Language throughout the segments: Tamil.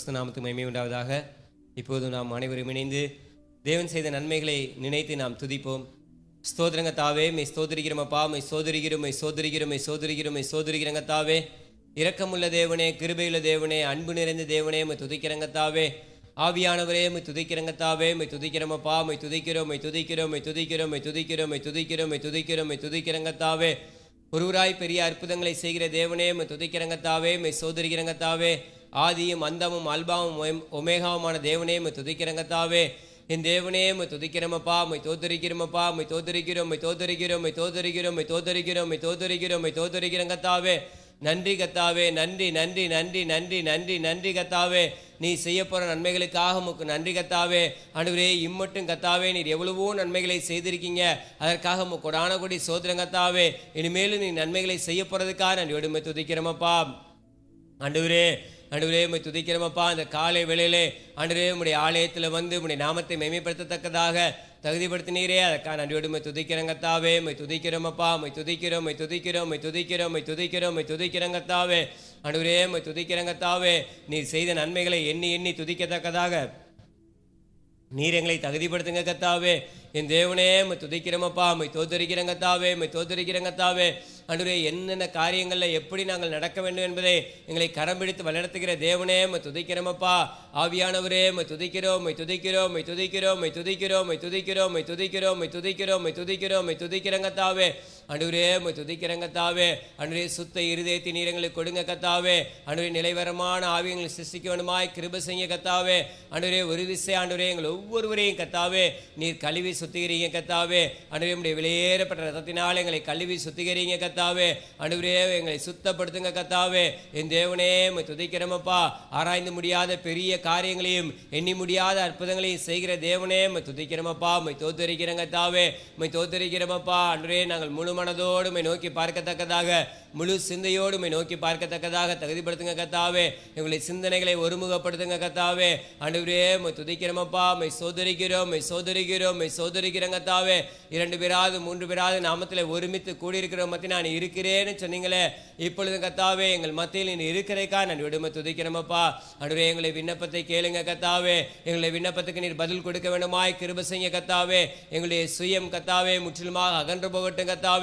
பரிசுத்த நாமத்துக்கு மகிமை உண்டாவதாக. இப்போது நாம் அனைவரும் இணைந்து தேவன் செய்த நன்மைகளை நினைத்து நாம் துதிப்போம். ஸ்தோத்திரங்க தாவே, மெய் ஸ்தோத்திரிக்கிறோமப்பா, மெய் சோதரிக்கிறோம், மெய் சோதரிக்கிறோம், மெய் சோதரிக்கிறோம், மெய் சோதரிக்கிறங்க தாவே. இரக்கமுள்ள தேவனே, கிருபையுள்ள தேவனே, அன்பு நிறைந்த தேவனே, மெய் துதிக்கிறங்க தாவே. ஆவியானவரே, மெய் துதிக்கிறங்க தாவே, மெய் துதிக்கிறோமப்பா, மெய் துதிக்கிறோம், மெய் துதிக்கிறோம், மெய் துதிக்கிறோம், மெய் துதிக்கிறோம், மெய் துதிக்கிறோம், மெய் துதிக்கிறோம், மெய் துதிக்கிறங்க தாவே. ஒருவராய் பெரிய அற்புதங்களை செய்கிற தேவனே, மெய் துதிக்கிறங்க தாவே, மெய் சோதரிக்கிறங்க தாவே. ஆதியும் அந்தமும் அல்பாவும் ஒமேகாவுமான தேவனே, மெய் துதிக்கிறங்க தாவே. என் தேவனே, மெய் துதிக்கிறோமப்பா, மெய் தோத்தரிக்கிறோமப்பா, மெய் தோத்தரிக்கிறோம், மெய் தோத்தரிக்கிறோம், மெய் தோத்தரிக்கிறோம், மெய் தோத்தரிக்கிறோம், மெய் தோத்தரிக்கிறோம், மெய் தோத்தரிக்கிறங்க தாவே. நன்றி கத்தாவே, நன்றி நன்றி நன்றி நன்றி நன்றி நன்றி கத்தாவே. நீ செய்ய போகிற நன்மைகளுக்காக உமக்கு நன்றி கத்தாவே. ஆண்டவரே, இம்மட்டும் கத்தாவே நீர் எவ்வளவோ நன்மைகளை செய்திருக்கீங்க, அதற்காக உமக்கு கொடான கொடி சோதரம் கத்தாவே. இனிமேலும் நீ நன்மைகளை செய்ய போகிறதுக்காக நன்றியோடு உம்மை துதிக்கிறோமப்பா. ஆண்டவரே, ஆண்டவரே உம்மை துதிக்கிறோமப்பா. இந்த காலை வேளையிலே ஆண்டவரே உம்முடைய ஆலயத்தில் வந்து உம்முடைய நாமத்தை மேன்மைப்படுத்தத்தக்கதாக தகுதிப்படுத்தினீரே, அதற்காக நன்றியோடு உம்மை துதிக்கிறங்கத்தாவே. உம்மை துதிக்கிறோமப்பா, உம்மை துதிக்கிறோம், உம்மை துதிக்கிறோம், உம்மை துதிக்கிறோம், உம்மை துதிக்கிறோம், உம்மை துதிக்கிறங்கத்தாவே. ஆண்டவரே உம்மை துதிக்கிறங்கத்தாவே. நீர் செய்த நன்மைகளை எண்ணி எண்ணி துதிக்கத்தக்கதாக நீர் எங்களை தகுதிப்படுத்துங்க கத்தாவே. என் தேவனே உம்மை துதிக்கிறோமப்பா, உம்மை தோத்தரிக்கிறங்கத்தாவே, உம்மை தோத்தரிக்கிறங்கத்தாவே. ஆண்டவரே, என்னென்ன காரியங்களில் எப்படி நாங்கள் நடக்க வேண்டும் என்பதை எங்களை கரம் பிடித்து வழிநடத்துகிற தேவனே உம்மை துதிக்கிறோமப்பா. ஆவியானவரே உம்மை துதிக்கிறோம், உம்மை துதிக்கிறோம், உம்மை துதிக்கிறோம், உம்மை துதிக்கிறோம், உம்மை துதிக்கிறோம், உம்மை துதிக்கிறோம், உம்மை துதிக்கிறோம், உம்மை துதிக்கிறோம், உம்மை துதிக்கிறங்கத்தாவே. ஆண்டவரே உம்மை துதிக்கிறங்கத்தாவே. ஆண்டவரே, சுத்த இருதயத்தை நீர் எங்களுக்கு கொடுங்க கத்தாவே. ஆண்டவரே, நிலைவரமான ஆவியங்களை சிருஷ்டிக்க வேண்டுமாய் கிருபை செய்ய கத்தாவே. ஆண்டவரே, ஒரு விசை ஆண்டவரே எங்கள் ஒவ்வொருவரையும் கத்தாவே நீர் கழுவி சுத்திகரிங்க கத்தாவே. ஆண்டவரே, உம்முடைய விலையேறப்பட்ட ரத்தத்தினால் எங்களை கழுவி சுத்திகரிங்க கத்தாவே. ஆண்டவரே, எங்களை சுத்தப்படுத்துங்க கத்தாவே. என் தேவனே உம்மை துதிக்கிறோமப்பா. ஆராய்ந்து முடியாத பெரிய காரியங்களையும் எண்ணி முடியாத அற்புதங்களையும் செய்கிற தேவனே உம்மை துதிக்கிறோமப்பா. உம்மை தோத்தரிக்கிறங்க கத்தாவே, உம்மை தோத்தரிக்கிறோமப்பா. ஆண்டவரே, நாங்கள் முழு மனதோடு உம்மை நோக்கி பார்க்கத்தக்கதாக, முழு சிந்தையோடு உம்மை நோக்கி பார்க்கத்தக்கதாக தகுதிப்படுத்துங்க கத்தாவே. எங்களுடைய சிந்தனைகளை ஒருமுகப்படுத்துங்க கத்தாவே. ஆண்டவரே, உம்மை துதிக்கிறோமப்பா, உம்மை சோதரிக்கிறோம், உம்மை சோதரிக்கிறோம், உம்மை சோதரிக்கிறங்க கத்தாவே. 2 பேராவது 3 பேராவது நாமத்தில் ஒருமித்து கூடியிருக்கிற மத்தியில் நான் இருக்கிறேன்னு சொன்னீங்களே, இப்பொழுது கத்தாவே எங்கள் மத்தியில் நீ இருக்கிறதுக்கா நான் விடுமை துதிக்கிறோமப்பா. ஆண்டவரே, எங்களை விண்ணப்பத்தை கேளுங்க கத்தாவே. எங்களை விண்ணப்பத்துக்கு நீர் பதில் கொடுக்க வேண்டுமாய் கிருபை செய்ய கத்தாவே. எங்களுடைய சுயம் கத்தாவே முற்றிலுமாக அகன்று போகட்டும் கத்தாவே.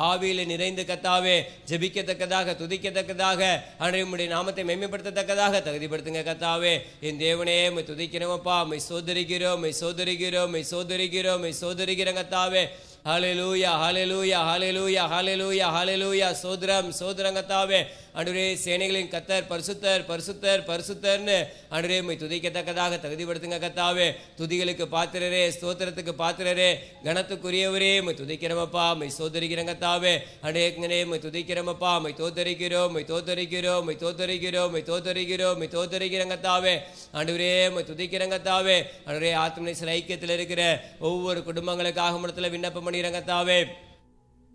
ஆவியில் நிறைந்து கத்தாவே ஜெபிக்கத்தக்கதாக, துதிக்கத்தக்கதாக, ஆண்டவரே உம்முடைய நாமத்தை மேன்மைப்படுத்தத்தக்கதாக தகுதிப்படுத்துங்க கத்தாவே. என் தேவனே உம்மை துதிக்கிறோமப்பா, உம்மை சோதரிக்கிறோம், உம்மை சோதரிக்கிறோம், உம்மை சோதரிக்கிறோம், உம்மை சோதரிக்கிறோம் கத்தாவே. ஹல்லேலூயா, ஹல்லேலூயா, ஹல்லேலூயா, ஹல்லேலூயா, ஹல்லேலூயா. சோதரம் சோதரம் கத்தாவே. ஆண்டவரே, சேனைகளின் கர்த்தர் பரிசுத்தர் பரிசுத்தர் பரிசுத்தர்னு ஆண்டவரே உம்மை துதிக்கத்தக்கதாக தகுதிப்படுத்துங்க கத்தாவே. துதிகளுக்கு பாத்திரரே, ஸ்தோத்திரத்துக்கு பாத்திரரே, கனத்துக்குரியவரே உம்மை துதிக்கிறோமப்பா, உம்மை சோதரிக்கிறோம் கத்தாவே. ஆண்டவரே, உம்மை துதிக்கிறோமப்பா, உம்மை தோத்தரிக்கிறோம், உம்மை தோத்தரிக்கிறோம், உம்மை தோத்தரிக்கிறோம், உம்மை தோத்தரிக்கிறோம், உம்மை தோத்தரிக்கிறோம் கத்தாவே. ஆண்டவரே, உம்மை துதிக்கிறோம் கத்தாவே. ஆண்டவரே, ஆத்மநேசர் ஐக்கியத்தில் இருக்கிற ஒவ்வொரு குடும்பங்களுக்காக இடத்துல விண்ணப்பம் பண்ணிடுறோம் கத்தாவே.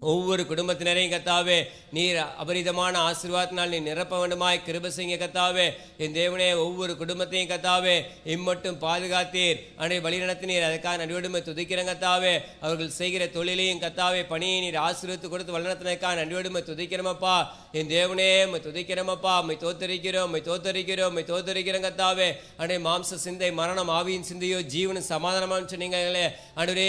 ஒவ்வொரு குடும்பத்தினரையும் கத்தாவே நீர் அபரிதமான ஆசீர்வாதத்தினால் நீ நிரப்ப வேண்டுமாய் கிருபை செய்ய கத்தாவே. என் தேவனே, ஒவ்வொரு குடும்பத்தையும் கத்தாவே இம்மட்டும் பாதுகாத்தீர், அன்றை வழி நடத்தினீர். அதுக்காக நன்றியோடு துதிக்கிறேன் கத்தாவே. அவர்கள் செய்கிற தொழிலையும் கத்தாவே பணியை நீர் ஆசீர்வதித்து கொடுத்து வழிநடத்தினதுக்காக நன்றியோடு துதிக்கிறோமப்பா. என் தேவனே உம்மை துதிக்கிறோமப்பா, உம்மை தோத்தரிக்கிறோம், உம்மை தோத்தரிக்கிறோம், உம்மை தோத்தரிக்கிறோம் கத்தாவே. அன்றை மாம்ச சிந்தை மரணம், ஆவியின் சிந்தையோ ஜீவனும் சமாதானமானு சொன்னீங்களே. ஆண்டவரே,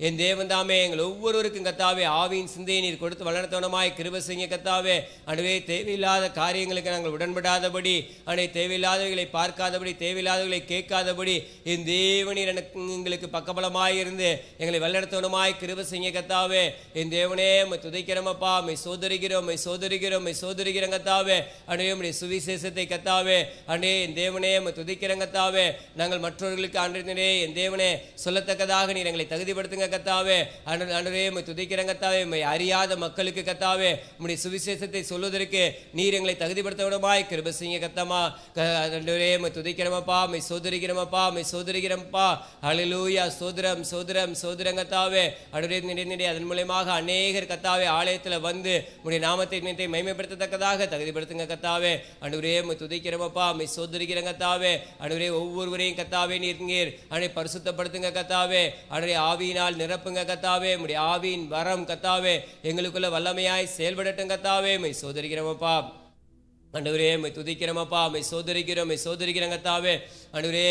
என் தேவன் தாமே எங்கள் ஒவ்வொருவருக்கும் கத்தாவே ஆவியின் சிந்தையை நீர் கொடுத்து வளர்த்தவனமாய் கிருபை செய்ய கத்தாவே. ஆண்டவரே, தேவையில்லாத காரியங்களுக்கு நாங்கள் உடன்படாதபடி, ஆண்டவரே தேவையில்லாதவர்களை பார்க்காதபடி, தேவையில்லாதவர்களை கேட்காதபடி என் தேவனீர் எங்களுக்கு பக்கபலமாய் இருந்து எங்களை வளர்த்தவனமாய் கிருபை செய்ய கத்தாவே. என் தேவனே உம்மை துதிக்கிறோமப்பா, உம்மை சோதரிக்கிறோம், உம்மை சோதரிக்கிறோம், உம்மை சோதரிக்கிறோம் கத்தாவே. ஆண்டவரே, உம்முடைய சுவிசேஷத்தை கத்தாவே. ஆண்டவரே, என் தேவனே உம்மை துதிக்கிறோம் கத்தாவே. நாங்கள் மற்றவர்களுக்கு ஆண்டவரே என் தேவனே சொல்லத்தக்கதாக நீர் எங்களை தகுதிப்படுத்துங்க கத்தாவே. ஆண்டவரே, உம்மை துதிக்கிறோம் கத்தாவே. உம்மை அறியாத மக்களுக்கு கத்தாவே உம்முடைய சுவிசேஷத்தை சொல்வதற்கு நீர் எங்களை தகுதிப்படுத்த விடமாய் கிருபை செய்ய கத்தமா. ஆண்டவரே, உம்மை துதிக்கிறோமப்பா, உம்மை சோதரிக்கிறோமப்பா, உம்மை சோதரிக்கிறோமப்பா. ஹல்லேலூயா. சோதரம் சோதரம் சோதரம் கத்தாவே. ஆண்டவரே, அதன் மூலமாக அநேகர் கத்தாவே ஆலயத்தில் வந்து உம்முடைய நாமத்தை மகிமைப்படுத்தத்தக்கதாக தகுதிப்படுத்துங்க கத்தாவே. ஆண்டவரே, உம்மை துதிக்கிறோமப்பா, உம்மை சோதரிக்கிறோம் கத்தாவே. ஆண்டவரே, ஒவ்வொருவரையும் கத்தாவே நீர் ஆண்டவரே பரிசுத்தப்படுத்துங்க கத்தாவே. ஆண்டவரே, ஆவியினால் நிரப்புங்க கத்தாவே. உம்முடைய ஆவியின் வரம் கத்தாவே எங்களுக்குள்ள வல்லமையாய் செயல்படட்டும் கத்தாவே. உம்மை சோதரிக்கிறோமப்பா. ஆண்டவரே உம்மை துதிக்கிறோமப்பா, உம்மை சோதரிக்கிறோம், உம்மை சோதரிக்கிறோம் கர்த்தாவே. ஆண்டவரே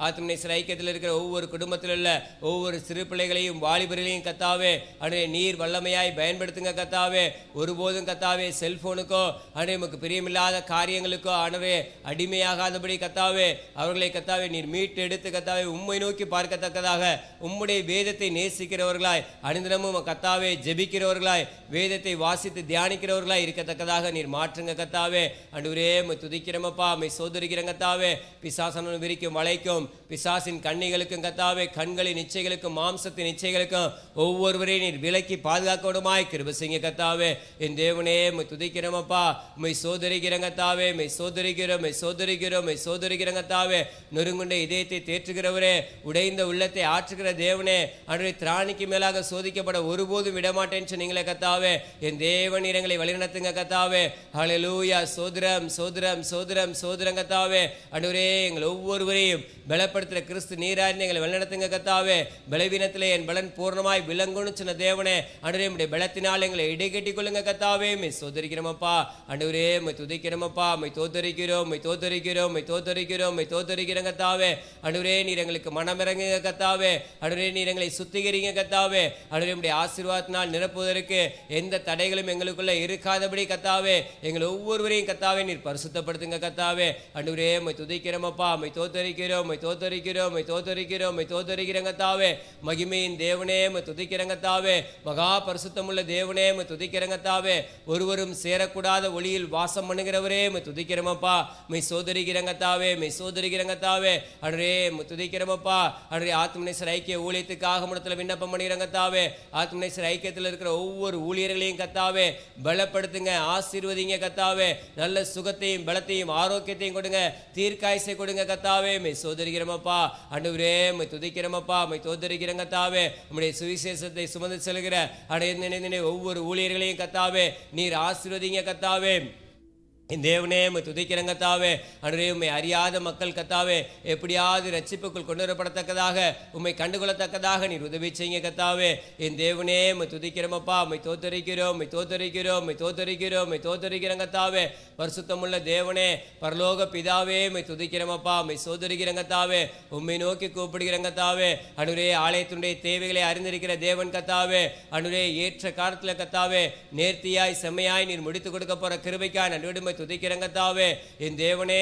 ஆத்மநேசர் ஐக்கியத்தில் இருக்கிற ஒவ்வொரு குடும்பத்தில் உள்ள ஒவ்வொரு சிறு பிள்ளைகளையும் வாலிபர்களையும் கர்த்தாவே ஆண்டவரே நீர் வல்லமையாய் பயன்படுத்துங்க கர்த்தாவே. ஒருபோதும் கர்த்தாவே செல்போனுக்கோ ஆண்டவரே உமக்கு பிரியமில்லாத காரியங்களுக்கோ ஆண்டவரே அடிமையாகாதபடி கர்த்தாவே அவர்களை கர்த்தாவே நீர் மீட்டு எடுத்து கர்த்தாவே உம்மை நோக்கி பார்க்கத்தக்கதாக உம்முடைய வேதத்தை நேசிக்கிறவர்களாய் அனுதினமும் கர்த்தாவே ஜெபிக்கிறவர்களாய் வேதத்தை வாசித்து தியானிக்கிறவர்களாய் இருக்கத்தக்கதாக நீர் மாற்றுங்க கர்த்தாவே. ஆண்டவரே உம்மை துதிக்கிறோமப்பா, உம்மை சோதரிக்கிறோம் கர்த்தாவே. பிசாசன விரிக்கும் வளைக்கும் பிசாசின் கண்ணிகளுக்கும் கர்த்தாவே கண்களின் இச்சைகளுக்கும் மாம்சத்தின் இச்சைகளுக்கும் ஒவ்வொருவரையும் நீர் விலக்கி பாதுகாக்கணுமாய் கிருபை செய்யுங்க கர்த்தாவே. என் தேவனே உம்மை துதிக்கிறோமப்பா, உம்மை சோதரிக்கிறோம் கர்த்தாவே. உம்மை சோதரிக்கிறோம், உம்மை சோதரிக்கிறோம், உம்மை சோதரிக்கிறோம் கர்த்தாவே. நொறுங்குண்ட இதயத்தை தேற்றுகிறவரே, உடைந்த உள்ளத்தை ஆற்றுகிற தேவனே, ஆண்டவரே திராணிக்கு மேலாக சோதிக்கப்பட ஒருபோதும் விடமாட்டேன்னு சொன்னீங்களே கர்த்தாவே. என் தேவன் நீர் எங்களை வழிநடத்துங்க கர்த்தாவே. ஹல்லேலூயா. சோதரம் சோதரம் சோதரம் சோதரம் கர்த்தாவே. ஆண்டவரே எங்கள் ஒவ்வொருவரையும் பலப்படுத்துகிற கிறிஸ்து நீராய் எங்களை வழிநடத்துங்க கர்த்தாவே. பலவீனத்திலே என் பலன் பூர்ணமாய் விளங்குன்னு சொன்ன தேவனே, ஆண்டவரே உம்முடைய பலத்தினால் எங்களை இடைக்கட்டி கொள்ளுங்க கர்த்தாவே. உம்மை சோதரிக்கிறோமப்பா, ஆண்டவரே உம்மை துதிக்கிறோமப்பா, உம்மை தோத்தரிக்கிறோம், உம்மை தோத்தரிக்கிறோம், உம்மை தோத்தரிக்கிறோம், உம்மை தோத்தரிக்கிறோம் கர்த்தாவே. ஆண்டவரே நீர் எங்களுக்கு மனமிறங்குங்க கர்த்தாவே. ஆண்டவரே நீர் எங்களை சுத்திகரிங்க கர்த்தாவே. ஆண்டவரே உம்முடைய ஆசீர்வாதத்தினால் நிரப்புவதற்கு எந்த தடைகளும் எங்களுக்குள்ள இருக்காதபடி கர்த்தாவே எங்கள் ஒவ்வொருவரையும் கர்த்தாவே நீர் பரிசுத்தப்படுத்துங்க கர்த்தாவே. ஆண்டவரே உம்மை துதிக்கிறோமப்பா, உம்மை தோத்தரிக்கிறோம், உம்மை தோத்தரிக்கிறோம், உம்மை தோத்தரிக்கிறோம், உம்மை தோத்தரிக்கிறோம் கர்த்தாவே. மகிமையின் தேவனே உம்மை துதிக்கிறோம் கர்த்தாவே. மகா பரிசுத்தமுள்ள தேவனே உம்மை துதிக்கிறோம் கர்த்தாவே. ஒருவரும் சேரக்கூடாத ஒளியில் வாசம் பண்ணுகிறவரே உம்மை துதிக்கிறோமப்பா, உம்மை சோதரிக்கிறோம் கர்த்தாவே. உம்மை சோதரிக்கிறோம் கர்த்தாவே. ஆண்டவரே உம்மை துதிக்கிறோமப்பா. ஆண்டவரே ஆத்மநேசர் ஐக்கிய ஊழியத்துக்காக முடத்துல விண்ணப்பம் பண்ணுகிறோம் கர்த்தாவே. ஆத்மநேசர் ஐக்கியத்தில் இருக்கிற ஒவ்வொரு ஊழியர்களையும் கர்த்தாவே பலப்படுத்துங்க, ஆசீர்வதிங்க கர்த்தாவே. நல்ல சுகத்தையும் பலத்தையும் ஆரோக்கியத்தையும் கொடுங்க, தீர்க்காயசை கொடுங்க கர்த்தாவே. உம்மை சோதரிக்கிறோமப்பா. ஆண்டவரே உம்மை துதிக்கிறோமப்பா, உம்மை தோத்தரிக்கிறோம் கர்த்தாவே. உம்முடைய சுவிசேஷத்தை சுமந்து செல்கிற அடைய ஒவ்வொரு ஊழியர்களையும் கர்த்தாவே நீர் ஆசீர்வதிங்க கர்த்தாவே. என் தேவனே உம்மை துதிக்கிறோம் கர்த்தாவே. ஆண்டவரே உம்மை அறியாத மக்கள் கர்த்தாவே எப்படியாவது ரட்சிப்புக்குள் கொண்டு வரப்படத்தக்கதாக உம்மை கண்டுகொள்ளத்தக்கதாக நீர் உதவி செய்யுங்க கர்த்தாவே. என் தேவனே உம்மை துதிக்கிறோமப்பா, உம்மை தோத்தரிக்கிறோம், உம்மை தோத்தரிக்கிறோம், உம்மை தோத்தரிக்கிறோம், உம்மை தோத்தரிக்கிறோம் கர்த்தாவே. பரிசுத்தமுள்ள தேவனே, பரலோக பிதாவே உம்மை துதிக்கிறோமப்பா, உம்மை சோதரிக்கிறோம் கர்த்தாவே. உம்மை நோக்கி கூப்பிடுகிறோம் கர்த்தாவே. ஆண்டவரே ஆலயத்தினுடைய தேவைகளை அறிந்திருக்கிற தேவன் கர்த்தாவே. ஆண்டவரே ஏற்ற காலத்தில் கர்த்தாவே நேர்த்தியாய் செம்மையாய் நீர் முடித்து கொடுக்க போற கிருபைக்காய் நன்றியோடு துதிக்கிறோம் கர்த்தாவே. என் தேவனே,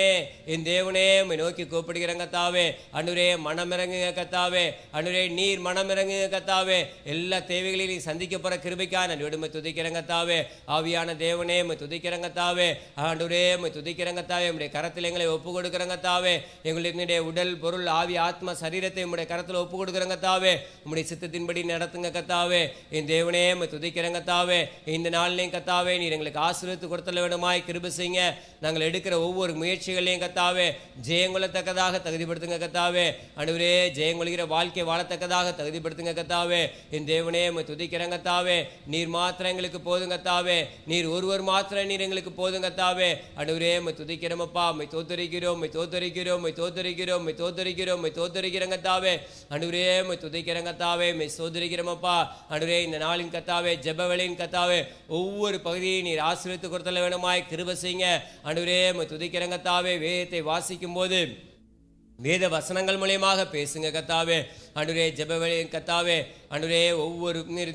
என் தேவனே உம்மை நோக்கி கூப்பிடுகிறோம் கர்த்தாவே. ஆண்டவரே மனமிறங்குங்க கர்த்தாவே. ஆண்டவரே நீர் மனமிறங்குங்க கர்த்தாவே. எல்லா தேவைகளையும் நீ சந்திக்க போற கிருபைக்காய் நன்றியோடு துதிக்கிறோம் கர்த்தாவே. ஆவியான தேவனே உம்மை துதிக்கிறோம் கர்த்தாவே. ஆண்டவரே உம்மை துதிக்கிறோம் கர்த்தாவே. உம்முடைய கரத்தில் எங்களை ஒப்பு கொடுக்கிறோம் கர்த்தாவே. எங்களுடைய உடல் பொருள் ஆவி ஆத்மா சரீரத்தை உம்முடைய கரத்தில் ஒப்பு கொடுக்கிறோம் கர்த்தாவே. உம்முடைய சித்தத்தின்படி நடத்துங்க கர்த்தாவே. என் தேவனே உம்மை துதிக்கிறோம் கர்த்தாவே. இந்த நாளிலேயும் கர்த்தாவே நீர் எங்களுக்கு ஆசீர்வதித்து கொடுத்தல வேண்டுமாய் கிருபை செய்யுங்க. நாங்கள் எடுக்கிற ஒவ்வொரு முயற்சிகளையும் கர்த்தாவே ஜெயங்கொள்ளத்தக்கதாக தகுதிப்படுத்துங்க கர்த்தாவே. ஆண்டவரே ஜெயங்கொள்கிற வாழ்க்கை வாழத்தக்கதாக தகுதிப்படுத்துங்க கர்த்தாவே. என் தேவனே உம்மை துதிக்கிறோம் கர்த்தாவே. நீர் மாத்திரம் எங்களுக்கு போதும் கர்த்தாவே. நீர் ஒருவர் மாத்திரம் நீர் எங்களுக்கு போதும் கர்த்தாவே. ஆண்டவரே உம்மை துதிக்கிறோமப்பா, உம்மை தோத்தரிக்கிறோம், உம்மை தோத்தரிக்கிறோம், உம்மை தோத்தரிக்கிறோம், உம்மை தோத்தரிக்கிறோம், உம்மை தோத்தரிக்கிறோம் கர்த்தாவே. ஆண்டவரே உம்மை துதிக்கிறோம் கர்த்தாவே. உம்மை சோதரிக்கிறோமப்பா. ஆண்டவரே இந்த நாளின் கர்த்தாவே ஜெபவேளையின் கர்த்தாவே ஒவ்வொரு பகுதியை நீர் ஆசீர்வதித்து கொடுத்தல வேண்டுமாய் கிருபை செய்யுங்க. ஆண்டவரே உம்மை துதிக்கிறோம் கர்த்தாவே. வேதத்தை வாசிக்கும் போது வேத வசனங்கள் மூலியமாக பேசுங்க கர்த்தாவே. ஆண்டவரே ஜெபவேளையின் கர்த்தாவே. ஆண்டவரே ஒவ்வொரு நீர்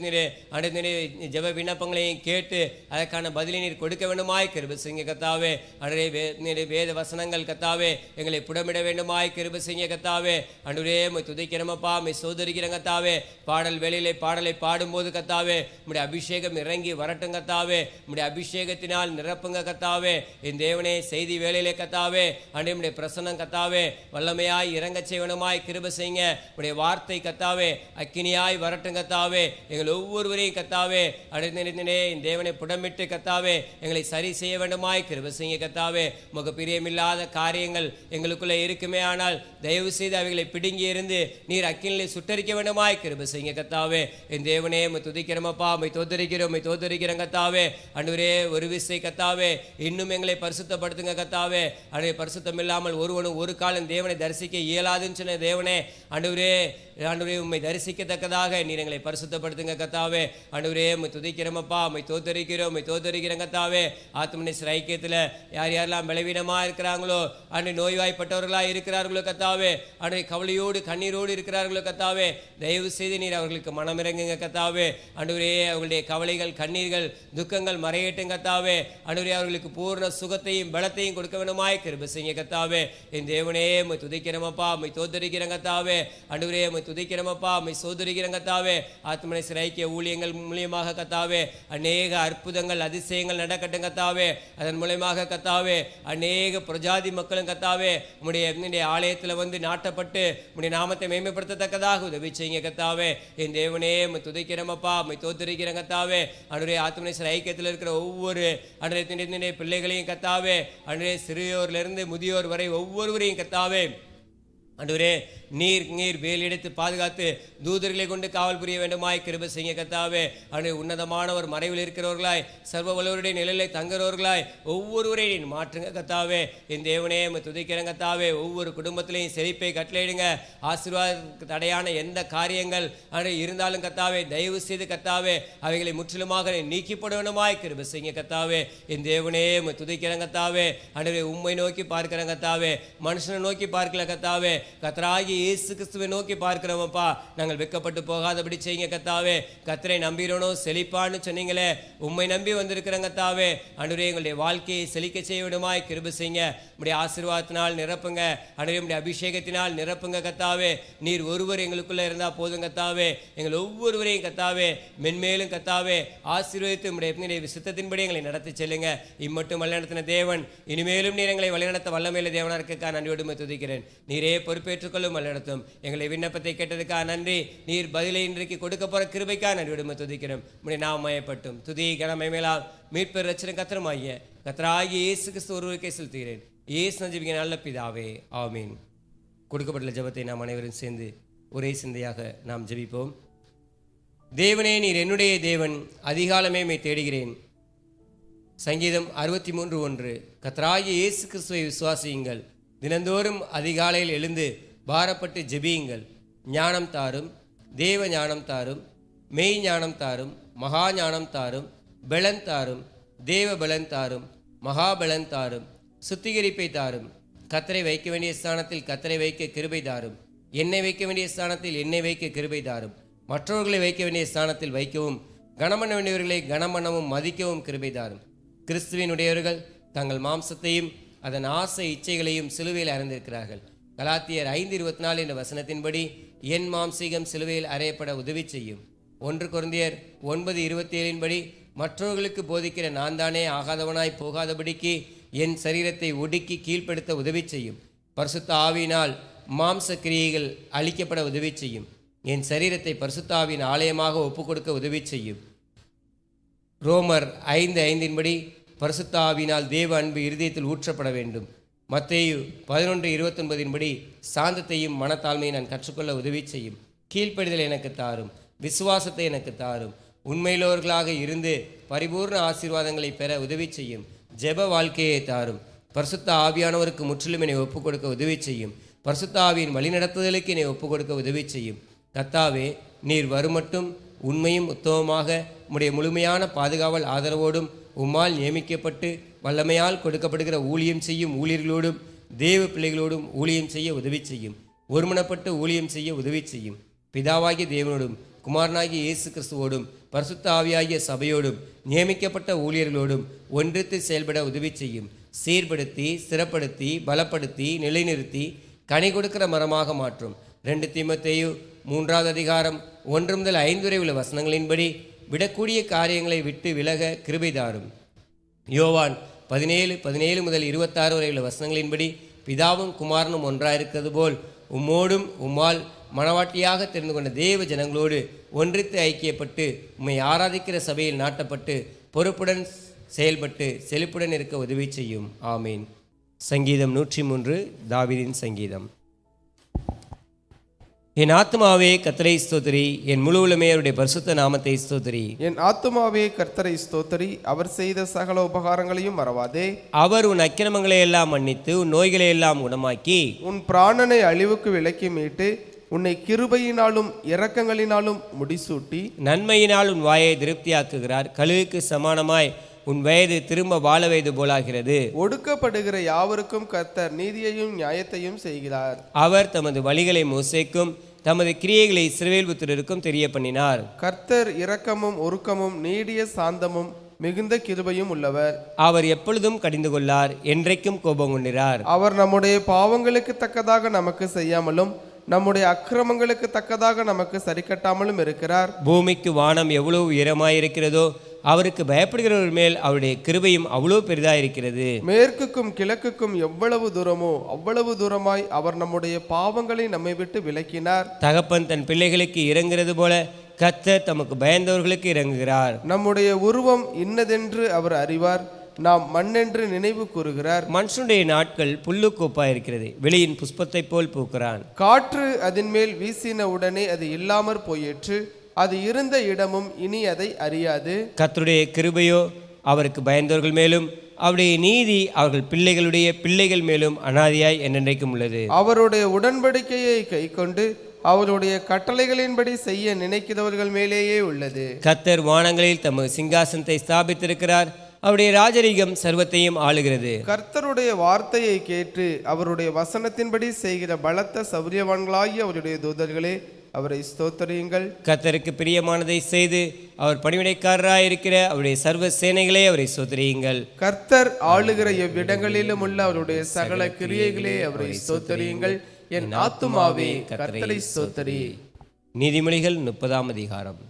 ஜெப விண்ணப்பங்களையும் கேட்டு அதற்கான பதிலை நீர் கொடுக்க வேண்டுமாய் கிருபை செய்யுங்க கர்த்தாவே. ஆண்டவரே வேத வசனங்கள் கர்த்தாவே எங்களை புடமிட வேண்டுமாய் கிருபை செய்யுங்க கர்த்தாவே. ஆண்டவரே உம்மை துதிக்கிறோமப்பா, உம்மை சோதரிக்கிறோம் கர்த்தாவே. பாடல் வேளையிலே பாடலை பாடும்போது கர்த்தாவே உம்முடைய அபிஷேகம் இறங்கி வரட்டும் கர்த்தாவே. உம்முடைய அபிஷேகத்தினால் நிரப்புங்க கர்த்தாவே. என் தேவனே செய்தி வேளையிலே கர்த்தாவே ஆண்டவரே உம்முடைய பிரசன்னம் கர்த்தாவே வல்லமையாய் இறங்க செய்வனுமாய் கிருபை செய்யுங்க. உம்முடைய வார்த்தை கர்த்தாவே அக்கினியாய் வரட்டும் கர்த்தாவே. எங்கள் ஒவ்வொருவரையும் கர்த்தாவே அடைந்தே தேவனை புடமிட்டு கர்த்தாவே எங்களை சரி செய்ய வேண்டுமாய் கிருபை செய்யுங்க கர்த்தாவே. உமக்கு பிரியமில்லாத காரியங்கள் எங்களுக்குள்ள இருக்குமே ஆனால் தயவு செய்து அவைகளை பிடுங்கி இருந்து நீர் அக்கினிலே சுட்டரிக்க வேண்டுமாய் கிருபை செய்யுங்க கர்த்தாவே. என் தேவனே உம்மை துதிக்கிறோமப்பா, உம்மை தோத்தரிக்கிறோம், உம்மை தோத்தரிக்கிறோம் கர்த்தாவே. ஆண்டவரே ஒரு விசை கர்த்தாவே இன்னும் எங்களை பரிசுத்தப்படுத்துங்க கர்த்தாவே. ஆண்டவரே பரிசுத்தம் இல்லாமல் ஒருவனும் ஒரு காலம் தேவனை தரிசிக்க இயலாதுன்னு சொன்ன தேவனே. ஆண்டவரே ஆண்டவரே உம்மை தரிசிக்கத்தக்கதாக நீர் எங்களை பரிசுத்தப்படுத்துங்க கத்தாவே. ஆண்டவரே உம்மை துதிக்கிறோமப்பா, உம்மை தோத்தரிக்கிறோம் கத்தாவே. ஆத்மநேசர் ஐக்கியத்தில் யார் யாரெல்லாம் பலவீனமாக இருக்கிறாங்களோ, ஆண்டு நோய்வாய்ப்பட்டவர்களாக இருக்கிறார்களோ கத்தாவே, ஆண்டு கவலையோடு கண்ணீரோடு இருக்கிறார்களோ கத்தாவே, தயவு செய்து நீர் அவர்களுக்கு மனமிறங்குங்க கத்தாவே. ஆண்டவரே அவர்களுடைய கவலைகள் கண்ணீர்கள் துக்கங்கள் மறையட்டும் கத்தாவே. ஆண்டவரே அவர்களுக்கு பூர்ண சுகத்தையும் பலத்தையும் கொடுக்க வேண்டுமாய் கிருபை செய்யுங்க கத்தாவே. என் தேவனே உம்மை துதிக்கிறோமப்பா, உம்மை தோத்தரிக்கிறோம் கத்தாவே. ஆண்டவரே உம்மை துதிக்கிறோமப்பா, உம்மை சோதரிக்கிறோம் கத்தாவே. ஆத்மநேசர் ஐக்கிய ஊழியங்கள் மூலியமாக கத்தாவே அநேக அற்புதங்கள் அதிசயங்கள் நடக்கட்டும் கத்தாவே. அதன் மூலமாக கத்தாவே அநேக பிரஜாதி மக்களும் கத்தாவே உம்முடைய ஆலயத்தில் வந்து நாட்டப்பட்டு உம்முடைய நாமத்தை மேம்படுத்தத்தக்கதாக உதவி செய்யுங்க கத்தாவே. என் தேவனே உம்மை துதிக்கிறோமப்பா, உம்மை தோத்தரிக்கிறோம் கத்தாவே. ஆண்டவரே ஆத்மநேசர் ஐக்கியத்தில் இருக்கிற ஒவ்வொரு ஆண்டவரே பிள்ளைகளையும் கத்தாவே, ஆண்டவரே சிறியோரிலிருந்து முதியோர் வரை ஒவ்வொருவரையும் கத்தாவே ஆண்டவரே நீர் வேலெடுத்து பாதுகாத்து தூதர்களை கொண்டு காவல் புரிய வேண்டுமாய் கிருபை செய்யுங்க கத்தாவே. ஆண்டவரே உன்னதமானவர் மறைவில் இருக்கிறவர்களாய் சர்வ வல்லவருடைய நிழலை தங்குறவர்களாய் ஒவ்வொருவரையும் மாற்றுங்க கத்தாவே. என் தேவனே உம்மை துதிக்கிறோம் கத்தாவே. ஒவ்வொரு குடும்பத்திலையும் செழிப்பை கட்டளையிடுங்க. ஆசீர்வாத தடையான எந்த காரியங்கள் இருந்தாலும் கத்தாவே தயவு செய்து கத்தாவே அவைகளை முற்றிலுமாக நீக்கி போட வேண்டுமாய் கிருபை செய்யுங்க கத்தாவே. என் தேவனே உம்மை துதிக்கிறோம் கத்தாவே. ஆண்டவரே உம்மை நோக்கி பார்க்கிறோம் கத்தாவே, மனுஷனை நோக்கி பார்க்கல கத்தாவே, கர்த்தராகிய இயேசு கிறிஸ்துவை நோக்கி பார்க்கிறோமப்பா. நாங்கள் வெட்கப்பட்டு போகாதபடி செய்யுங்க கத்தாவே. கர்த்தரை நம்பிடணும் செழிப்பான்னு சொன்னீங்களே, உம்மை நம்பி வந்திருக்கிறோம் கத்தாவே. ஆண்டவரே எங்களுடைய வாழ்க்கையை செழிக்க செய்ய விடுமாய் கிருபை செய்யுங்க. உம்முடைய ஆசீர்வாதத்தினால் நிரப்புங்க ஆண்டவரே, உம்முடைய அபிஷேகத்தினால் நிரப்புங்க கத்தாவே. நீர் ஒருவர் எங்களுக்குள்ள இருந்தா போதும் கத்தாவே. எங்கள் ஒவ்வொருவரையும் கத்தாவே மென்மேலும் கத்தாவே ஆசீர்வதித்து உம்முடைய சித்தத்தின்படி எங்களை நடத்தி செல்லுங்க. இம்மட்டும் வழிநடத்தின தேவன் இனிமேலும் நீர் எங்களை வழிநடத்த வல்லமையில தேவனா இருக்க நன்றியோடு துதிக்கிறேன். நீரே பொறுப்பேற்றுக்கொள்ளும் வழிநடத்தும். எங்களை விண்ணப்பத்தை கேட்டதுக்காக நன்றி. நீர் பதிலை இன்றைக்கு கொடுக்க போற கிருபைக்காக நன்றியோடு துதிக்கிறோம். உம்முடைய நாமம் மயப்பட்டும். துதி கனமை மேலாம் மீட்பர் ரட்சகரும் கர்த்தருமாகிய கர்த்தராகிய இயேசு கிறிஸ்து ஒருவருக்கே செலுத்துகிறேன். இயேசு நஜிபிக்க நல்ல பிதாவே, ஆமீன். கொடுக்கப்பட்டுள்ள ஜெபத்தை நாம் அனைவரும் சேர்ந்து ஒரே சிந்தையாக நாம் ஜெபிப்போம். தேவனே நீர் என்னுடைய தேவன், அதிகாலமே மை தேடுகிறேன். சங்கீதம் 63:1. கர்த்தராகிய இயேசு கிறிஸ்துவை விசுவாசியுங்கள், தினந்தோறும் அதிகாலையில் எழுந்து பாரப்பட்டு ஜெபியுங்கள். ஞானம் தாரும், தேவ ஞானம் தாரும், மெய் ஞானம் தாரும், மகா ஞானம் தாரும், பலன் தாரும், தேவ பலன் தாரும், மகாபலன் தாரும், சுத்திகரிப்பை தாரும். கர்த்தரை வைக்க வேண்டிய ஸ்தானத்தில் கர்த்தரை வைக்க கிருபை தாரும். எண்ணெய் வைக்க வேண்டிய ஸ்தானத்தில் எண்ணெய் வைக்க கிருபை தாரும். மற்றவர்களை வைக்க வேண்டிய ஸ்தானத்தில் வைக்கவும், கனமண்ண வேண்டியவர்களை கனமண்ணவும் மதிக்கவும் கிருபை தாரும். கிறிஸ்துவினுடையவர்கள் தங்கள் மாம்சத்தையும் அதன் ஆசை இச்சைகளையும் சிலுவையில் அறைந்திருக்கிறார்கள். கலாத்தியர் 5:24 என்ற வசனத்தின்படி என் மாம்சீகம் சிலுவையில் அறையப்பட உதவி செய்யும். 1 கொரிந்தியர் 9:27 மற்றவர்களுக்கு போதிக்கிற நான் தானே ஆகாதவனாய் போகாதபடிக்கு என் சரீரத்தை ஒடுக்கி கீழ்ப்படுத்த உதவி செய்யும். பரிசுத்த ஆவியினால் மாம்ச கிரியைகள் அழிக்கப்பட உதவி செய்யும். என் சரீரத்தை பரிசுத்த ஆவியின் ஆலயமாக ஒப்புக் கொடுக்க உதவி செய்யும். ரோமர் 5:5 பரிசுத்த ஆவியினால் தேவ அன்பு இருதயத்தில் ஊற்றப்பட வேண்டும். மத்தேயு 11:29 சாந்தத்தையும் மனத்தாழ்மையை நான் கற்றுக்கொள்ள உதவி செய்யும். கீழ்ப்படிதல் எனக்கு தாரும், விசுவாசத்தை எனக்கு தாரும். உண்மையிலோர்களாக இருந்து பரிபூர்ண ஆசீர்வாதங்களை பெற உதவி செய்யும். ஜெப வாழ்க்கையை தாரும். பரிசுத்த ஆவியானவருக்கு முற்றிலும் என்னை ஒப்புக் கொடுக்க உதவி செய்யும். பரிசுத்த ஆவியின் வழிநடத்துதலுக்கு என்னை ஒப்புக் கொடுக்க உதவி செய்யும். கர்த்தாவே, நீர் வருமட்டும் உண்மையும் உத்தமமாக உம்முடைய முழுமையான பாதுகாவல் ஆதரவோடும் உம்மால் நியமிக்கப்பட்டு வல்லமையால் கொடுக்கப்படுகிற ஊழியம் செய்யும் ஊழியர்களோடும் தேவ பிள்ளைகளோடும் ஊழியம் செய்ய உதவி செய்யும். ஒருமனப்பட்டு ஊழியம் செய்ய உதவி செய்யும். பிதாவாகிய தேவனோடும் குமாரனாகிய இயேசு கிறிஸ்துவோடும் பரிசுத்த ஆவியாகிய சபையோடும் நியமிக்கப்பட்ட ஊழியர்களோடும் ஒன்றித்து செயல்பட உதவி செய்யும். சீர்படுத்தி ஸ்திரப்படுத்தி பலப்படுத்தி நிலைநிறுத்தி கனி கொடுக்கிற மரமாக மாற்றும். 2 தீமோத்தேயு 3:1-5 வரை உள்ள வசனங்களின்படி விடக்கூடிய காரியங்களை விட்டு விலக கிருபை தாரும். யோவான் 17:17-26 வரை உள்ள வசனங்களின்படி பிதாவும் குமாரனும் ஒன்றாயிருக்கிறது போல் உம்மோடும் உம்மால் மனவாட்டியாக தெரிந்து கொண்ட தேவ ஜனங்களோடு ஒன்றித்து ஐக்கியப்பட்டு உம்மை ஆராதிக்கிற சபையில் நாட்டப்பட்டு பொறுப்புடன் செயல்பட்டு செழிப்புடன் இருக்க உதவி செய்யும். ஆமீன். சங்கீதம் 103 தாவீதின் சங்கீதம். என் ஆத்துமாவே கர்த்தரை ஸ்தோத்திரி, என் முழு உள்ளமே அவருடைய பரிசுத்த நாமத்தை ஸ்தோத்திரி. என் ஆத்துமாவே கர்த்தரை ஸ்தோத்திரி, அவர் செய்த சகல உபகாரங்களையும் மறவாதே. அவர் உன் அக்கிரமங்களை எல்லாம் மன்னித்து உன் நோய்களை எல்லாம் குணமாக்கி உன் பிராணனை அழிவுக்கு விலக்கி மீட்டு உன்னை கிருபையினாலும் இரக்கங்களினாலும் முடிசூட்டி நன்மையினால் உன் வாயை திருப்தியாக்குகிறார். கழுகுக்கு சமானமாய் உன் வயது திரும்ப வாழ வயது போலாகிறது. ஒடுக்கப்படுகிற யாவருக்கும் கர்த்தர் நீதியையும் நியாயத்தையும் செய்கிறார். அவர் தமது வழிகளை மோசேக்கும் தமது கிரியைகளை இஸ்ரவேல் புத்திரருக்கும் தெரிய பண்ணினார். கர்த்தர் இரக்கமும் ஒருக்கமும் நீடிய சாந்தமும் மிகுந்த கிருபையும் உள்ளவர். அவர் எப்பொழுதும் கடிந்து கொள்ளார், என்றைக்கும் கோபம் கொண்டிறார். அவர் நம்முடைய பாவங்களுக்கு தக்கதாக நமக்கு செய்யாமலும் நம்முடைய அக்கிரமங்களுக்கு தக்கதாக நமக்கு சரிக்கட்டாமலும் இருக்கிறார். பூமிக்கு வானம் எவ்வளவு உயரமாயிருக்கிறதோ அவருக்கு பயப்படுகிறவர் மேல் அவருடைய கிருபையும் அவ்வளவு பெரிதாயிருக்கிறது. மேற்குக்கும் கிழக்குக்கும் எவ்வளவு தூரமோ அவ்வளவு தூரமாய் அவர் நம்முடைய பாவங்களை நம்மை விட்டு விலக்கினார். தகப்பன் தன் பிள்ளைகளுக்கு இறங்குகிறது போல கர்த்தர் தமக்கு பயந்தவர்களுக்கு இறங்குகிறார். நம்முடைய உருவம் இன்னதென்று அவர் அறிவார், நாம் மண்ணென்று நினைவு கூறுகிறார். மனுஷனுடைய நாட்கள் புல்லுக்கோப்பா இருக்கிறது, வெளியின் புஷ்பத்தை போல் பூக்கிறான். காற்று அதன் மேல் வீசின உடனே அது இல்லாமற் போயிற்று, அது இருந்த இடமும் இனி அதை அறியாது. கர்த்தருடைய கிருபையோ அவருக்கு பயந்தவர்கள் மேலும் அவருடைய நீதி அவர்கள் பிள்ளைகளுடைய பிள்ளைகள் மேலும் அனாதியாய் என்றென்றைக்கும் உள்ளது. அவருடைய உடன்படிக்கையை கைக்கொண்டு அவருடைய கட்டளைகளின்படி செய்ய நினைக்கிறவர்கள் மேலேயே உள்ளது. கர்த்தர் வானங்களில் தமது சிங்காசனத்தை ஸ்தாபித்திருக்கிறார், அவருடைய ராஜரீகம் சர்வத்தையும் ஆளுகிறது. கர்த்தருடைய வார்த்தையை கேட்டு அவருடைய வசனத்தின்படி செய்கிற பலத்த சௌரியவான்களாகிய அவருடைய தூதர்களே, அவரை ஸ்தோத்திரியுங்கள். கர்த்தருக்கு பிரியமானதை செய்து அவர் பணிவிடைக்காரராயிருக்கிற அவருடைய சர்வ சேனைகளே அவரை ஸ்தோத்திரியுங்கள். கர்த்தர் ஆளுகிற எவ்விடங்களிலும் உள்ள அவருடைய சகல கிரியைகளே அவரை ஸ்தோத்திரியுங்கள். என் ஆத்துமாவே கர்த்தரை ஸ்தோத்திரி. நீதிமொழிகள் 30ஆம் அதிகாரம்.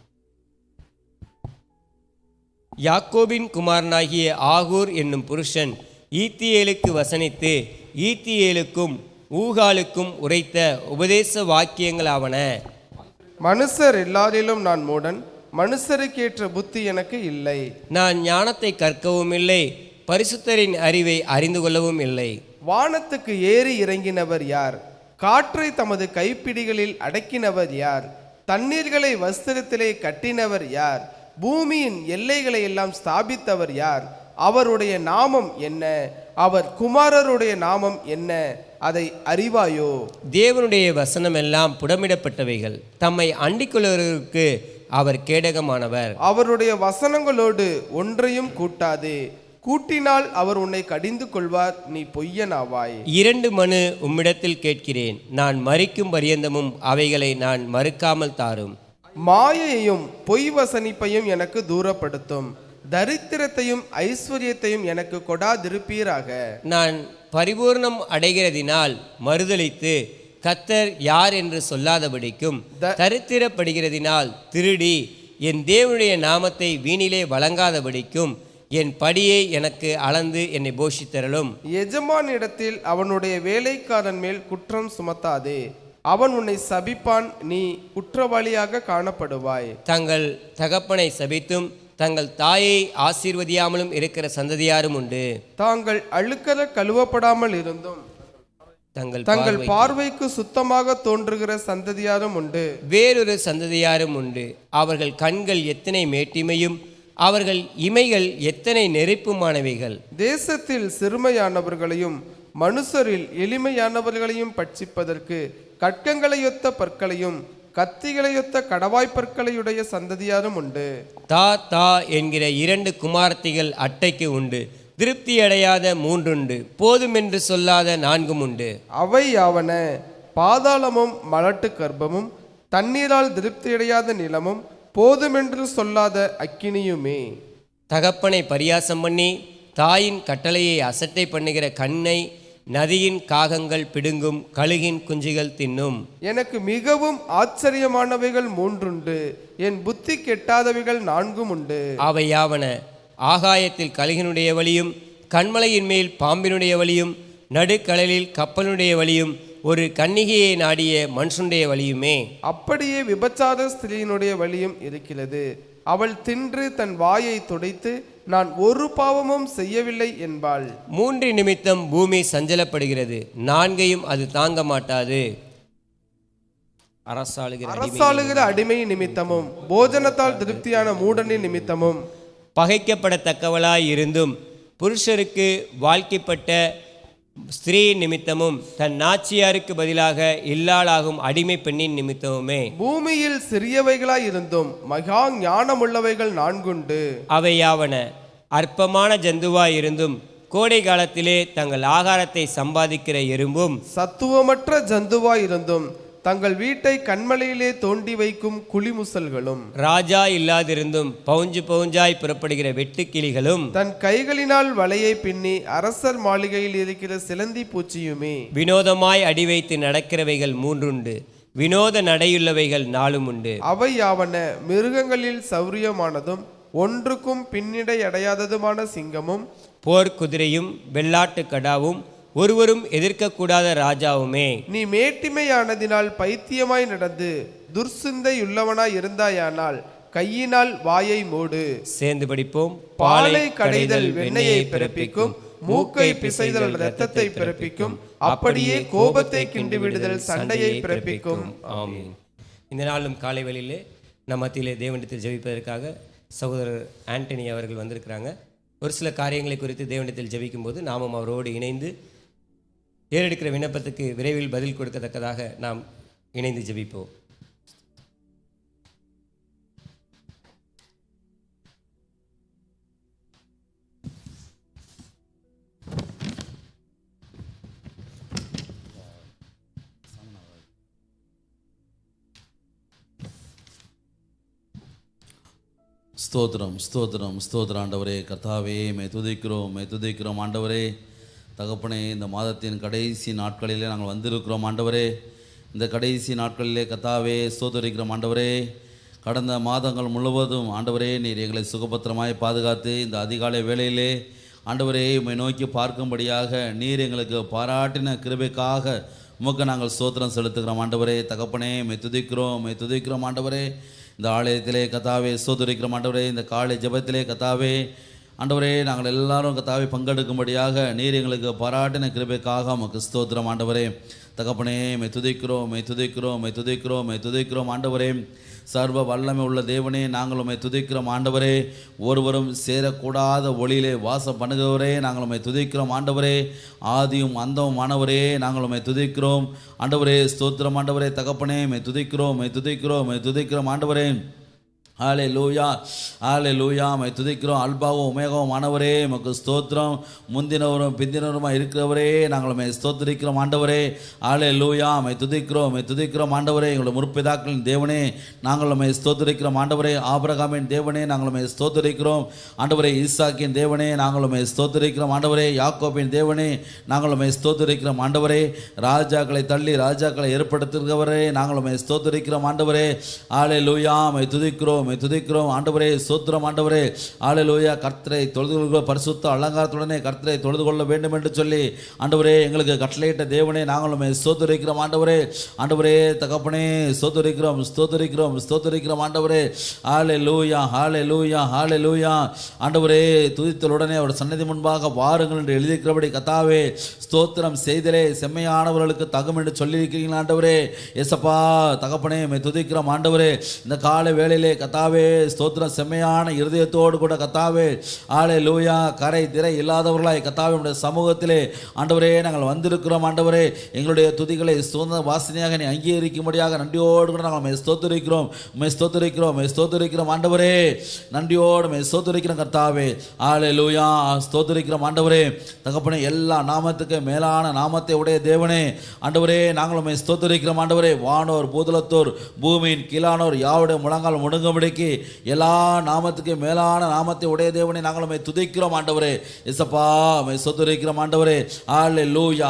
யாக்கோபின் குமாரனாகிய ஆகூர் என்னும் புருஷன் ஈத்தியேலுக்கு வசனித்து ஈத்தியேலுக்கும் ஊகாலுக்கும் உரைத்த உபதேச வாக்கியங்கள் ஆவன. மனுஷர் எல்லாரிலும் நான் மூடன், மனுஷருக்கேற்ற புத்தி எனக்கு இல்லை. நான் ஞானத்தை கற்கவும் இல்லை, பரிசுத்தரின் அறிவை அறிந்து கொள்ளவும் இல்லை. வானத்துக்கு ஏறி இறங்கினவர் யார்? காற்றை தமது கைப்பிடிகளில் அடக்கினவர் யார்? தண்ணீர்களை வஸ்திரத்திலே கட்டினவர் யார்? பூமியின் எல்லைகளை எல்லாம் ஸ்தாபித்தவர் யார்? அவருடைய நாமம் என்ன? அவர் குமாரருடைய நாமம் என்ன? அதை அறிவாயோ? தேவனுடைய வசனம் எல்லாம் புடமிடப்பட்டவைகள், தம்மை அண்டிக்கொள்வதற்கு அவர் கேடகமானவர். அவருடைய வசனங்களோடு ஒன்றையும் கூட்டாதே, கூட்டினால் அவர் உன்னை கடிந்து கொள்வார், நீ பொய்யனாவாய். 2 மனு உம்மிடத்தில் கேட்கிறேன், நான் மரிக்கும் பரியந்தமும் அவைகளை நான் மறுக்காமல் தாரும். மாயையையும் பொய் வசனிப்பையும் எனக்கு தூரப்படுத்தும், தரித்திரத்தையும் ஐஸ்வர்யத்தையும் எனக்கு கொடாதிருப்பீராக. நான் பரிபூர்ணம் அடைகிறதினால் மறுதலித்து கர்த்தர் யார் என்று சொல்லாதபடிக்கும், தரித்திரப்படுகிறதினால் திருடி என் தேவனுடைய நாமத்தை வீணிலே வழங்காதபடிக்கும் என் படியை எனக்கு அளந்து என்னை போஷித்தரலும். எஜமானிடத்தில் அவனுடைய வேலைக்காரன் மேல் குற்றம் சுமத்தாதே, அவன் உன்னை சபிப்பான், நீ குற்றவாளியாக காணப்படுவாய். தங்கள் தகப்பனை சபித்தும் தங்கள் தாயை ஆசீர்வதியாமலும் இருக்கிற சந்ததியாரும் உண்டு. தாங்கள் அழுக்கற கழுவப்படாமல் இருந்தும் தங்கள் பார்வைக்கு சுத்தமாக தோன்றுகிற சந்ததியாரும் உண்டு. வேறொரு சந்ததியாரும் உண்டு, அவர்கள் கண்கள் எத்தனை மேட்டிமையும் அவர்கள் இமைகள் எத்தனை நெருப்புமானவைகள். தேசத்தில் சிறுமையானவர்களையும் மனுஷரில் எளிமையானவர்களையும் பட்சிப்பதற்கு கட்கங்களையொத்த பற்களையும் கத்திகளையொத்த கடவாய்ப்பற்களையுடைய சந்ததியாரும் உண்டு. தா தா என்கிற 2 குமாரத்திகள் அட்டைக்கு உண்டு, திருப்தி அடையாத 3 உண்டு, போதுமென்று சொல்லாத 4 உண்டு. அவை யாவன? பாதாளமும் மலட்டு கர்ப்பமும் தண்ணீரால் திருப்தியடையாத நிலமும் போதுமென்று சொல்லாத அக்கினியுமே. தகப்பனை பரியாசம் பண்ணி தாயின் கட்டளையை அசட்டை பண்ணுகிற கண்ணை நதியின் காகங்கள் பிடுங்கும், கழுகின் குஞ்சுகள் தின்னும். எனக்கு மிகவும் ஆச்சரியமானவைகள் 3 உண்டு, என் புத்தி கெட்டாதவைகள் 4 உண்டு. அவை யாவன? ஆகாயத்தில் கழுகினுடைய வழியும், கண்மலையின் மேல் பாம்பினுடைய வழியும், நடுக்கடலில் கப்பலுடைய வழியும், ஒரு கன்னிகையை நாடிய மனுஷனுடைய வழியுமே. அப்படியே விபச்சார ஸ்திரீயினுடைய வழியும் இருக்கிறது. அவள் தின்று தன் வாயை துடைத்து நான் ஒரு பாவமும் செய்யவில்லை என்பாள். 3 நிமித்தம் பூமி சஞ்சலப்படுகிறது, 4ஐயும் அது தாங்க மாட்டாது. அரசாளுகிற அடிமை நிமித்தமும் போஜனத்தால் திருப்தியான மூடனின் நிமித்தமும் பகைக்கப்படத்தக்கவளாய் இருந்தும் புருஷருக்கு வாழ்க்கைப்பட்ட ஸ்திரீ நிமித்தமும் தன் நாச்சியாருக்கு பதிலாக இல்லாளாகும் அடிமை பெண்ணின் நிமித்தமுமே. பூமியில் சிறியவைகளாய் இருந்தும் மகா ஞானமுள்ளவைகள் 4 அவையாவன, அற்பமான ஜந்துவாய் இருந்தும் கோடை காலத்திலே தங்கள் ஆகாரத்தை சம்பாதிக்கிற எறும்பும், சத்துவமற்ற ஜந்துவாய் இருந்தும் தங்கள் வீட்டை கண்மலையிலே தோண்டி வைக்கும் குளிமுசல்களும், ராஜா இல்லாதிருந்தும் பவுஞ்சு பவுஞ்சாய் புறப்படுகிற வெட்டுக்கிளிகளும், தன் கைகளினால் வலையை பின்னி அரசர் மாளிகையில் இருக்கிற சிலந்தி பூச்சியுமே. வினோதமாய் அடி வைத்து நடக்கிறவைகள் 3 வினோத நடையுள்ளவைகள் 4 அவை யாவன, மிருகங்களில் சௌரியமானதும் ஒன்றுக்கும் பின்னிடை அடையாததுமான சிங்கமும், போர்க்குதிரையும் வெள்ளாட்டு கடாவும், ஒருவரும் எதிர்க்கக்கூடாத ராஜாவுமே. நீ மேட்டிமையானதினால் பைத்தியமாய் நடந்து துர்சிந்தையுள்ளவனாய் இருந்தாயானால் கையினால் வாயை மூடு. சேர்ந்து படிப்போம். பாலை கடைதல் வெண்ணையை பிறப்பிக்கும், மூக்கை பிசைதல் இரத்தத்தை பிறப்பிக்கும், அப்படியே கோபத்தை கிண்டிவிடுதல் சண்டையை பிறப்பிக்கும். ஆமென். இந்த நாளும் காலை வேளையிலே நம் மத்தியிலே தேவனிடத்தில் ஜெபிப்பதற்காக சகோதரர் ஆண்டனி அவர்கள் வந்திருக்கிறாங்க. ஒரு சில காரியங்களை குறித்து தேவனிடத்தில் ஜெபிக்கும் போது நாமும் அவரோடு இணைந்து ஏறெடுக்கிற விண்ணப்பத்துக்கு விரைவில் பதில் கொடுக்கத்தக்கதாக நாம் இணைந்து ஜெபிப்போம். ஸ்தோத்திரம் ஸ்தோத்திரம் ஸ்தோத்திரம் ஆண்டவரே. கர்த்தாவே மே துதிக்கிறோம் ஆண்டவரே. தகப்பனே, இந்த மாதத்தின் கடைசி நாட்களிலே நாங்கள் வந்திருக்கிறோம் ஆண்டவரே. இந்த கடைசி நாட்களிலே கர்த்தாவே ஸ்தோத்திரிக்கிறோம் ஆண்டவரே. கடந்த மாதங்கள் முழுவதும் ஆண்டவரே நீர் எங்களை சுகபத்திரமாய் பாதுகாத்து இந்த அதிகாலை வேளையிலே ஆண்டவரே உம்மை நோக்கி பார்க்கும்படியாக நீர் எங்களுக்கு பாராட்டின கிருபைக்காக உமக்கு நாங்கள் ஸ்தோத்திரம் செலுத்துகிறோம் ஆண்டவரே. தகப்பனே மே துதிக்கிறோம் ஆண்டவரே. இந்த ஆலயத்திலே கத்தாவே ஸ்தோத்திரிக்கிறோம் ஆண்டவரே. இந்த காலை ஜெபத்திலே கத்தாவே ஆண்டவரே நாங்கள் எல்லாரும் கத்தாவே பங்கெடுக்கும்படியாக நீர் எங்களுக்கு பாராட்டின கிருபைக்காக உமக்கு ஸ்தோத்திரம் ஆண்டவரே. தகப்பனே மே துதிக்கிறோம் ஆண்டவரே. சர்வ வல்லமை உள்ள தேவனே, நாங்கள் உம்மை துதிக்கிறோம் ஆண்டவரே. ஒருவரும் சேரக்கூடாத ஒளியிலே வாசம் பண்ணுகிறவரே, நாங்கள் உம்மை துதிக்கிறோம் ஆண்டவரே. ஆதியும் அந்தமும் ஆனவரே, நாங்கள் உம்மை துதிக்கிறோம் ஆண்டவரே. ஸ்தோத்திரம் ஆண்டவரே. தகப்பனே மே துதிக்கிறோம் ஆண்டவரே. ஹல்லேலூயா ஹல்லேலூயா. மை துதிக்கிறோம் அல்பாவும் உமேகாவும் ஆனவரே, உமக்கு ஸ்தோத்திரம். முந்தினவரும் பிந்தினவருமாக இருக்கிறவரே, நாங்கள் உம்மை ஸ்தோத்திரிக்கிறோம் ஆண்டவரே. ஹல்லேலூயா. மை துதிக்கிறோம் ஆண்டவரே. எங்களுடைய முற்பிதாக்களின் தேவனே, நாங்கள் உம்மை ஸ்தோத்திரிக்கிறோம் ஆண்டவரே. ஆபிரகாமின் தேவனே, நாங்கள் உம்மை ஸ்தோத்திரிக்கிறோம் ஆண்டவரே. ஈசாக்கின் தேவனே, நாங்கள் உம்மை ஸ்தோத்திரிக்கிறோம் ஆண்டவரே. யாக்கோபின் தேவனே, நாங்கள் உம்மை ஸ்தோத்திரிக்கிறோம் ஆண்டவரே. ராஜாக்களை தள்ளி ராஜாக்களை ஏற்படுத்துகிறவரே, நாங்கள் உம்மை ஸ்தோத்திரிக்கிறோம் ஆண்டவரே. ஹல்லேலூயா. மை துதிக்கிறோம் ஆண்டவரே. ஸ்தோத்திரம் ஆண்டவரே. ஹல்லேலூயா. கர்த்தரை தொழுது கொள்கிற பரிசுத்த அலங்காரத்துடனே கர்த்தரை தொழுது கொள்ள வேண்டும் என்று சொல்லி ஆண்டவரே எங்களுக்கு கட்டளையிட்ட தேவனே, நாங்கள் உம்மை ஸ்தோத்திரிக்கிறோம் ஆண்டவரே. ஆண்டவரே தகப்பனே ஸ்தோத்திரிக்கிறோம் ஆண்டவரே. ஹல்லேலூயா. ஆண்டவரே துதித்தலுடனே அவர் சன்னதி முன்பாக வாருங்கள் என்று எழுதியிருக்கிறபடி கத்தாவே ஸ்தோத்திரம் செய்தலே செம்மையானவர்களுக்கு தகும் என்று சொல்லியிருக்கிறீங்களா ஆண்டவரே. எசப்பா தகப்பனே மே துதிக்கிறோம் ஆண்டவரே. இந்த காலை வேளையிலே கத்தாவே ஸ்தோத்திரம் செம்மையான இருதயத்தோடு கூட கத்தாவே ஹல்லேலூயா கரை திரை இல்லாதவர்களாய் கத்தாவே உடைய சமூகத்திலே ஆண்டவரே நாங்கள் வந்திருக்கிறோம் ஆண்டவரே. எங்களுடைய துதிகளை சுதந்திர வாசனையாக நீ அங்கீகரிக்கும்படியாக நன்றியோடு கூட நாங்கள் உம்மை ஸ்தோத்திரிக்கிறோம் ஆண்டவரே. நன்றியோடு உம்மை ஸ்தோத்திரிக்கிறோம் கர்த்தாவே. ஹல்லேலூயா. ஸ்தோத்திரிக்கிறோம் ஆண்டவரே. தகப்பனே எல்லா நாமத்துக்கு மேலான நாமத்தை உடைய தேவனே ஆண்டவரே, நாங்கள் உம்மை ஸ்தோத்திரிக்கிறோம் ஆண்டவரே. வானோர் பூதலத்தோர் பூமியின் கீழானோர் யாவுடைய முழங்கால் முடங்கும்படிக்கு எல்லா நாமத்துக்கு மேலான நாமத்தை உடைய தேவனே, நாங்கள் உம்மை துதிக்கிறோம் ஆண்டவரே. இயேசப்பா உம்மை ஸ்தோத்திரிக்கிறோம் ஆண்டவரே. ஹல்லேலூயா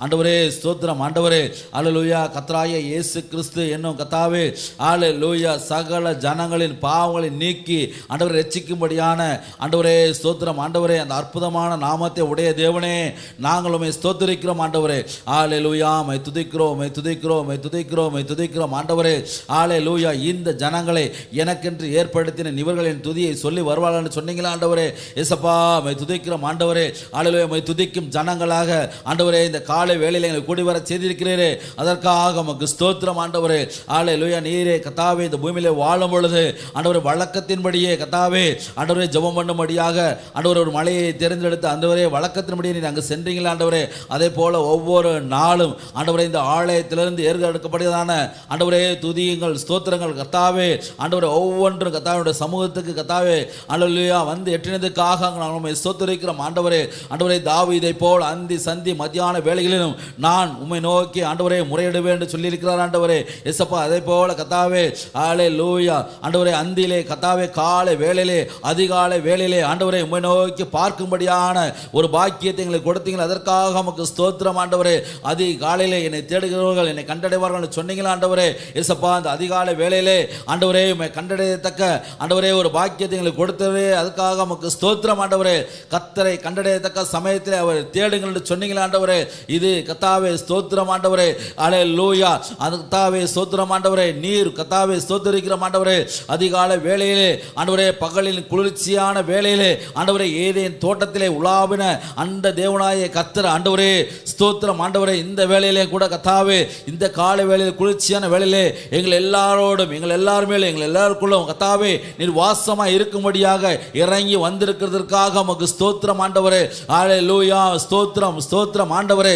ஆண்டவரே. ஸ்தோத்திரம் ஆண்டவரே. ஹல்லேலூயா. கர்த்தராகிய இயேசு கிறிஸ்து என்னும் கர்த்தாவே ஹல்லேலூயா சகல ஜனங்களின் பாவங்களை நீக்கி ஆண்டவரை ரட்சிக்கும்படியான ஆண்டவரே ஸ்தோத்திரம் ஆண்டவரே. அந்த அற்புதமான நாமத்தை உடைய தேவனே, நாங்கள் உம்மை ஸ்தோத்திரிக்கிறோம் ஆண்டவரே. ஹல்லேலூயா. உம்மை துதிக்கிறோம் ஆண்டவரே. ஹல்லேலூயா. இந்த ஜனங்களை எனக்கென்று ஏற்படுத்தின இவர்களின் துதியை சொல்லி வருவார்கள் சொன்னீங்களா ஆண்டவரே. இயேசப்பா மை துதிக்கிறோம் ஆண்டவரே. ஹல்லேலூயா மை துதிக்கும் ஜனங்களாக ஆண்டவரே இந்த காலை வேளையில எங்களை கூடி வர செய்திருக்கிறீரே, அதற்காக உமக்கு ஸ்தோத்திரம் ஆண்டவரே. ஹல்லேலூயா. நீரே கர்த்தாவே இந்த பூமியிலே வாழும் பொழுது ஆண்டவரே வழக்கத்தின்படியே கர்த்தாவே ஆண்டவரே ஜெபம் பண்ணும்படியாக ஆண்டவரே ஒரு மலையை தேர்ந்தெடுத்து ஆண்டவரே வழக்கத்தின்படியே நீர் அங்கு சென்றீங்களா ஆண்டவரே. அதே போல ஒவ்வொரு நாளும் ஆண்டவரே இந்த ஆலயத்திலிருந்து ஏற்கெடுக்கப்படுவதான ஆண்டவரே துதியுங்கள் ஸ்தோத்திரங்கள் கர்த்தாவே ஆண்டவரே ஒவ்வொன்றும் கர்த்தாவுடைய சமூகத்துக்கு கர்த்தாவே ஹல்லேலூயா வந்து எட்டினதுக்காக நாங்கள் ஸ்தோத்திரிக்கிறோம் ஆண்டவரே. ஆண்டவரே தாவீதை போல் அந்தி சந்தி மத்தியான வேளைகளிலும் நான் உம்மை நோக்கி ஆண்டவரே முறையிடுவேன் என்று சொல்லியிருக்கிறார் ஆண்டவரே. எசப்பா அதே போல கர்த்தாவே ஹல்லேலூயா ஆண்டவரே அந்திலே கர்த்தாவே காலை வேளையிலே அதிகாலை வேளையிலே ஆண்டவரே உம்மை நோக்கி பார்க்கும்படியான ஒரு பாக்கியத்தை எங்களுக்கு கொடுத்தீங்க, அதற்காக நமக்கு ஸ்தோத்திரம் ஆண்டவரே. அதிகாலையிலே என்னை தேடுகிறவர்கள் என்னை கண்டடைவார்கள் சொன்னீங்களா ஆண்டவரே. எசப்பா அந்த அதிகாலை வேளையிலே ஆண்டவரே உம்மை கண்டடையத்தக்க ஆண்டவரே ஒரு பாக்கியத்தை எங்களுக்கு கொடுத்தவே, அதுக்காக நமக்கு ஸ்தோத்திரம் ஆண்டவரே. கர்த்தரை கண்டடையத்தக்க சமயத்தில் அவர் தேடுங்கள் என்று சொன்னீங்களா ஆண்டவரே. இது கர்த்தாவே ஸ்தோத்திரம் ஆண்டவரே. ஹல்லேலூயா. அது கர்த்தாவே ஸ்தோத்திரம் ஆண்டவரே. நீர் கர்த்தாவே ஸ்தோத்திரிக்கிறோம் ஆண்டவரே. அதிகாலை வேளையிலே ஆண்டவரே பகலின் குளிர்ச்சியான வேளையிலே ஆண்டவரே ஏதேன் தோட்டத்திலே உலாவின அந்த தேவனாய கர்த்தர் ஆண்டவரே ஸ்தோத்திரம் ஆண்டவரே. இந்த வேளையிலே கூட கர்த்தாவே இந்த காலை வேளையில் குளிர்ச்சியான வேளையிலே எங்கள் எல்லாரோடும் எங்கள் எல்லார் மேலும் எங்கள் எல்லாருக்குள்ளும் கர்த்தாவே நீர் வாசமா இருக்கும்படியாக இறங்கி வந்திருக்கிறதற்காக உமக்கு ஸ்தோத்திரம் ஆண்டவரே. ஹல்லேலூயா. ஸ்தோத்திரம் ஸ்தோத்திரம் ஆண்டவரே.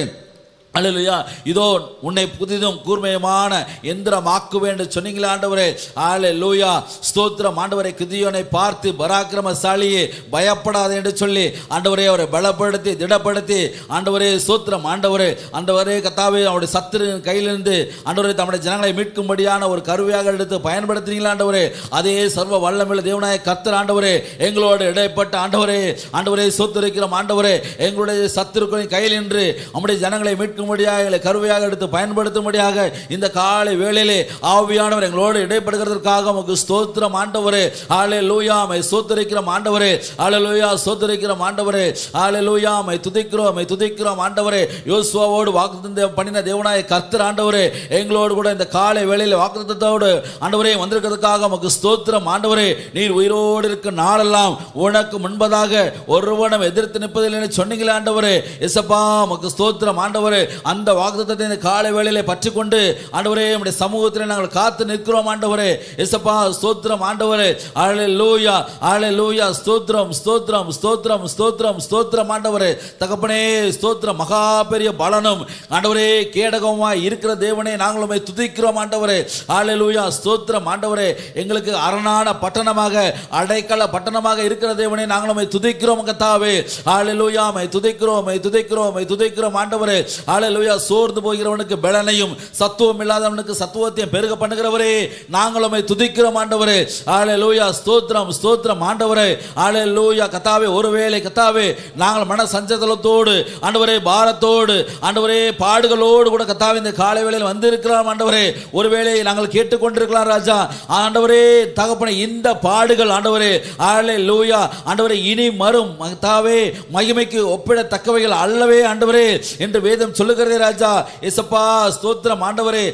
ஹல்லேலூயா. இதோ உன்னை புதிதும் கூர்மையுமான எந்திரமாக்குவேன் என்று சொன்னீங்களா ஆண்டவரே. ஹல்லேலூயா. ஸ்தோத்திரம் ஆண்டவரே. கிதியோனை பார்த்து பராக்கிரமசாலியே பயப்படாதே என்று சொல்லி ஆண்டவரே அவரை பலப்படுத்தி திடப்படுத்தி ஆண்டவரே ஸ்தோத்திரம் ஆண்டவரே. ஆண்டவரே கர்த்தாவே அவருடைய சத்துருவின் கையிலிருந்து ஆண்டவரே தம்முடைய ஜனங்களை மீட்கும்படியான ஒரு கருவியாக எடுத்து பயன்படுத்தினீங்களா ஆண்டவரே. அதே சர்வ வல்லமையுள்ள தேவனாய கர்த்தர் ஆண்டவரே எங்களோடு இடைப்பட்ட ஆண்டவரே ஆண்டவரே ஸ்தோத்திரிக்கிறோம் ஆண்டவரே. எங்களுடைய சத்துருக்களின் கையில் நின்று நம்முடைய ஜனங்களை மீட்கும் கருவையாக எடுத்து பயன்படுத்தும்படியாக இந்த காலை வேளையிலே ஆவியானவர் எங்களோடு இடைப்படுகிறதற்காக உமக்கு ஸ்தோத்திரம் ஆண்டவரே. ஹல்லேலூயா. மை ஸ்தோத்திரிக்கிறோம் ஆண்டவரே. ஹல்லேலூயா. ஸ்தோத்திரிக்கிறோம் ஆண்டவரே. ஹல்லேலூயா. மை துதிக்கிறோம் ஆண்டவரே. யோசுவாவோடு வாக்குத்தத்தம் பண்ணின தேவனாய கர்த்தர் ஆண்டவரே எங்களோடு கூட இந்த காலை வேளையிலே வாக்குத்தத்தத்தோடு ஆண்டவரே வந்திருக்கிறதுக்காக உமக்கு ஸ்தோத்திரம் ஆண்டவரே. நீர் உயிரோடு இருக்கும் நாளெல்லாம் உனக்கு முன்பதாக ஒருவனும் எதிர்த்து நிற்பதில்லை என்று சொன்னீங்களே ஆண்டவரே. எசப்பா உமக்கு ஸ்தோத்திரம் ஆண்டவரே. அந்த வாக்குத்தத்தத்தை இந்த காலை வேளையிலே பற்றிக்கொண்டு ஆண்டவரே நம்முடைய சமூகத்தில் நாங்கள் காத்து நிற்கிறோம் ஆண்டவரே. இயேசப்பா ஸ்தோத்திரம் ஆண்டவரே. ஹல்லேலூயா. ஹல்லேலூயா. ஸ்தோத்திரம் ஸ்தோத்திரம் ஸ்தோத்திரம் ஸ்தோத்திரம் ஸ்தோத்திரம் ஆண்டவரே. தகப்பனே ஸ்தோத்திரம். மகா பெரிய பலனும் ஆண்டவரே கேடகமாய் இருக்கிற தேவனே நாங்கள் உம்மை துதிக்கிறோம் ஆண்டவரே. ஹல்லேலூயா. ஸ்தோத்திரம் ஆண்டவரே. எங்களுக்கு அரணான பட்டணமாக அடைக்கல பட்டணமாக இருக்கிற தேவனே நாங்கள் உம்மை துதிக்கிறோம் கர்த்தாவே. ஹல்லேலூயா. மை துதிக்கிறோம் ஆண்டவரே. ஹல்லேலூயா. சோர்ந்து போகிறவனுக்கு பலனையும் சத்துவம் இல்லாதவனுக்கு சத்துவத்தையும் பெருக பண்ணுகிறவரே நாங்கள் உம்மை துதிக்கிறோம் ஆண்டவரே. ஹல்லேலூயா. ஸ்தோத்திரம் ஸ்தோத்திரம் ஆண்டவரே. ஹல்லேலூயா. கர்த்தாவே ஒருவேளை கர்த்தாவே நாங்கள் மன சஞ்சலத்தோடு ஆண்டவரே பாரத்தோடு ஆண்டவரே பாடுகளோடு கூட கர்த்தாவே இந்த காலை வேளையில் வந்திருக்கிறோம் ஆண்டவரே. ஒருவேளை நாங்கள் கேட்டுக்கொண்டிருக்கலாம் ராஜா ஆண்டவரே தகப்பனே இந்த பாடுகள் ஆண்டவரே ஹல்லேலூயா ஆண்டவரே இனி மறும் கர்த்தாவே மகிமைக்கு ஒப்பிடத்தக்கவைகள் அல்லவே ஆண்டவரே என்று வேதம் சொல்லுகிறதே ராஜா. இயேசப்பா ஸ்தோத்திரம் ஆண்டவரே.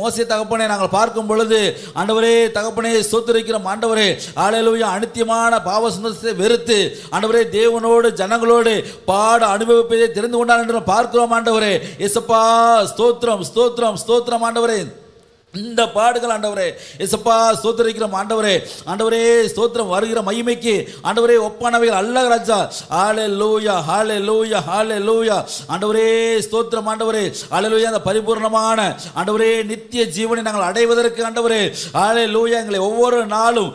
மோசே தகப்பனே நாங்கள் பார்க்கும் பொழுது ஆண்டவரே தகப்பனே ஸ்தோத்திரிக்கிறோம் ஆண்டவரே. ஹல்லேலூயா. அநித்தியமான பாவ சுந்தரத்தை வெறுத்து ஆண்டவரே தேவனோடு ஜனங்களோடு பாட அனுபவிப்பதை தெரிந்து கொண்டான் என்று பார்க்கிறோம் ஆண்டவரே. இயேசப்பா ஸ்தோத்திரம் ஸ்தோத்திரம் ஸ்தோத்திரம் ஆண்டவரே. இந்த பாடுகள் ஆண்டவரே இயேசப்பா ஸ்தோத்திரிக்கிறோம் ஆண்டவரே. ஆண்டவரே ஸ்தோத்திரம் வருகிற மகிமைக்கு ஆண்டவரே ஒப்பானவைகள் அல்ல ராஜா. ஹல்லேலூயா. ஹல்லேலூயா. ஹல்லேலூயா. ஆண்டவரே ஸ்தோத்திரம் ஆண்டவரே. ஹல்லேலூயா. அந்த பரிபூர்ணமான ஆண்டவரே நித்திய ஜீவனை நாங்கள் அடைவதற்கு ஆண்டவரே ஹல்லேலூயா எங்களை ஒவ்வொரு நாளும்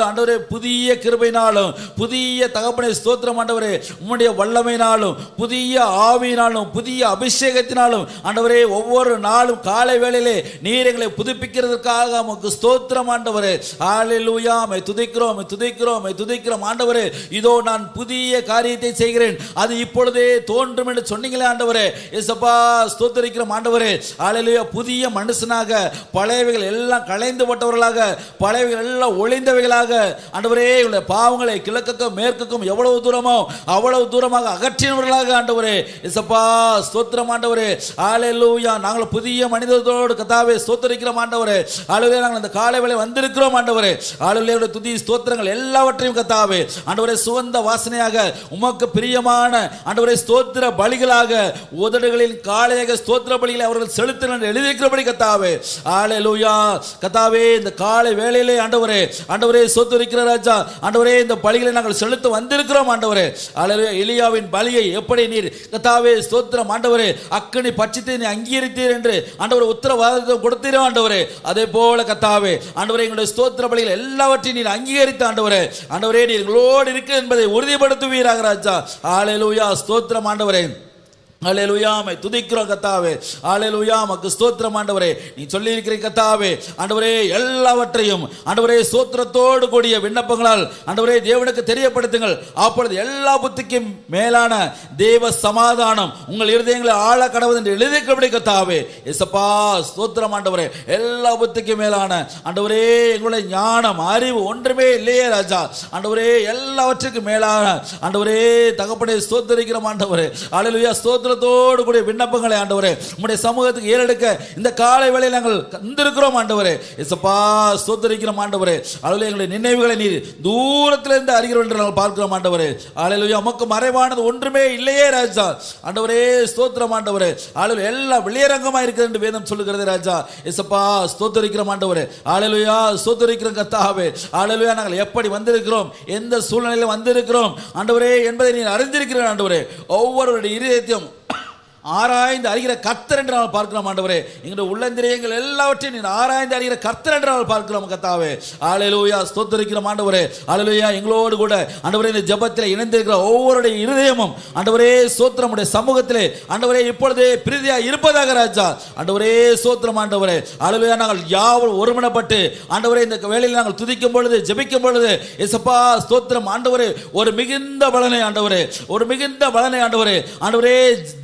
ஆண்டவரே புதிய கிருபையினாலும் புதிய தகப்பனை ஸ்தோத்திரம் ஆண்டவரே உம்முடைய வல்லமையினாலும் புதிய ஆவியினாலும் புதிய அபிஷேகத்தினாலும் ஆண்டவரே ஒவ்வொரு நாளும் காலை வேளையிலே நீர் எங்களை புதுப்பிக்கிறதுக்காக உமக்கு ஸ்தோத்திரம் ஆண்டவரே. ஹல்லேலூயா. மை துதிக்கிறோம் ஆண்டவரே. இதோ நான் புதிய காரியத்தை செய்கிறேன் அது இப்பொழுதே தோன்றும் என்று சொன்னீங்களே ஆண்டவரே. இயேசப்பா ஸ்தோத்திரிக்கிறோம் ஆண்டவரே. ஹல்லேலூயா. புதிய மனுஷனாக பழையவைகள் எல்லாம் களைந்து போட்டவர்களாக பழையவைகள் எல்லாம் ஒளிந்தவைகளாக ஆண்டவரே உங்களுடைய பாவங்களை கிழக்குக்கும் மேற்குக்கும் எவ்வளவு தூரமோ அவ்வளவு தூரமாக அகற்றினவர்களாக ஆண்டவரே. இயேசப்பா ஸ்தோத்திரம் ஆண்டவரே. ஹல்லேலூயா. நாங்கள் புதிய மனிதர்களோடு கர்த்தாவே ஸ்தோத்திரிக்கிறோம் ஆண்டவரே. ஆளுநரே நாங்கள் இந்த காலை வேளை வந்திருக்கிறோம் ஆண்டவரே. ஆளுநருடைய துதி ஸ்தோத்திரங்கள் எல்லாவற்றையும் கத்தாவே ஆண்டவரே சுகந்த வாசனையாக உமக்கு பிரியமான ஆண்டவரே ஸ்தோத்திர பலிகளாக உதடுகளின் காலையாக ஸ்தோத்திர பலிகளை அவர்கள் செலுத்தின எழுதியிருக்கிறபடி கத்தாவே. ஹல்லேலூயா. கத்தாவே இந்த காலை வேளையிலே ஆண்டவரே ஆண்டவரே ஸ்தோத்திரிக்கிற ராஜா ஆண்டவரே இந்த பலிகளை நாங்கள் செலுத்த வந்திருக்கிறோம் ஆண்டவரே. ஹல்லேலூயா. எலியாவின் பலியை எப்படி நீர் கத்தாவே ஸ்தோத்திரம் ஆண்டவரே அக்கினி பட்சித்தை நீ அங்கீகரித்தீர் என்று ஆண்டவரே உத்தரவாதத்தை கொடுத்தீரோ ஆண்டவரே. அதே போல கத்தாவே ஆண்டவரே எங்களுடைய ஸ்தோத்திர பலிகள் எல்லாவற்றையும் நீர் அங்கீகரித்த ஆண்டவரே ஆண்டவரே நீர் எங்களோடு இருக்கு என்பதை உறுதிப்படுத்துவீராக ராஜா. ஹல்லேலூயா. ஸ்தோத்திரம் ஆண்டவரே. ஹல்லேலூயா. மை துதிக்கிறோம் கத்தாவே. ஹல்லேலூயா. மக்கு ஸ்தோத்திரம் ஆண்டவரே. நீ சொல்லி இருக்கிற கத்தாவே ஆண்டவரே எல்லாவற்றையும் ஆண்டவரே ஸ்தோத்திரத்தோடு கூடிய விண்ணப்பங்களால் ஆண்டவரே தேவனுக்கு தெரியப்படுத்துங்கள். அப்பொழுது எல்லா புத்திக்கும் மேலான தேவ சமாதானம் உங்கள் இருதயங்களை ஆழ கடவுள் என்று எழுதிக்கிறபடி கத்தாவே. இயேசப்பா ஸ்தோத்திரம் ஆண்டவரே. எல்லா புத்திக்கும் மேலான ஆண்டவரே எங்களுடைய ஞானம் அறிவு ஒன்றுமே இல்லையே ராஜா. ஆண்டவரே எல்லாவற்றுக்கும் மேலான ஆண்டவரே தகப்பனை ஸ்தோத்திரிக்கிறோம் ஆண்டவரே. ஹல்லேலூயா. ஸ்தோத்திர கூடிய விண்ணப்பங்களை ஆண்டவரே உம்முடைய சமூகத்துக்கு ஏறெடுக்க இந்த காலை வேளையில் நாங்கள் வந்திருக்கிறோம் ஆண்டவரே. இயேசப்பா ஸ்தோத்திரிக்கிறோம் ஆண்டவரே. ஹல்லேலூயா. எங்களுடைய நினைவுகளை நீர் தூரத்திலிருந்து அறிகிறோம் என்று நாங்கள் பார்க்கிறோம் ஆண்டவரே. ஹல்லேலூயா. உமக்கு மறைவானது ஒன்றுமே இல்லையே ராஜா. ஆண்டவரே ஸ்தோத்திரம் ஆண்டவரே. ஹல்லேலூயா. எல்லாம் வெளியரங்கமாக இருக்கிறது என்று வேதம் சொல்லுகிறது ராஜா. இயேசப்பா ஸ்தோத்திரிக்கிறோம் ஆண்டவரே. ஹல்லேலூயா. ஸ்தோத்திரிக்கிறோம் கர்த்தாவே. ஹல்லேலூயா. நாங்கள் எப்படி வந்திருக்கிறோம் எந்த சூழ்நிலையில் வந்திருக்கிறோம் ஆண்டவரே என்பதை நீர் அறிந்திருக்கிறீர் ஆண்டவரே. ஒவ்வொருவருடைய இதயத்தையும் ஆராய்ந்து அறிகிற கர்த்தர் என்று நாங்கள் பார்க்கிறோம் ஆண்டவரே. எங்களுடைய உள்ளந்திரியங்கள் எல்லாவற்றையும் நீர் ஆராய்ந்து அறிகிற கர்த்தர் என்று நாங்கள் பார்க்கிறோம் கர்த்தாவே. ஹல்லேலூயா. ஸ்தோத்திரிக்கிறோம் ஆண்டவரே. ஹல்லேலூயா. எங்களோடு கூட ஆண்டவரே இந்த ஜெபத்தில் இணைந்திருக்கிற ஒவ்வொருடைய இருதயமும் ஆண்டவரே ஸ்தோத்திரம் உடைய சமூகத்திலே ஆண்டவரே இப்பொழுதே பிரீதியா இருப்பதாக ராஜா. ஆண்டவரே ஸ்தோத்திரம் ஆண்டவரே. ஹல்லேலூயா. நாங்கள் யாவரும் ஒருமனப்பட்டு ஆண்டவரே இந்த வேளையில் நாங்கள் துதிக்கும் பொழுது ஜெபிக்கும் பொழுது இயேசப்பா ஸ்தோத்திரம் ஆண்டவரே ஒரு மிகுந்த பலனை ஆண்டவரே ஒரு மிகுந்த பலனை ஆண்டவரே ஆண்டவரே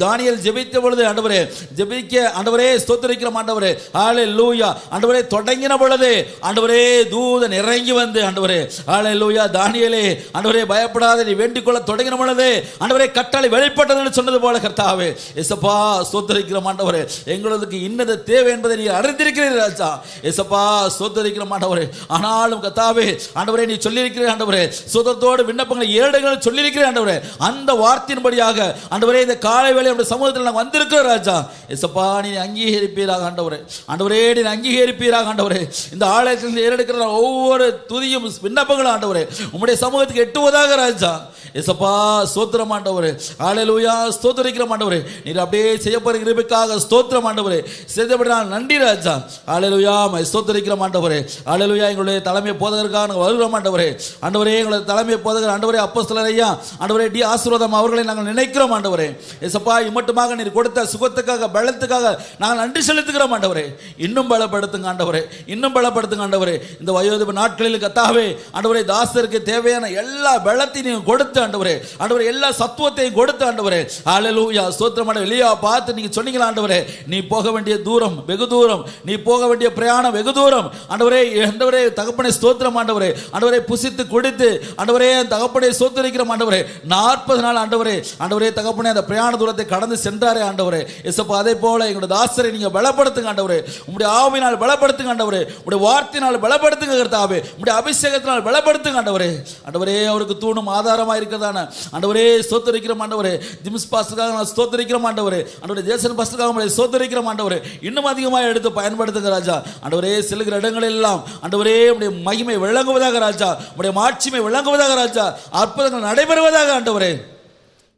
தானியேல் ஜெபித்த பொழுது ஆண்டவரே ஜெபிக்க ஆண்டவரே ஸ்தோத்திரிக்கிறோம் ஆண்டவரே. ஹல்லேலூயா. ஆண்டவரே தொடங்கின பொழுது ஆண்டவரே தூதன் இறங்கி வந்து ஆண்டவரே ஹல்லேலூயா தானியேலே ஆண்டவரே பயப்படாத நீ வேண்டிக் கொள்ள தொடங்கின பொழுது ஆண்டவரே கட்டளை வெளிப்பட்டது என்று சொன்னது போல கர்த்தாவே. இயேசப்பா ஸ்தோத்திரிக்கிறோம் ஆண்டவரே. எங்களுக்கு இன்னது தேவை என்பதை நீ அறிந்திருக்கிறீர் ராஜா. இயேசப்பா ஸ்தோத்திரிக்கிறோம் ஆண்டவரே. ஆனாலும் கர்த்தாவே ஆண்டவரே நீ சொல்லி இருக்கிறீர் ஆண்டவரே ஸ்தோத்திரத்தோடு விண்ணப்பங்களை ஏடுகள் சொல்லி இருக்கிறீர் ஆண்டவரே. அந்த வார்த்தையின்படியாக ஆண்டவரே இந்த காலை வேளை நம்முடைய சமூகத்தில் நாங்கள் வந்திருக்கிறோம் ராஜா. இயேசப்பா நீ அங்கீகரிப்பீராக ஆண்டவரே. ஆண்டவரே நீ அங்கீகரிப்பீராக ஆண்டவரே. இந்த ஆலயத்தில் ஏறெடுக்கிற ஒவ்வொரு துதியும் விண்ணப்பங்களும் ஆண்டவரே உம்முடைய சமூகத்துக்கு எட்டுவதாக ராஜா. இயேசப்பா ஸ்தோத்திரம் ஆண்டவரே. ஹல்லேலூயா. ஸ்தோத்திரிக்கிறோம் ஆண்டவரே. நீர் அப்படியே செய்யப்படுகிற கிருபைக்காக ஸ்தோத்திரம் ஆண்டவரே. செய்தபடினால் நன்றி ராஜா. ஹல்லேலூயா. ஸ்தோத்திரிக்கிறோம் ஆண்டவரே. ஹல்லேலூயா. எங்களுடைய தலைமை போதகருக்காக நாங்கள் வருகிறோம் ஆண்டவரே. ஆண்டவரே எங்களுடைய தலைமை போதகர் ஆண்டவரே அப்போஸ்தலர் ஐயா ஆண்டவரே டி ஆசீர்வாதம் அவர்களை நாங்கள் நினைக்கிறோம் ஆண்டவரே. இயேசப்பா இம்மட்டுமாக நீர் கொடுத்த சுகத்துக்காக பலத்துக்காக நாங்கள் நன்றி செலுத்துகிறோம் ஆண்டவரே. இன்னும் பலப்படுத்துங்க ஆண்டவரே. இன்னும் பலப்படுத்துங்க ஆண்டவரே. இந்த வயோதிப நாட்களில் கர்த்தாவே ஆண்டவரே தாசருக்கு தேவையான எல்லா பலத்தையும் நீங்க கொடுத்து ஆண்டவரே ஆண்டவரே எல்லா சத்துவத்தையும் கொடுத்து ஆண்டவரே. ஹல்லேலூயா. ஸ்தோத்திரம் ஆண்டவரே. எலியா பார்த்து நீங்க சொன்னீங்களா ஆண்டவரே நீ போக வேண்டிய தூரம் வெகு தூரம் நீ போக வேண்டிய பிரயாணம் வெகு தூரம் ஆண்டவரே ஆண்டவரே தகப்பனை ஸ்தோத்திரம் ஆண்டவரே ஆண்டவரே புசித்து குடித்து ஆண்டவரே தகப்பனை ஸ்தோத்திரிக்கிறோம் ஆண்டவரே 40 நாள் ஆண்டவரே ஆண்டவரே தகப்பனை அந்த பிரயாண தூரத்தை கடந்து சென்றாரே ஆண்டவரே. இயேசப்பா அதே போல எங்களுடைய தாசரை நீங்க பலப்படுத்துங்க ஆண்டவரே. உம்முடைய ஆவியினால் பலப்படுத்துங்க ஆண்டவரே. உம்முடைய வார்த்தையினால் பலப்படுத்துங்க கர்த்தாவே. உம்முடைய அபிஷேகத்தினால் பலப்படுத்துங்க ஆண்டவரே. ஆண்டவரே அவருக்கு தூணும் ஆதாரமா இருக்கிறதான ஆண்டவரே ஸ்தோத்திரிக்கிறோம் ஆண்டவரே. ஜிம்ஸ் பாஸ்டருக்காக நான் ஸ்தோத்திரிக்கிறோம் ஆண்டவரே. ஆண்டவரே ஜேசன் பாஸ்டருக்காக உம்மை ஸ்தோத்திரிக்கிறோம் ஆண்டவரே. இன்னும் அதிகமாக எடுத்து பயன்படுத்துங்க ராஜா. ஆண்டவரே செல்லுகிற இடங்கள் எல்லாம் ஆண்டவரே உம்முடைய மகிமை விளங்குவதாக ராஜா. உம்முடைய மாட்சிமை விளங்குவதாக ராஜா. அற்புதங்கள் நடைபெறுவதாக ஆண்டவரே.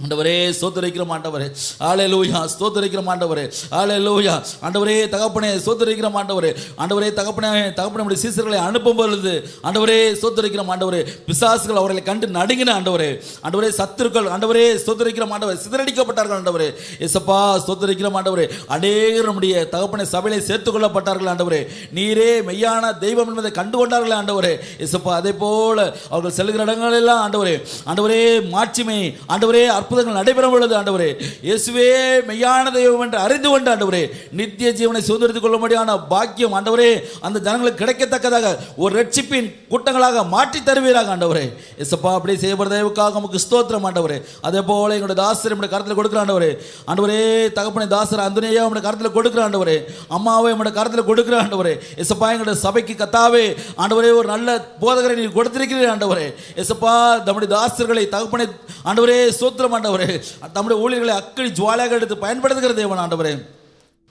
ஆண்டவரே ஸ்தோத்திரிக்கிறோம் ஆண்டவரே. ஹல்லேலூயா. ஸ்தோத்திரிக்கிறோம் ஆண்டவரே. ஹல்லேலூயா. ஆண்டவரே தகப்பனே ஸ்தோத்திரிக்கிறோம் ஆண்டவரே. ஆண்டவரே தகப்பனே நம்முடைய சீசர்களை அனுப்பும் பொழுது ஆண்டவரே ஸ்தோத்திரிக்கிறோம் ஆண்டவரே பிசாசுகள் அவர்களை கண்டு நடுங்கின ஆண்டவரே. ஆண்டவரே சத்துருக்கள் ஆண்டவரே ஸ்தோத்திரிக்கிறோம் ஆண்டவரே சிதறடிக்கப்பட்டார்கள் ஆண்டவரே. இயேசப்பா ஸ்தோத்திரிக்கிறோம் ஆண்டவரே. அநேகர் நம்முடைய தகப்பனை சபையிலே சேர்த்துக் கொள்ளப்பட்டார்கள் ஆண்டவரே. நீரே மெய்யான தெய்வம் என்பதை கண்டு கொண்டார்கள் ஆண்டவரே. இயேசப்பா அதே போல அவர்கள் செல்கிற இடங்கள் எல்லாம் ஆண்டவரே ஆண்டவரே மாட்சிமை ஆண்டவரே அற்புதங்கள் நடைபெறும் பொழுது ஆண்டவரே, இயேசுவே மெய்யான தெய்வம் என்று அறிந்து கொண்டு ஆண்டவரே, நித்திய ஜீவனை சுதந்திரித்துக் கொள்ள முடியாத பாக்கியம் ஆண்டவரே அந்த ஜனங்களுக்கு கிடைக்கத்தக்கதாக ஒரு ரட்சிப்பின் கூட்டங்களாக மாற்றி தருவீராக ஆண்டவரே. இயேசப்பா, அப்படி செய்யப்படுற தயவுக்காக நமக்கு ஸ்தோத்திரம் ஆண்டவரே. அதே போல எங்களுடைய தாசரை நம்முடைய கருத்தில் கொடுக்கிற ஆண்டவரே, ஆண்டவரே தகப்பனை தாசரை அந்தனையா நம்முடைய கருத்தில் கொடுக்கிற ஆண்டவரே, அம்மாவை நம்முடைய கருத்தில் கொடுக்கிற ஆண்டவரே. இயேசப்பா, எங்களுடைய சபைக்கு கத்தாவே ஆண்டவரே ஒரு நல்ல போதகரை நீர் கொடுத்திருக்கிறீர் ஆண்டவரே. இயேசப்பா, நம்முடைய தாசர்களை தகப்பனை ஆண்டவரே ஸ்தோத்திரம் ஆண்டவரே, நம்முடைய ஊழியர்களை அக்கடி ஜுவாலையாக எடுத்து பயன்படுத்துகிற தேவன் ஆண்டவரே.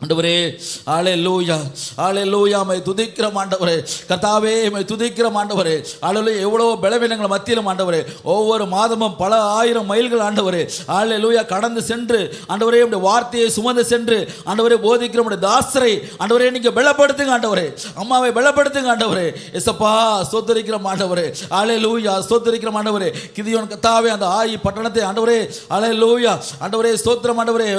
ஆண்டவரே ஹல்லேலூயா, ஹல்லேலூயா, மை துதிக்கிறோம் ஆண்டவரே. கர்த்தாவே மை துதிக்கிறோம் ஆண்டவரே. ஹல்லேலூயா, எவ்வளவு பலவீனங்கள் மத்தியிலும் ஆண்டவரே ஒவ்வொரு மாதமும் பல ஆயிரம் மைல்கள் ஆண்டவரே ஹல்லேலூயா கடந்து சென்று ஆண்டவரே உம்முடைய வார்த்தையை சுமந்து சென்று ஆண்டவரே போதிக்கிற உம்முடைய தாசரை ஆண்டவரே நீங்க பலப்படுத்துங்க ஆண்டவரே, அம்மாவை பலப்படுத்துங்க ஆண்டவரே. இயேசப்பா, ஸ்தோத்திரிக்கிறோம் ஆண்டவரே. ஹல்லேலூயா, ஸ்தோத்திரிக்கிறோம் ஆண்டவரே. கிதியோன் கர்த்தாவே அந்த ஆயி பட்டணத்தை ஆண்டவரே ஹல்லேலூயா ஆண்டவரே ஸ்தோத்திரம் ஆண்டவரே,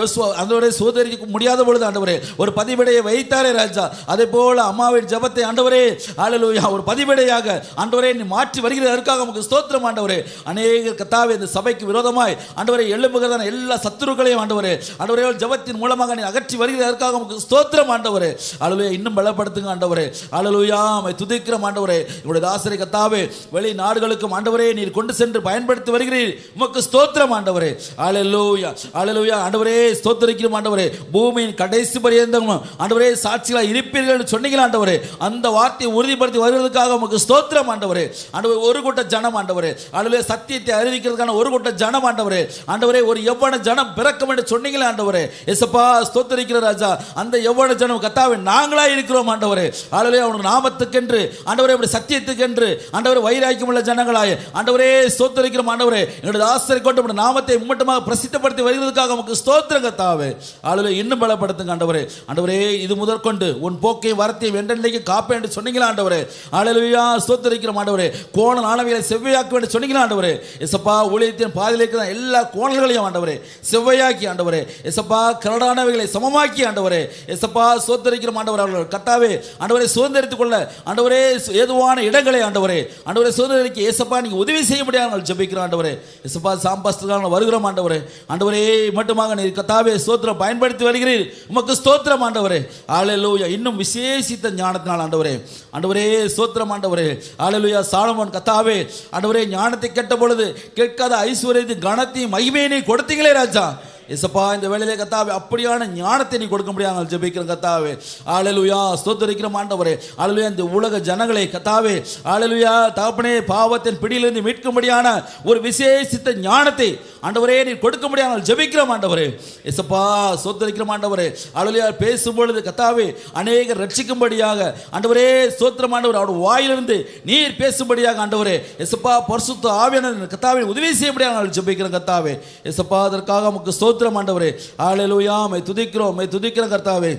ஆண்டவரே ஸ்தோத்திரிக்க முடியாத பொழுது ஆண்டவரே ஒரு பதிவிடையை வைத்தாரே ராஜா, அதே போல அம்மாவின் ஜெபத்தை ஆண்டவரே ஹல்லேலூயா ஒரு பதிவிடையாக ஆண்டவரே நீ மாற்றி வருகிறதற்காக உமக்கு ஸ்தோத்திரம் ஆண்டவரே. அநேக கர்த்தாவே இந்த சபைக்கு விரோதமாய் ஆண்டவரே எழும்புகிறதான எல்லா சத்துருக்களையும் ஆண்டவரே ஆண்டவரே ஜெபத்தின் மூலமாக நீ அகற்றி வருகிறதற்காக உமக்கு ஸ்தோத்திரம் ஆண்டவரே. ஹல்லேலூயா, இன்னும் பலப்படுத்துங்க ஆண்டவரே. ஹல்லேலூயா, மை துதிக்கிறோம் ஆண்டவரே. உங்களுடைய தாசரை கர்த்தாவே வெளி நாடுகளுக்கும் ஆண்டவரே நீர் கொண்டு சென்று பயன்படுத்தி வருகிறீர், உமக்கு ஸ்தோத்திரம் ஆண்டவரே. ஹல்லேலூயா, ஹல்லேலூயா ஆண்டவரே ஸ்தோத்திரிக்கிறோம் ஆண்டவரே. பூமியின் கடைசி பரியந்தம் ஆண்டவரே சாட்சிகளா இருப்பீர்கள் என்று சொன்னீங்க ஆண்டவரே, அந்த வார்த்தையை உறுதிப்படுத்தி வருவதற்காக உமக்கு ஸ்தோத்திரம் ஆண்டவரே. ஆண்டவரே ஒரு கூட்ட ஜனம் ஆண்டவரே ஆண்டவரே சத்தியத்தை அறிவிக்கிறதுக்கான ஒரு கூட்ட ஜனம் ஆண்டவரே ஆண்டவரே ஒரு எவ்வளவு ஜனம் பிறக்கும் என்று சொன்னீங்களே ஆண்டவரே. இயேசப்பா, ஸ்தோத்திரிக்கிற ராஜா, அந்த எவ்வளவு ஜனம் கர்த்தாவே நாங்களா இருக்கிறோம் ஆண்டவரே. ஆண்டவரே உங்க நாமத்துக்கென்று ஆண்டவரே உடைய சத்தியத்துக்கென்று ஆண்டவரே வைராக்கியம் உள்ள ஜனங்களாய் ஆண்டவரே ஸ்தோத்திரிக்கிறோம் ஆண்டவரே. எங்களுடைய ஆசரை கொண்டு உடைய நாமத்தை மும்மட்டமாக பிரசித்தப்படுத்தி வருகிறதுக்காக உமக்கு ஸ்தோத்திரம் கர்த்தாவே. ஆண்டவரே இன்னும் பலப்படுத்துங்க ஆண்டவரே. ஆண்டவரே இது முதற்கொண்டு உன் போக்கை வரத்தையும் வெண்டனைக்கு காப்பேன் என்று சொன்னீங்களா ஆண்டவரே. ஹல்லேலூயா, ஸ்தோத்திரிக்கிறோம் ஆண்டவரே. கோணல் ஆனவைகளை செவ்வையாக்க வேண்டும் சொன்னீங்களா ஆண்டவரே. இயேசப்பா, ஊழியத்தின் பாதையில் இருக்கிற எல்லா கோணல்களையும் ஆண்டவரே செவ்வையாக்கி ஆண்டவரே. இயேசப்பா, கரடானவைகளை சமமாக்கி ஆண்டவரே. இயேசப்பா, ஸ்தோத்திரிக்கிறோம் ஆண்டவரே. அவர்கள் கர்த்தாவே ஆண்டவரே சுதந்திரித்துக் கொள்ள ஆண்டவரே ஏதுவான இடங்களை ஆண்டவரே ஆண்டவரே சுதந்திரிக்க இயேசப்பா நீங்க உதவி செய்ய முடியாது ஜெபிக்கிறோம் ஆண்டவரே. இயேசப்பா, சாம்பாஸ்துக்காக வருகிறோம் ஆண்டவரே. ஆண்டவரே மட்டுமாக நீர் கர்த்தாவே ஸ்தோத்திரம் பயன்படுத்தி வருகிறீர், உமக்கு ஸ்தோத்திரம் ஆண்டவரே. ஹல்லேலூயா, இன்னும் விசேஷித்த ஞானத்தினால் ஆண்டவரே ஆண்டவரே ஸ்தோத்திரம் ஆண்டவரே. ஹல்லேலூயா, சாலமோன் கர்த்தாவே ஆண்டவரே ஞானத்தை கேட்ட பொழுது கேட்காத ஐஸ்வர்யத்தையும் கனத்தையும் மகிமையை கொடுத்தீங்களே ராஜா. இயேசப்பா, இந்த வேளையிலே கர்த்தாவே அப்படியான ஞானத்தை நீ கொடுக்க முடியாமல் ஜெபிக்கிறோம் கர்த்தாவே. ஹல்லேலூயா, ஸ்தோத்திரிக்கிறோம் ஆண்டவரே. ஹல்லேலூயா, இந்த உலக ஜனங்களை கர்த்தாவே ஹல்லேலூயா தகப்பனே பாவத்தின் பிடியிலிருந்து மீட்கும்படியான ஒரு விசேஷித்த ஞானத்தை ஆண்டவரே நீ கொடுக்க முடியாமல் ஜெபிக்கிறோம் ஆண்டவரே. இயேசப்பா, ஸ்தோத்திரிக்கிறோம் ஆண்டவரே. ஹல்லேலூயா, பேசும்பொழுது கர்த்தாவே அநேகர் ரட்சிக்கும்படியாக ஆண்டவரே ஸ்தோத்திரம் ஆண்டவரே அவருடைய வாயிலிருந்து நீர் பேசும்படியாக ஆண்டவரே இயேசப்பா பரிசுத்த ஆவியானவர் கர்த்தாவே உதவி செய்ய முடியாமல் ஜெபிக்கிறோம் கர்த்தாவே. இயேசப்பா, அதற்காக உமக்கு ஸ்தோத்திரம் ஆண்டவரே. ஹல்லேலூயா, மை துதிக்கிறோம், மை துதிக்கிறோம் கர்த்தாவே.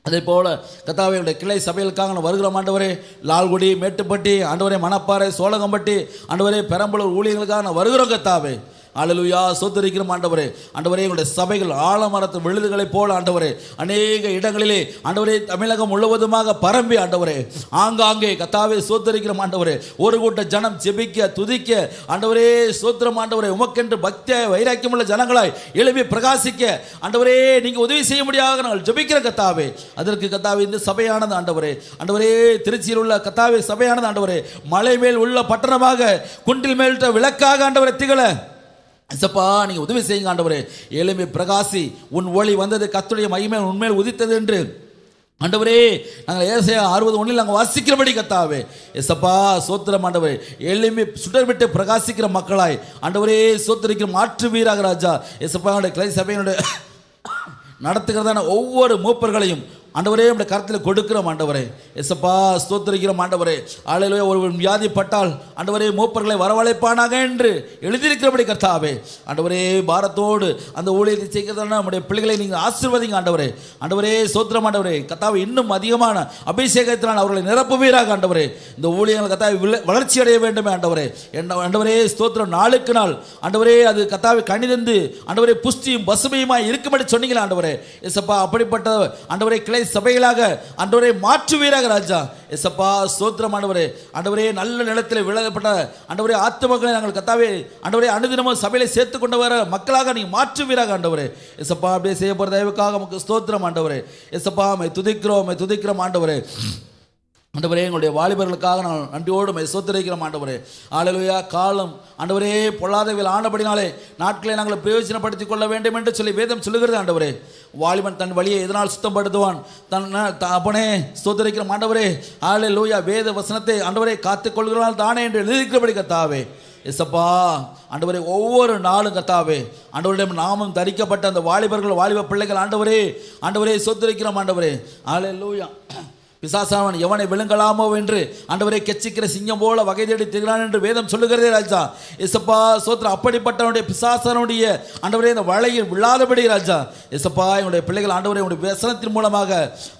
அதே போல கர்த்தாவே கிளை சபைகளுக்காக நான் வருகிறோம் ஆண்டவரே. லால்குடி, மேட்டுப்பட்டி ஆண்டவரே, மணப்பாறை, சோழகம்பட்டி ஆண்டவரே, பெரம்பலூர் ஊழியர்களுக்காக நான் வருகிறோம் கர்த்தாவே. ஹல்லேலூயா, ஸ்தோத்திரிக்கிறோம் ஆண்டவரே. ஆண்டவரே எங்களுடைய சபைகள் ஆலமரத்து விழுதுகளைப் போல ஆண்டவரே அநேக இடங்களிலே ஆண்டவரே தமிழகம் முழுவதுமாக பரம்பி ஆண்டவரே ஆங்காங்கே கர்த்தாவே ஸ்தோத்திரிக்கிறோம் ஆண்டவரே. ஒரு கூட்ட ஜனம் ஜெபிக்க துதிக்க ஆண்டவரே ஸ்தோத்திரம் ஆண்டவரே. உமக்கென்று பக்திய வைராக்கியமுள்ள ஜனங்களாய் எழுப்பி பிரகாசிக்க ஆண்டவரே நீங்க உதவி செய்ய முடியாத நாங்கள் ஜெபிக்கிற கர்த்தாவே. அதற்கு கர்த்தாவே இந்த சபையானது ஆண்டவரே ஆண்டவரே திருச்சியில் உள்ள கர்த்தாவே சபையானது ஆண்டவரே மலை மேல் உள்ள பட்டணமாக குன்றில் மேல் விளக்காக ஆண்டவரே திகழ இயேசப்பா நீங்க உதவி செய்யுங்க ஆண்டவரே. எழும்பி பிரகாசி, உன் ஒளி வந்தது கர்த்தருடைய மகிமை உண்மையில் உதித்தது என்று ஆண்டவரே நாங்கள் ஏசாயா 60:1 நாங்கள் வாசிக்கிறபடி கர்த்தாவே. இயேசப்பா, ஸ்தோத்திரம் ஆண்டவரே. எழும்பி சுடர் விட்டு பிரகாசிக்கிற மக்களாய் ஆண்டவரே ஸ்தோத்திரிக்கிற மாற்று வீராக ராஜா. இயேசப்பா, கிளை சபையினுடைய நடத்துகிறதான ஒவ்வொரு மூப்பர்களையும் ஆண்டவரே நம்முடைய கருத்தில் கொடுக்கிறோம் ஆண்டவரே. இயேசப்பா, ஸ்தோத்திரிக்கிறோம் ஆண்டவரே. ஹல்லேலூயா, ஒருவன் வியாதிப்பட்டால் ஆண்டவரே மூப்பர்களை வரவழைப்பானாக என்று எழுதியிருக்கிறபடி கர்த்தாவே ஆண்டவரே பாரத்தோடு அந்த ஊழியத்தை செய்கிறதான நம்முடைய பிள்ளைகளை நீங்கள் ஆசீர்வதிங்க ஆண்டவரே. ஆண்டவரே ஸ்தோத்திரம் ஆண்டவரே. கர்த்தாவே இன்னும் அதிகமான அபிஷேகத்தினால் அவர்களை நிரப்புவீராக ஆண்டவரே. இந்த ஊழியர்கள் கர்த்தாவே வளர்ச்சி அடைய வேண்டுமே ஆண்டவரே. ஆண்டவரே ஸ்தோத்திரம், நாளுக்கு நாள் ஆண்டவரே அது கர்த்தாவே கனிதந்து ஆண்டவரே புஷ்டியும் பசுமையுமாய் இருக்கும்படி சொன்னீங்களா ஆண்டவரே. இயேசப்பா, அப்படிப்பட்ட ஆண்டவரே கிளை சபைகளாக ஆண்டவரே மாற்றுவீராக ராஜா. எசப்பா ஸ்தோத்திரம் ஆண்டவரே. ஆண்டவரே நல்ல நிலத்தில் விளையப்பட்ட ஆண்டவரே ஆத்துமக்களை நாங்கள் கத்தாவே ஆண்டவரே அனுதினமும் சபையில சேர்த்து கொண்டு வர மக்களாக நீ மாற்றுவீராக ஆண்டவரே. எசப்பா அப்படியே செய்ய போற தயவுக்காக நமக்கு ஸ்தோத்திரம் ஆண்டவரே. எசப்பா மை துதிக்கிறோம் ஆண்டவரே. ஆண்டவரே எங்களுடைய வாலிபர்களுக்காக நான் நன்றியோடு ஸ்தோத்திரிக்கிறோம் ஆண்டவரே. ஹல்லேலூயா. காலம் ஆண்டவரே பொல்லாதவில் ஆனபடினாலே நாட்களை நாங்கள் பிரயோஜனப்படுத்திக் கொள்ள வேண்டும் என்று சொல்லி வேதம் சொல்லுகிறது ஆண்டவரே. வாலிபன் தன் வழியை எதனால் சுத்தப்படுத்துவான்? அப்பனே ஸ்தோத்திரிக்கிறோம் ஆண்டவரே. ஹல்லேலூயா. வேத வசனத்தை ஆண்டவரே காத்துக் கொள்கிறாள் தானே என்று எழுதிக்கிறபடி கத்தாவே. எசப்பா ஆண்டவரே ஒவ்வொரு நாளும் கத்தாவே ஆண்டவரிடம் நாமும் தரிக்கப்பட்ட அந்த வாலிப பிள்ளைகள் ஆண்டவரே ஸ்தோத்திரிக்கிறோம் ஆண்டவரே. ஹல்லேலூயா. பிசாசாவன் எவனை விழுங்கலாமோ என்று ஆண்டவரே கெச்சிக்கிற சிங்கம் போல வகை தேடி திரிகிறான் என்று வேதம் சொல்லுகிறதே ராஜா. எசப்பா சோத்திரம் அப்படிப்பட்டவனுடைய பிசாசனுடைய ஆண்டவரே இந்த வலையில் விழாதபடி ராஜா. எசப்பா எங்களுடைய பிள்ளைகள் ஆண்டவரே உங்களுடைய வசனத்தின் மூலமாக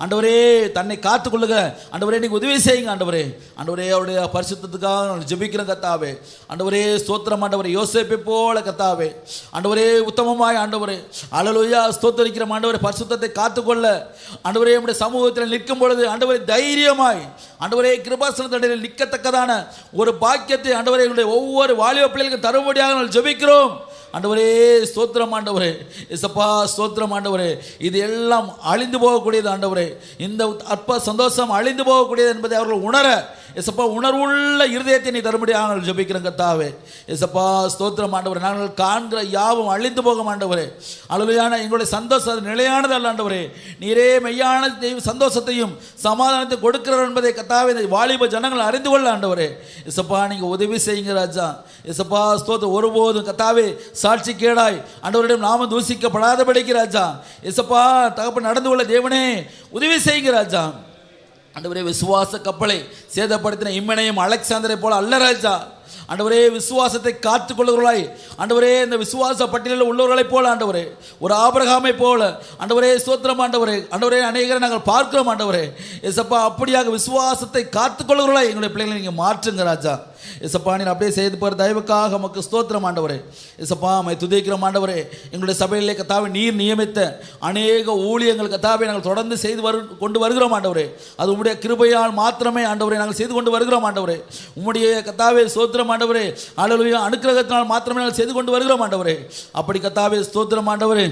ஆண்டவரே தன்னை காத்துக்கொள்ளுக ஆண்டவரே நீங்க உதவி செய்யுங்க ஆண்டவரே. அவருடைய பரிசுத்தத்துக்காக நான் ஜெபிக்கிறேன் கத்தாவே. ஆண்டவரே ஸ்தோத்திரம் ஆண்டவரே. யோசேப்பை போல கத்தாவே ஆண்டவரே உத்தமமாய் ஆண்டவரே ஹல்லேலூயா ஸ்தோத்திரிக்கிறோம் ஆண்டவரே. பரிசுத்தத்தை காத்துக்கொள்ள ஆண்டவரே நம்முடைய சமூகத்தில் நிற்கும் பொழுது ஆண்டவரே தைரியமாய் ஆண்டவரே கிருபாசனத்தில் நிற்கத்தக்கதான ஒரு பாக்கியத்தை ஆண்டவரே ஒவ்வொரு வாலிப பிள்ளைகளுக்கு தரும்படியாக நாங்கள் ஜெபிக்கிறோம் ஆண்டவரே. ஸ்தோத்திரம் ஆண்டவரே. எசப்பா ஸ்தோத்திரம் ஆண்டவரே. இது எல்லாம் அழிந்து போகக்கூடியது ஆண்டவரே. இந்த அற்ப சந்தோஷம் அழிந்து போகக்கூடியது என்பதை அவர்கள் உணர எசப்பா உணர்வுள்ள இருதயத்தை நீ தரும்படியாக நாங்கள் ஜெபிக்கிறோம் கத்தாவே. எசப்பா ஸ்தோத்திரம் ஆண்டவரே. நாங்கள் காண்கிற யாவும் அழிந்து போகும் ஆண்டவரே. அழகான எங்களுடைய சந்தோஷம் நிலையானது அல்ல ஆண்டவரே. நீரே மெய்யான சந்தோஷத்தையும் சமாதானத்தை கொடுக்கிறவர் என்பதை கத்தாவே இந்த வாலிப ஜனங்கள் அறிந்து கொள்ள ஆண்டவரே. எசப்பா நீங்க உதவி செய்யுங்க ராஜா. எசப்பா ஸ்தோத்திரம் ஒருபோதும் கத்தாவே சாட்சி கேடாய் ஆண்டவரிடம் நாம தூசிக்கப்படாதபடிக்கு ராஜா. எசப்பா தகப்பன் நடந்து கொள்ள தேவனே உதவி செய்யுங்க ராஜா. ஆண்டவரே விசுவாச கப்பலை சேதப்படுத்தின இம்மனையும் அலெக்சாந்தரை போல அல்ல ராஜா. ஆண்டவரே விசுவாசத்தை காத்துக் கொள்ளுகிறாய் ஆண்டவரே. இந்த விசுவாச பட்டியலில் உள்ளவர்களை போல ஆண்டவரே ஒரு ஆபிரகாமை போல ஆண்டவரே ஸ்தோத்திரம் ஆண்டவரே. அநேகரை நாங்கள் பார்க்கிறோம் ஆண்டவரே. எசப்பா அப்படியாக விசுவாசத்தை காத்துக் கொள்ளுகிறாய் எங்களுடைய பிள்ளைகளை நீங்க மாற்றுங்க ராஜா. எசப்பா நீ அப்படியே செய்து போகிற தயவுக்காக நமக்கு ஸ்தோத்திரம் ஆண்டவரே. எசப்பா மை துதிக்கிறோம் ஆண்டவரே. எங்களுடைய சபையிலே கத்தாவை நீர் நியமித்த அநேக ஊழியங்கள் கத்தாவை நாங்கள் தொடர்ந்து செய்து கொண்டு வருகிறோம் ஆண்டவரே. அது உம்முடைய கிருபையால் மாத்திரமே ஆண்டவரே நாங்கள் செய்து கொண்டு வருகிறோம் ஆண்டவரே. உம்முடைய கத்தாவே ஸ்தோத்திரம் ஆண்டவரே. ஹல்லேலூயா. அனுக்கிரகத்தினால் மாத்திரமே நாங்கள் செய்து கொண்டு வருகிறோம் ஆண்டவரே. அப்படி கத்தாவே ஸ்தோத்திரம் ஆண்டவரே.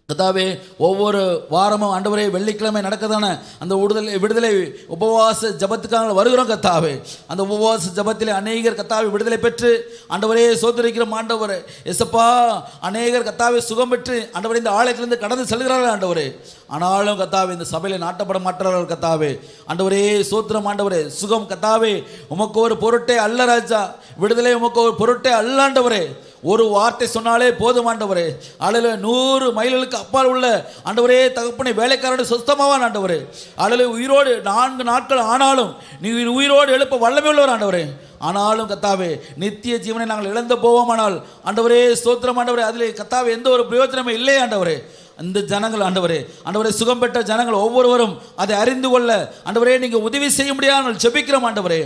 கத்தாவே ஒவ்வொரு வாரமும் ஆண்டவரே வெள்ளிக்கிழமை நடக்கதான அந்த விடுதலை உபவாச ஜபத்துக்காக வருகிறோம் கத்தாவே. அந்த உபவாச ஜபத்திலே அநேகர் கத்தாவை விடுதலை பெற்று ஆண்டவரே சோதரிக்கிறோம் ஆண்டவரே. எசப்பா அநேகர் கத்தாவை சுகம் பெற்று ஆண்டவரே இந்த ஆலயத்திலிருந்து கடந்து செல்கிறார்கள் ஆண்டவரே. ஆனாலும் கத்தாவே இந்த சபையில நாட்டப்பட மாட்டார்கள் கத்தாவே. ஆண்டவரே சோத்திரம் ஆண்டவரே. சுகம் கத்தாவே உமக்கு ஒரு பொருட்டே அல்ல ராஜா. விடுதலை உமக்கு ஒரு பொருட்டே அல்ல ஆண்டவரே. ஒரு வார்த்தை சொன்னாலே போதும் ஆண்டவரே. அழல 100 மைல்களுக்கு அப்பால் உள்ள ஆண்டவரே தகப்பனை வேலைக்காரனுடைய சொஸ்தமாவான் ஆண்டவரே. அழல உயிரோடு 4 நாட்கள் ஆனாலும் நீ உயிரோடு எழுப்ப வல்லமை உள்ளவர் ஆண்டவரே. ஆனாலும் கத்தாவே நித்திய ஜீவனை நாங்கள் இழந்து போவோமானால் ஆண்டவரே ஸ்தோத்திரம் ஆண்டவரே அதில் கத்தாவே எந்த ஒரு பிரயோஜனமே இல்லை ஆண்டவரே. அந்த ஜனங்கள் ஆண்டவரே சுகம் பெற்ற ஜனங்கள் ஒவ்வொருவரும் அதை அறிந்து கொள்ள ஆண்டவரே நீங்க உதவி செய்ய முடியாமல் ஜெபிக்கிறோம் ஆண்டவரே.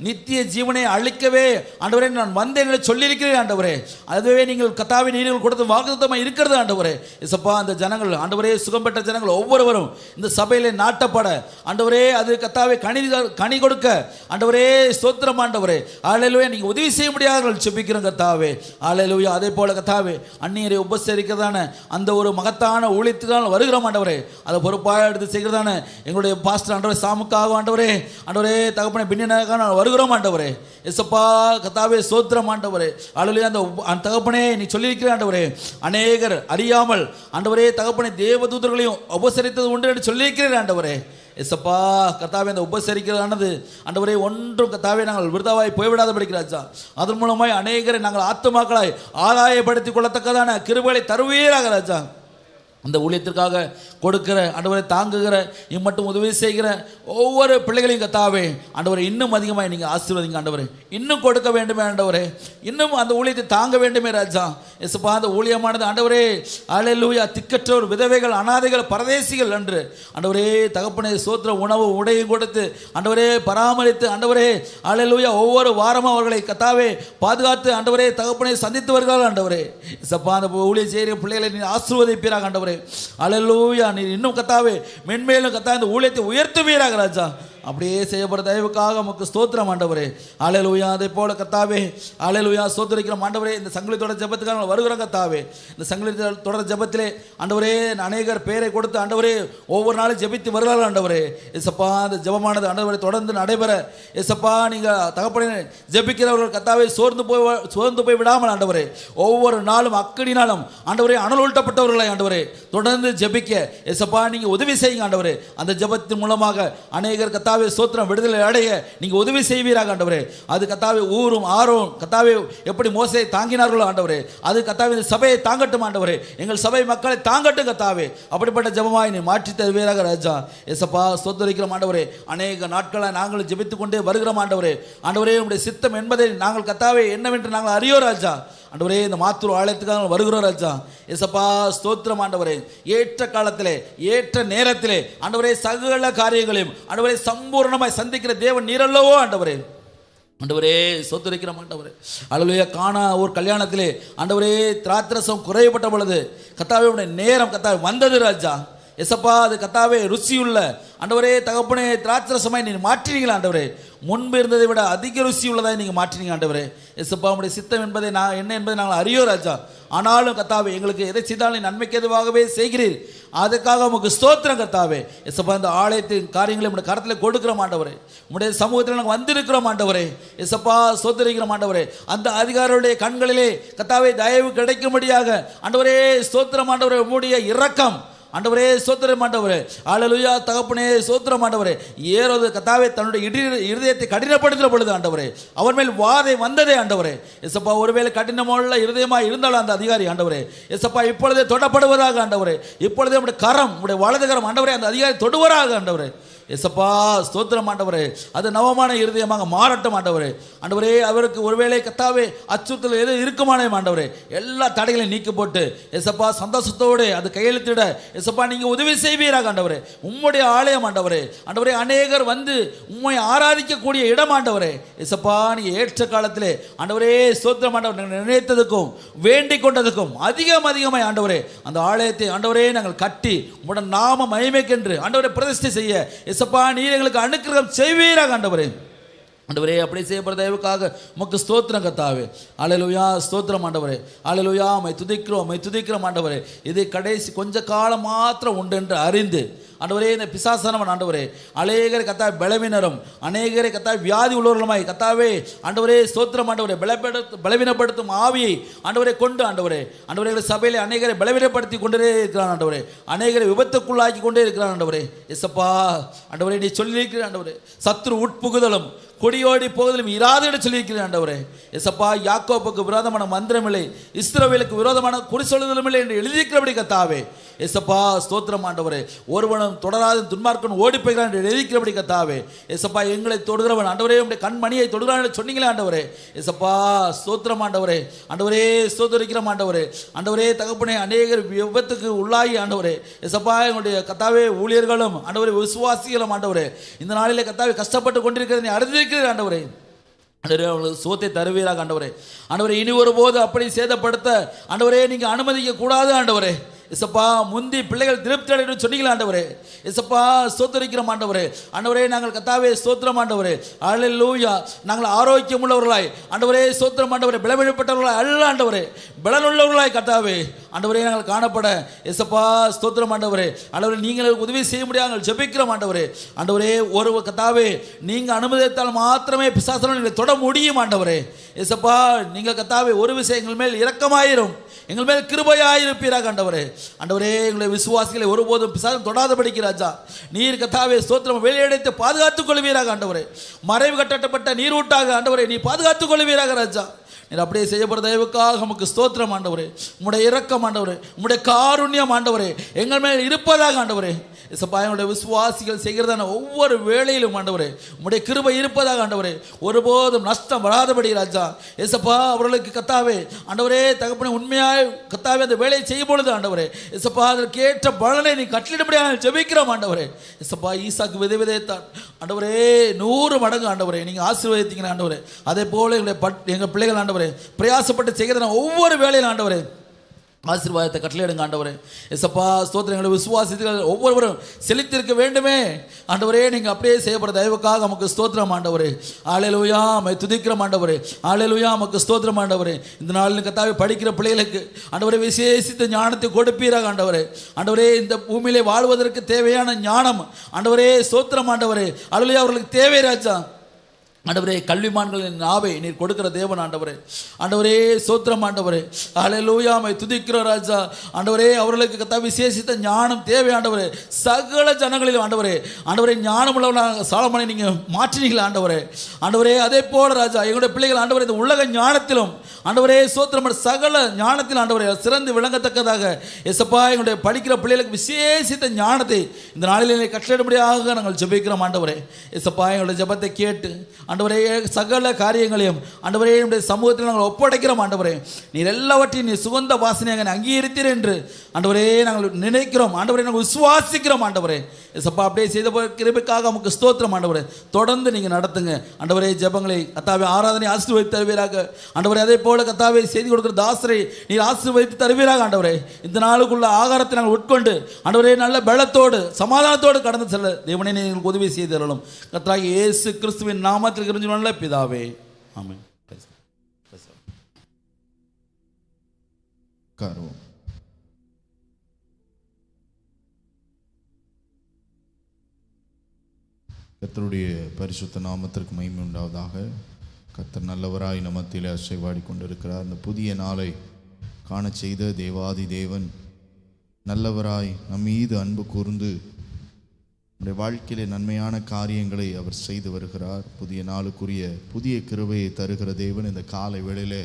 நித்திய ஜீவனை அழிக்கவே ஆண்டவரே நான் வந்தேன் என்று சொல்லியிருக்கிறேன் ஆண்டவரே. அதுவே நீங்கள் கத்தாவை நீங்கள் கொடுத்த வாக்குத்தத்தமாக இருக்கிறது ஆண்டவரே. எசப்பா அந்த ஜனங்கள் ஆண்டவரே சுகம் பெற்ற ஜனங்கள் ஒவ்வொருவரும் இந்த சபையிலே நாட்டப்பட ஆண்டவரே அது கத்தாவை கனி கொடுக்க ஆண்டவரே ஸ்தோத்திரம் ஆண்டவரே. ஹல்லேலூயா. நீங்க உதவி செய்ய முடியாமல் ஜெபிக்கிறோம் கத்தாவே. ஹல்லேலூயா. அதே போல கத்தாவே அந்நியரை உபசரிக்கிறதான அந்த ஒரு மகத்தான ஊழியத்துக்காக வருகிறோம் ஆண்டவரே. அதை பொறுப்பாக எடுத்து செய்கிறதான எங்களுடைய பாஸ்டர் ஆண்டவரே சாமுக்காக ஆண்டவரே தகப்பனை பின்னணாக வருகிறோம் ஆண்டவரே. எசப்பா கத்தாவே ஸ்தோத்திரம் ஆண்டவரே. ஹல்லேலூயா. அந்த தகப்பனே நீ சொல்லியிருக்கிற ஆண்டவரே அநேகர் அறியாமல் ஆண்டவரே தகப்பனை தேவதூதர்களையும் உபசரித்தது உண்டு என்று சொல்லியிருக்கிறேன் ஆண்டவரே. எசப்பா கத்தாவே அந்த உபசரிக்கிறதானது ஆண்டவரே ஒன்றும் கத்தாவே நாங்கள் விருதாவாய் போய்விடாத படிக்கிறாச்சா. அதன் மூலமாய் அநேகரை நாங்கள் ஆத்துமாக்களாய் ஆதாயப்படுத்திக் கொள்ளத்தக்கதான கிருபைகளை தருவீராக ராஜா. அந்த ஊழியத்திற்காக கொடுக்கிற ஆண்டவரை தாங்குகிற இம்மட்டும் உதவி செய்கிற ஒவ்வொரு பிள்ளைகளையும் கத்தாவே ஆண்டவரை இன்னும் அதிகமாக நீங்கள் ஆசீர்வதிங்க ஆண்டவரே. இன்னும் கொடுக்க வேண்டுமே ஆண்டவரே. இன்னும் அந்த ஊழியத்தை தாங்க வேண்டுமே ராஜா. எசப்பா அந்த ஊழியமானது ஆண்டவரே அல்லேலூயா திக்கற்றோர், விதவைகள், அனாதைகள், பரதேசிகள் என்று ஆண்டவரே தகப்பனே சோத்திர உணவு உடையும் கொடுத்து ஆண்டவரே பராமரித்து ஆண்டவரே அல்லேலூயா ஒவ்வொரு வாரமும் அவர்களை கத்தாவே பாதுகாத்து ஆண்டவரே தகப்பனை சந்தித்து வருகிறார்கள் ஆண்டவரே. எசப்பா அந்த ஊழிய செய்கிற பிள்ளைகளை நீ ஆசீர்வதிப்பீராக ஆண்டவரே. அல்லேலூயா நீ இன்னும் கத்தாவே மென்மேலும் கத்தா இந்த ஊழியத்தை உயர்த்துவீராக ராஜா. அப்படியே செய்யப்படுற தயவுக்காக உமக்கு ஸ்தோத்திரம் ஆண்டவரே. அல்லேலூயா. அதே போல கத்தாவே அல்லேலூயா ஸ்தோத்திரிக்கிறோம் ஆண்டவரே. இந்த சங்கிலி தொடர் ஜெபத்துக்காக வருகிறோம் கத்தாவே. இந்த சங்கிலி தொடர் ஜெபத்திலே ஆண்டவரே அநேகர் பேரை கொடுத்து ஆண்டவரே ஒவ்வொரு நாளும் ஜெபித்து வருகிறார்கள் ஆண்டவரே. எசப்பா அந்த ஜெபமானது ஆண்டவரை தொடர்ந்து நடைபெற எசப்பா நீங்கள் தகப்பனே ஜெபிக்கிறவர்கள் கத்தாவே சோர்ந்து போய் விடாமல் ஆண்டவரே ஒவ்வொரு நாளும் அக்கடினாலும் ஆண்டவரே அனல் ஊட்டப்பட்டவர்களை ஆண்டவரே தொடர்ந்து ஜெபிக்க எசப்பா நீங்கள் உதவி செய்யுங்க ஆண்டவரே. அந்த ஜெபத்தின் மூலமாக அநேகர் கத்தாவே சோத்திரம் விடுதலை அடைய நீங்க உதவி செய்வீராக ஆண்டவரே. அது கத்தாவே ஊரும் ஆரோம் கத்தாவே எப்படி மோசையை தாங்கினார்களோ ஆண்டவரே அது கத்தாவே இந்த சபையை தாங்கட்டும் ஆண்டவரே. எங்கள் சபை மக்களை தாங்கட்டும் கத்தாவே. அப்படிப்பட்ட ஜெபமாய் நீ மாற்றி தருவீராக ராஜா. எசப்பா ஸ்தோத்திரிக்கிறோம் ஆண்டவரே. அநேக நாட்களாக நாங்கள் ஜெபித்துக் கொண்டே வருகிறோம் ஆண்டவரே. ஆண்டவரே உம்முடைய சித்தம் என்பதை நாங்கள் கத்தாவே என்னவென்று நாங்கள் அறியோம் ராஜா. ஆண்டவரே இந்த மாத்தூர் ஆலயத்துக்காக வருகிறோம் ராஜா. எசப்பா ஸ்தோத்திரம் ஆண்டவரே. ஏற்ற காலத்திலே ஏற்ற நேரத்திலே ஆண்டவரே சகல காரியங்களையும் ஆண்டவரே சம்பூர்ணமாய் சந்திக்கிற தேவன் நீரல்லவோ ஆண்டவரே. ஆண்டவரே ஸ்தோத்திரிக்கிறோம் ஆண்டவரே. அல்லேலூயா. காணா ஒரு கல்யாணத்திலே ஆண்டவரே திராட்சரசம் குறையப்பட்ட பொழுது கத்தாவே உடைய நேரம் கத்தாவே வந்தது ராஜா. எசப்பா அது கத்தாவே ருசியுள்ள ஆண்டவரே தகப்பனே திராட்சரசமாய் நீ மாற்றினீங்களா ஆண்டவரே. முன்பு இருந்ததை விட அதிக ருசி உள்ளதாய் நீங்கள் மாற்றினீங்க ஆண்டவரே. எசப்பா உடைய சித்தம் என்பதை என்ன என்பதை நாங்கள் அறியோம் ராஜா. ஆனாலும் கத்தாவே எங்களுக்கு எதை செய்தாலும் நன்மைக்கு எதுவாகவே செய்கிறீர். அதுக்காக உமக்கு ஸ்தோத்திரம் கத்தாவே. எசப்பா இந்த ஆலயத்தின் காரியங்களை உடைய கரத்தில் கொடுக்கிறோம் ஆண்டவரே. உடைய சமூகத்தில் நாங்கள் வந்திருக்கிறோம் ஆண்டவரே. எசப்பா ஸ்தோத்திரிக்கிறோம் ஆண்டவரே. அந்த அதிகாரிகளுடைய கண்களிலே கத்தாவே தயவு கிடைக்கும்படியாக ஆண்டவரே ஸ்தோத்திரம் ஆண்டவரே. உம்முடைய இரக்கம் ஆண்டவரே ஸ்தோத்திரம் ஆண்டவரே. அல்லேலூயா தகப்பனே ஸ்தோத்திரம் ஆண்டவரே. ஏரோது கத்தாவே தன்னுடைய இருதயத்தை கடினப்படுத்துகிற பொழுது ஆண்டவரே அவன் மேல் வாதை வந்ததே ஆண்டவரே. எசப்பா ஒருவேளை கடினமுள்ள இருதயமாக இருந்தாலும் அந்த அதிகாரி ஆண்டவரே எசப்பா இப்பொழுதே தொடப்படுவதாக ஆண்டவரே. இப்பொழுதே உடைய கரம் உடைய வலது கரம் ஆண்டவரே அந்த அதிகாரி தொடுவராக ஆண்டவரே. எசப்பா ஸ்தோத்திரம் ஆண்டவரே. அது நவமான இருதயமாக மாறட்டும் ஆண்டவரே. ஆண்டவரே அவருக்கு ஒருவேளை கத்தாவே அச்சுறுத்தல் எது இருக்குமானே ஆண்டவரே எல்லா தடைகளையும் நீக்கி போட்டு எசப்பா சந்தோஷத்தோடு அது கையெழுத்திட எசப்பா நீங்கள் உதவி செய்வீராக ஆண்டவரே. உம்முடைய ஆலயம் ஆண்டவரே. ஆண்டவரே அநேகர் வந்து உம்மை ஆராதிக்கக்கூடிய இடம் ஆண்டவரே. எசப்பா நீங்கள் ஏற்ற காலத்திலே ஆண்டவரே ஸ்தோத்திரம் ஆண்டவர் நினைத்ததுக்கும் வேண்டிக் கொண்டதுக்கும் அதிகமாய் ஆண்டவரே அந்த ஆலயத்தை ஆண்டவரே நாங்கள் கட்டி உம்முடைய நாம மகிமைக்கென்று ஆண்டவரை பிரதிஷ்டை செய்ய எசப்பா நீர் எங்களுக்கு அனுக்கிரகம் செய்வீராக ஆண்டவரே. ஆண்டவரே அப்படி செய்யப்படுற தயவுக்காக உமக்கு ஸ்தோத்திரம் கத்தாவே. அல்லேலூயா ஸ்தோத்திரம் ஆண்டவரே. அல்லேலூயா மை துதிக்கிறோம் ஆண்டவரே. இது கடைசி கொஞ்ச காலம் மாத்திரம் உண்டு என்று அறிந்து ஆண்டவரே இந்த பிசாசானவன் ஆண்டவரே அநேகரை கத்தாவே பலவீனரும் அநேகரை கத்தாவே வியாதி உள்ளவர்களுமாய் கத்தாவே ஆண்டவரே ஸ்தோத்திரம் ஆண்டவரே பலவீனப்படுத்தும் ஆவியை ஆண்டவரை கொண்டு ஆண்டவரே சபையிலே அநேகரை பலவீனப்படுத்தி கொண்டே இருக்கிறான் ஆண்டவரே. அநேகரை விபத்துக்குள்ளாக்கி கொண்டே இருக்கிறான் ஆண்டவரே. எசப்பா ஆண்டவரே நீ சொல்லியிருக்கிறேன் ஆண்டவரே சத்துரு உட்புகுதலும் கொடியோடி போவதிலும் இராது என்று சொல்லியிருக்கிறேன் ஆண்டவரே. எசப்பா யாக்கோப்புக்கு விரோதமான மந்திரமில்லை இஸ்ரவேலுக்கு விரோதமான குறி சொல்லுதலும் இல்லை என்று எழுதியிருக்கிறபடி கத்தாவே. எசப்பா ஸ்தோத்திரம் ஆண்டவரே. ஒருவனும் தொடராத துன்மார்க்கன் ஓடி போகிறான் என்று எழுதிக்கிறபடி கத்தாவே. எசப்பா எங்களை தொடுகிறவன் ஆண்டவரே உடைய கண்மணியை தொடுகிறான் என்று சொன்னீங்களே ஆண்டவரே. எசப்பா ஸ்தோத்திரம் ஆண்டவரே. ஆண்டவரே ஸ்தோத்திரிக்கிறோம் ஆண்டவரே தகப்பனே அநேகர் விபத்துக்கு உள்ளாகி ஆண்டவரே எசப்பா எங்களுடைய கத்தாவே ஊழியர்களும் ஆண்டவரே விசுவாசிகளும் ஆண்டவரே இந்த நாளிலே கத்தாவே கஷ்டப்பட்டு கொண்டிருக்கிறது அறிந்திருக்கிறேன் ஆண்டவரே. அவங்களுக்கு சோத்தை தருவீராக ஆண்டவரே. இனி ஒருபோது அப்படி சேதப்படுத்த ஆண்டவரே நீங்க அனுமதிக்க கூடாது ஆண்டவரே. எசப்பா முந்தி பிள்ளைகள் திருப்தி அடையணும்னு சொன்னீங்களா ஆண்டவரே. எசப்பா ஸ்தோத்திரிக்கிறோம் ஆண்டவரே நாங்கள் கத்தாவே ஸ்தோத்திரம் ஆண்டவரே. அல்லேலூயா நாங்கள் ஆரோக்கியம் உள்ளவர்களாய் ஆண்டவரே ஸ்தோத்திரம் ஆண்டவரே பலவீனப்பட்டவர்களாய் அல்ல ஆண்டவரே பலனுள்ளவர்களாய் கத்தாவே ஆண்டவரே நாங்கள் காணப்பட எசப்பா ஸ்தோத்திரம் ஆண்டவரே நீங்கள் உதவி செய்ய முடியாமல் ஜெபிக்கிறோம் ஆண்டவரே ஒரு கத்தாவே நீங்க அனுமதித்தால் மாத்திரமே பிசாசனை நீங்கள் தொட முடியும் ஆண்டவரே. எசப்பா நீங்க கத்தாவே ஒரு விஷயம் எங்கள் மேல் இரக்கமாயிரும் எங்கள் மேல் கிருபையாயிருப்பீராக ஆண்டவரே. எங்களுடைய விசுவாசிகளை ஒருபோதும் பிசாசம் தொடாதபடிக்கு ராஜா நீர் கத்தாவே ஸ்தோத்திரம் வெளியடைத்து பாதுகாத்துக் கொள்வீராக ஆண்டவரே. மறைவு கட்டப்பட்ட நீரூட்டாக ஆண்டவரே நீ பாதுகாத்துக் கொள்வீராக ராஜா. நீர் அப்படியே செய்யப்படுற தயவுக்காக நமக்கு ஸ்தோத்திரம் ஆண்டவரே. உம்முடைய இரக்கம் ஆண்டவரே உம்முடைய காருண்யம் ஆண்டவரே எங்கள் மேல் இருப்பதாக ஆண்டவரே. இயேசப்பா எங்களுடைய விசுவாசிகள் செய்கிறதான ஒவ்வொரு வேளையிலும் ஆண்டவரே உம்முடைய கிருபை இருப்பதாக ஆண்டவரே, ஒருபோதும் நஷ்டம் வராதபடி ராஜா இயேசப்பா அவர்களுக்கு கத்தாவே ஆண்டவரே தகப்பனே உண்மையாய் கத்தாவே அந்த வேலையை செய்யும் பொழுது ஆண்டவரே இயேசப்பா அதற்கு ஏற்ற பலனை நீ கட்டளிடும்படியாக ஜெபிக்கிறோம் ஆண்டவரே. இயேசப்பா ஈசாக்கு விதைத்தான் ஆண்டவரே 100 மடங்கு ஆண்டவரே நீங்க ஆசீர்வதித்தீங்க ஆண்டவரே. அதே போல எங்கள் பிள்ளைகள் ஆண்டவரே பிரயாசப்பட்டு செய்கிறதான ஒவ்வொரு வேலையில் ஆண்டவரே ஆசீர்வாதத்தை கட்டளையிடுங்க ஆண்டவரே. இயேசப்பா ஸ்தோத்திரங்களை விசுவாசிகள் ஒவ்வொருவரும் செழித்திருக்க வேண்டுமே ஆண்டவரே. நீங்கள் அப்படியே செய்யப்படுற தயவுக்காக நமக்கு ஸ்தோத்திரம் ஆண்டவரே. ஹல்லேலூயா மை துதிக்கிறோம் ஆண்டவரே. ஹல்லேலூயா நமக்கு ஸ்தோத்திரம் ஆண்டவரே. இந்த நாளில் கத்தாவே படிக்கிற பிள்ளைகளுக்கு ஆண்டவரே விசேஷித்த ஞானத்தை கொடுப்பீராக ஆண்டவரே. ஆண்டவரே இந்த பூமியிலே வாழ்வதற்கு தேவையான ஞானம் ஆண்டவரே ஸ்தோத்திரம் ஆண்டவரே. ஹல்லேலூயா அவர்களுக்கு தேவை ராஜா ஆண்டவரே. கல்விமான்களின் நாவை நீர் கொடுக்கிற தேவன் ஆண்டவரே. ஆண்டவரே ஸ்தோத்திரம் ஆண்டவரே. ஹல்லேலூயா மை துதிக்கிற ராஜா ஆண்டவரே. அவர்களுக்கு கத்தா விசேஷித்த ஞானம் தேவை ஆண்டவரே. சகல ஜனங்களிலும் ஆண்டவரே ஆண்டவரே ஞானம் உள்ளவனாக சாலமோனை நீங்கள் மாற்றினீங்களா ஆண்டவரே. ஆண்டவரே அதே போல ராஜா எங்களுடைய பிள்ளைகள் ஆண்டவரே இந்த உலக ஞானத்திலும் ஆண்டவரே ஸ்தோத்திரம் சகல ஞானத்தில் ஆண்டவரே சிறந்து விளங்கத்தக்கதாக இயேசப்பா எங்களுடைய படிக்கிற பிள்ளைகளுக்கு விசேஷித்த ஞானத்தை இந்த நாளிலே கட்டளையிடும்படியாக நாங்கள் ஜெபிக்கிறோம் ஆண்டவரே. இயேசப்பா எங்களுடைய ஜெபத்தை கேட்டு ஆண்டவரே சகல காரியங்களையும் ஆண்டவரே என்னுடைய சமூகத்தில் நாங்கள் ஒப்படைக்கிறோம் ஆண்டவரே. நீர் எல்லாவற்றையும் நீர் சுகந்த வாசனையாக அங்கீகரித்தீர் என்று ஆண்டவரே நாங்கள் நினைக்கிறோம் ஆண்டவரே. நாங்கள் விசுவாசிக்கிறோம் ஆண்டவரே. இயேசப்பா அப்படியே செய்த கிருபைக்காக நமக்கு ஸ்தோத்திரம் ஆண்டவரே. தொடர்ந்து நீங்கள் நடத்துங்க ஆண்டவரே. ஜெபங்களை கத்தாவே ஆராதனை ஆசீர்வதித்து தருவீராக ஆண்டவரே. அதே போல கத்தாவே செய்தி கொடுக்கிற தாசரை நீர் ஆசீர்வதித்து தருவீராக ஆண்டவரே. இந்த நாளுக்குள்ள ஆகாரத்தை நாங்கள் உட்கொண்டு ஆண்டவரே நல்ல பலத்தோடு சமாதானத்தோடு கடந்து செல்ல தேவனே நீங்கள் உதவி செய்து தரணும் கர்த்தராகிய இயேசு கிறிஸ்துவின் நாமத்தில் கிருபை பிதாவே ஆமென். கர்த்தருடைய பரிசுத்த நாமத்திற்கு மகிமை உண்டாவதாக. கர்த்தர் நல்லவராய் நம் மத்தியிலே அசைவாடி கொண்டிருக்கிறார். இந்த புதிய நாளை காண செய்த தேவாதி தேவன் நல்லவராய் நம் மீது அன்பு கூர்ந்து நம்முடைய வாழ்க்கையிலே நன்மையான காரியங்களை அவர் செய்து வருகிறார். புதிய நாளுக்குரிய புதிய கிருபையை தருகிற தேவன் இந்த காலை வேளையிலே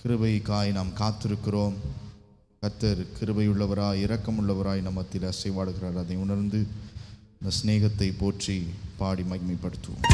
கிருபைக்காய் நாம் காத்திருக்கிறோம். கர்த்தர் கிருபையுள்ளவராய் இரக்கமுள்ளவராய் நம் மத்தியில் அசைவாடுகிறார். அதை உணர்ந்து இந்த ஸ்நேகத்தை போற்றி பாடி மகிமைப்படுத்துவோம்.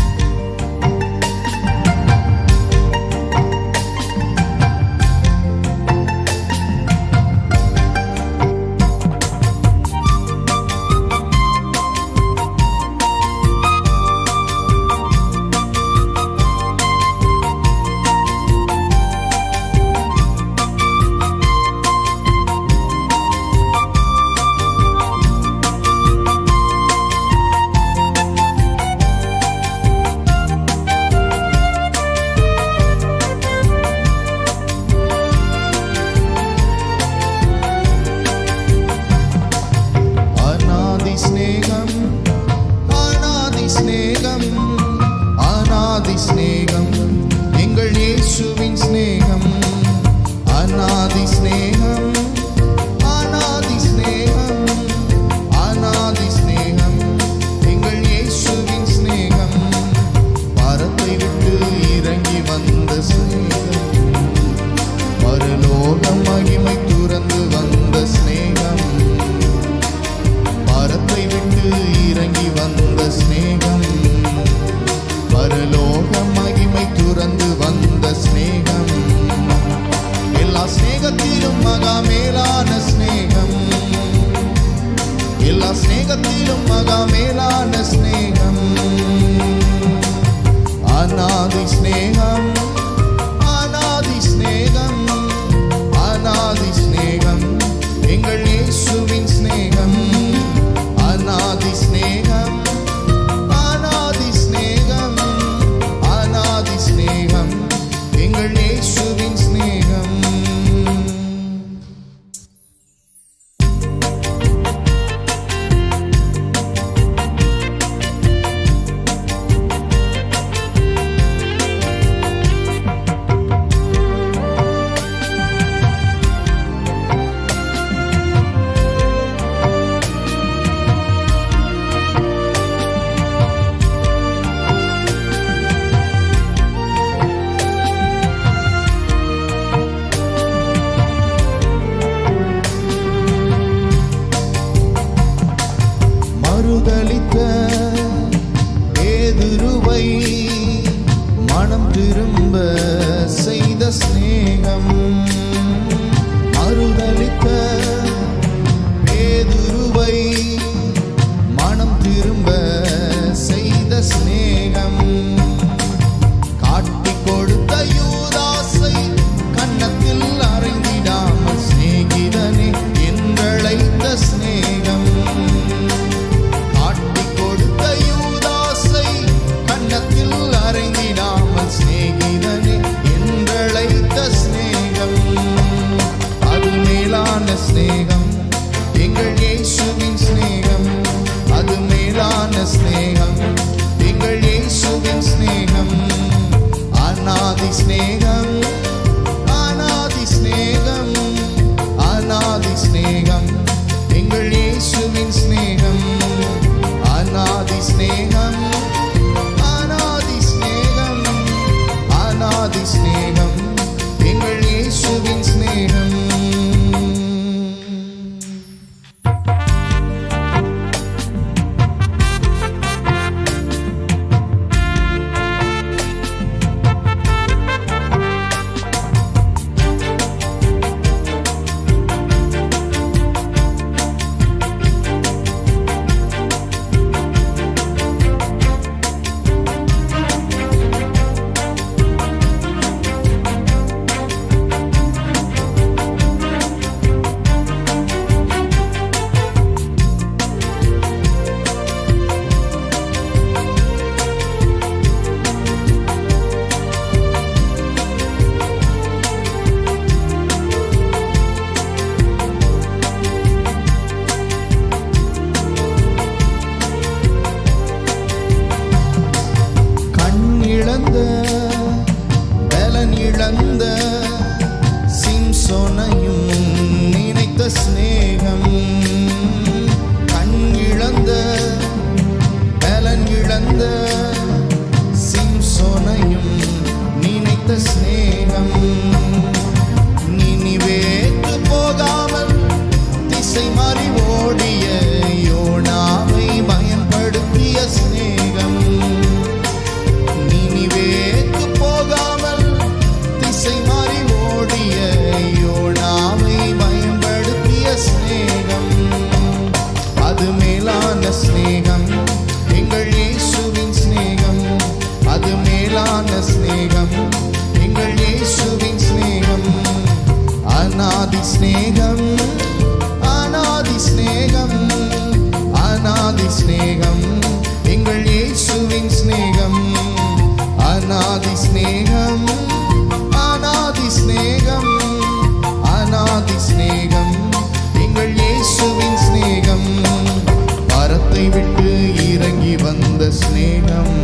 ஸ்நேகம்,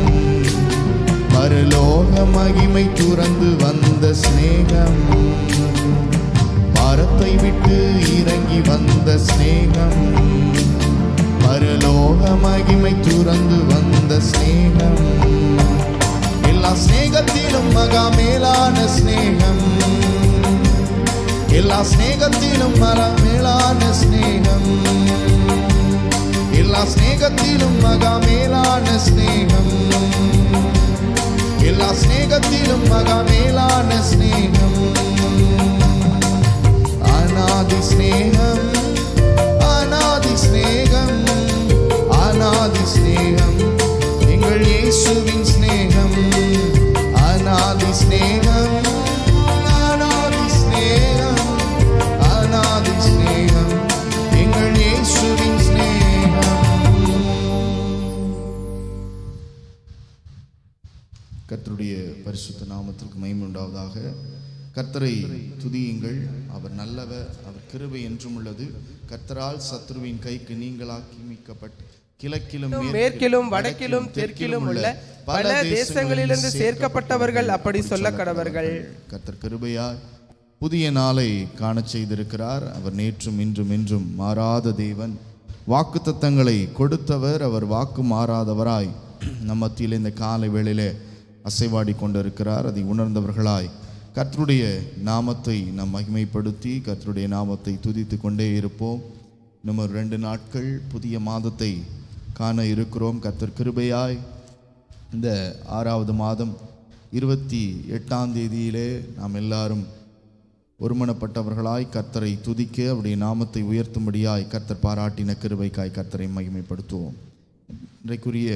பரலோக மகிமை துறந்து வந்த ஸ்நேகம், பாரத்தை விட்டு இறங்கி வந்த ஸ்நேகம், பரலோக மகிமை துறந்து வந்த ஸ்நேகம், எல்லா ஸ்நேகத்திலும் மகா மேலான ஸ்நேகம், எல்லா ஸ்நேகத்திலும் மேலான ஸ்நேகம், எல்லா ஸ்நேகத்திலும் மகா மேலான ஸ்நேகம், எல்லா ஸ்நேகத்திலும் மகா மேலான ஸ்நேகம், அநாதி ஸ்நேகம், அநாதி ஸ்நேகம், அநாதி ஸ்நேகம், எங்கள் இயேசுவின் ஸ்நேகம், அநாதி ஸ்நேகம், அநாதி ஸ்நேகம், அநாதி ஸ்நேகம், எங்கள் இயேசுவின் ஸ்நேகம். கர்த்தருடைய பரிசுத்த நாமத்திற்கு மகிமை உண்டாவதாக. கர்த்தரை துதியுங்கள், அவர் நல்லவர், அவர் கிருபை என்றும் உள்ளது. கர்த்தரால் சத்ருவின் கைக்கு நீங்களாக்கி மீட்கப்பட்டு கிழக்கிலும் மேற்கிலும் வடக்கிலும் தெற்கிலும் உள்ள பல தேசங்களிலிருந்து சேர்க்கப்பட்டவர்கள் அப்படி சொல்ல கடவர்கள். கர்த்தர் கிருபையாய் புதிய நாளை காண செய்திருக்கிறார். அவர் நேற்றும் இன்றும் என்றும் மாறாத தேவன், வாக்குத்தத்தங்களை கொடுத்தவர். அவர் வாக்கு மாறாதவராய் நம் மத்தியில் இந்த காலை வேளையிலே அசைவாடி கொண்டிருக்கிறார். அதை உணர்ந்தவர்களாய் கர்த்தருடைய நாமத்தை நாம் மகிமைப்படுத்தி கர்த்தருடைய நாமத்தை துதித்து கொண்டே இருப்போம். இன்னும் 2 நாட்கள் புதிய மாதத்தை காண இருக்கிறோம். கர்த்தர் கிருபையாய் இந்த 6வது மாதம் 28ஆம் தேதியிலே நாம் எல்லாரும் ஒருமனப்பட்டவர்களாய் கர்த்தரை துதிக்க அவருடைய நாமத்தை உயர்த்தும்படியாய் கர்த்தர் பாராட்டின கிருபைக்காய் கர்த்தரை மகிமைப்படுத்துவோம். இன்றைக்குரிய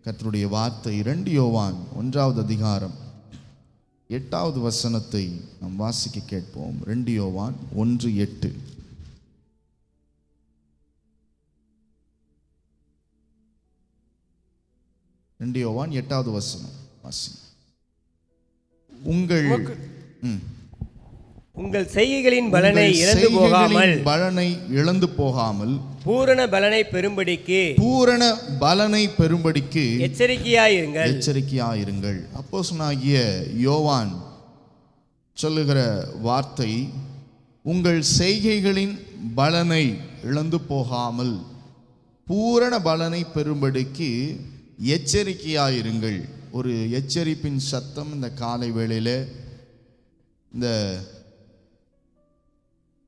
கர்த்தருடைய வார்த்தை 2 யோவான் 1வது அதிகாரம் 8வது வசனத்தை நாம் வாசிக்க கேட்போம். 2 யோவான் 1:8. 2 யோவான் 8வது வசனம் வாசி. உங்கள் செய்கைகளின் பலனை இழந்து போகாமல் பூரண பலனை பெறும்படிக்கு எச்சரிக்கையாயிருங்கள். அப்போஸ்தலனாகிய யோவான் சொல்லுகிற வார்த்தை, உங்கள் செய்கைகளின் பலனை இழந்து போகாமல் பூரண பலனை பெறும்படிக்கு எச்சரிக்கையாயிருங்கள். ஒரு எச்சரிப்பின் சத்தம் இந்த காலை வேளையில இந்த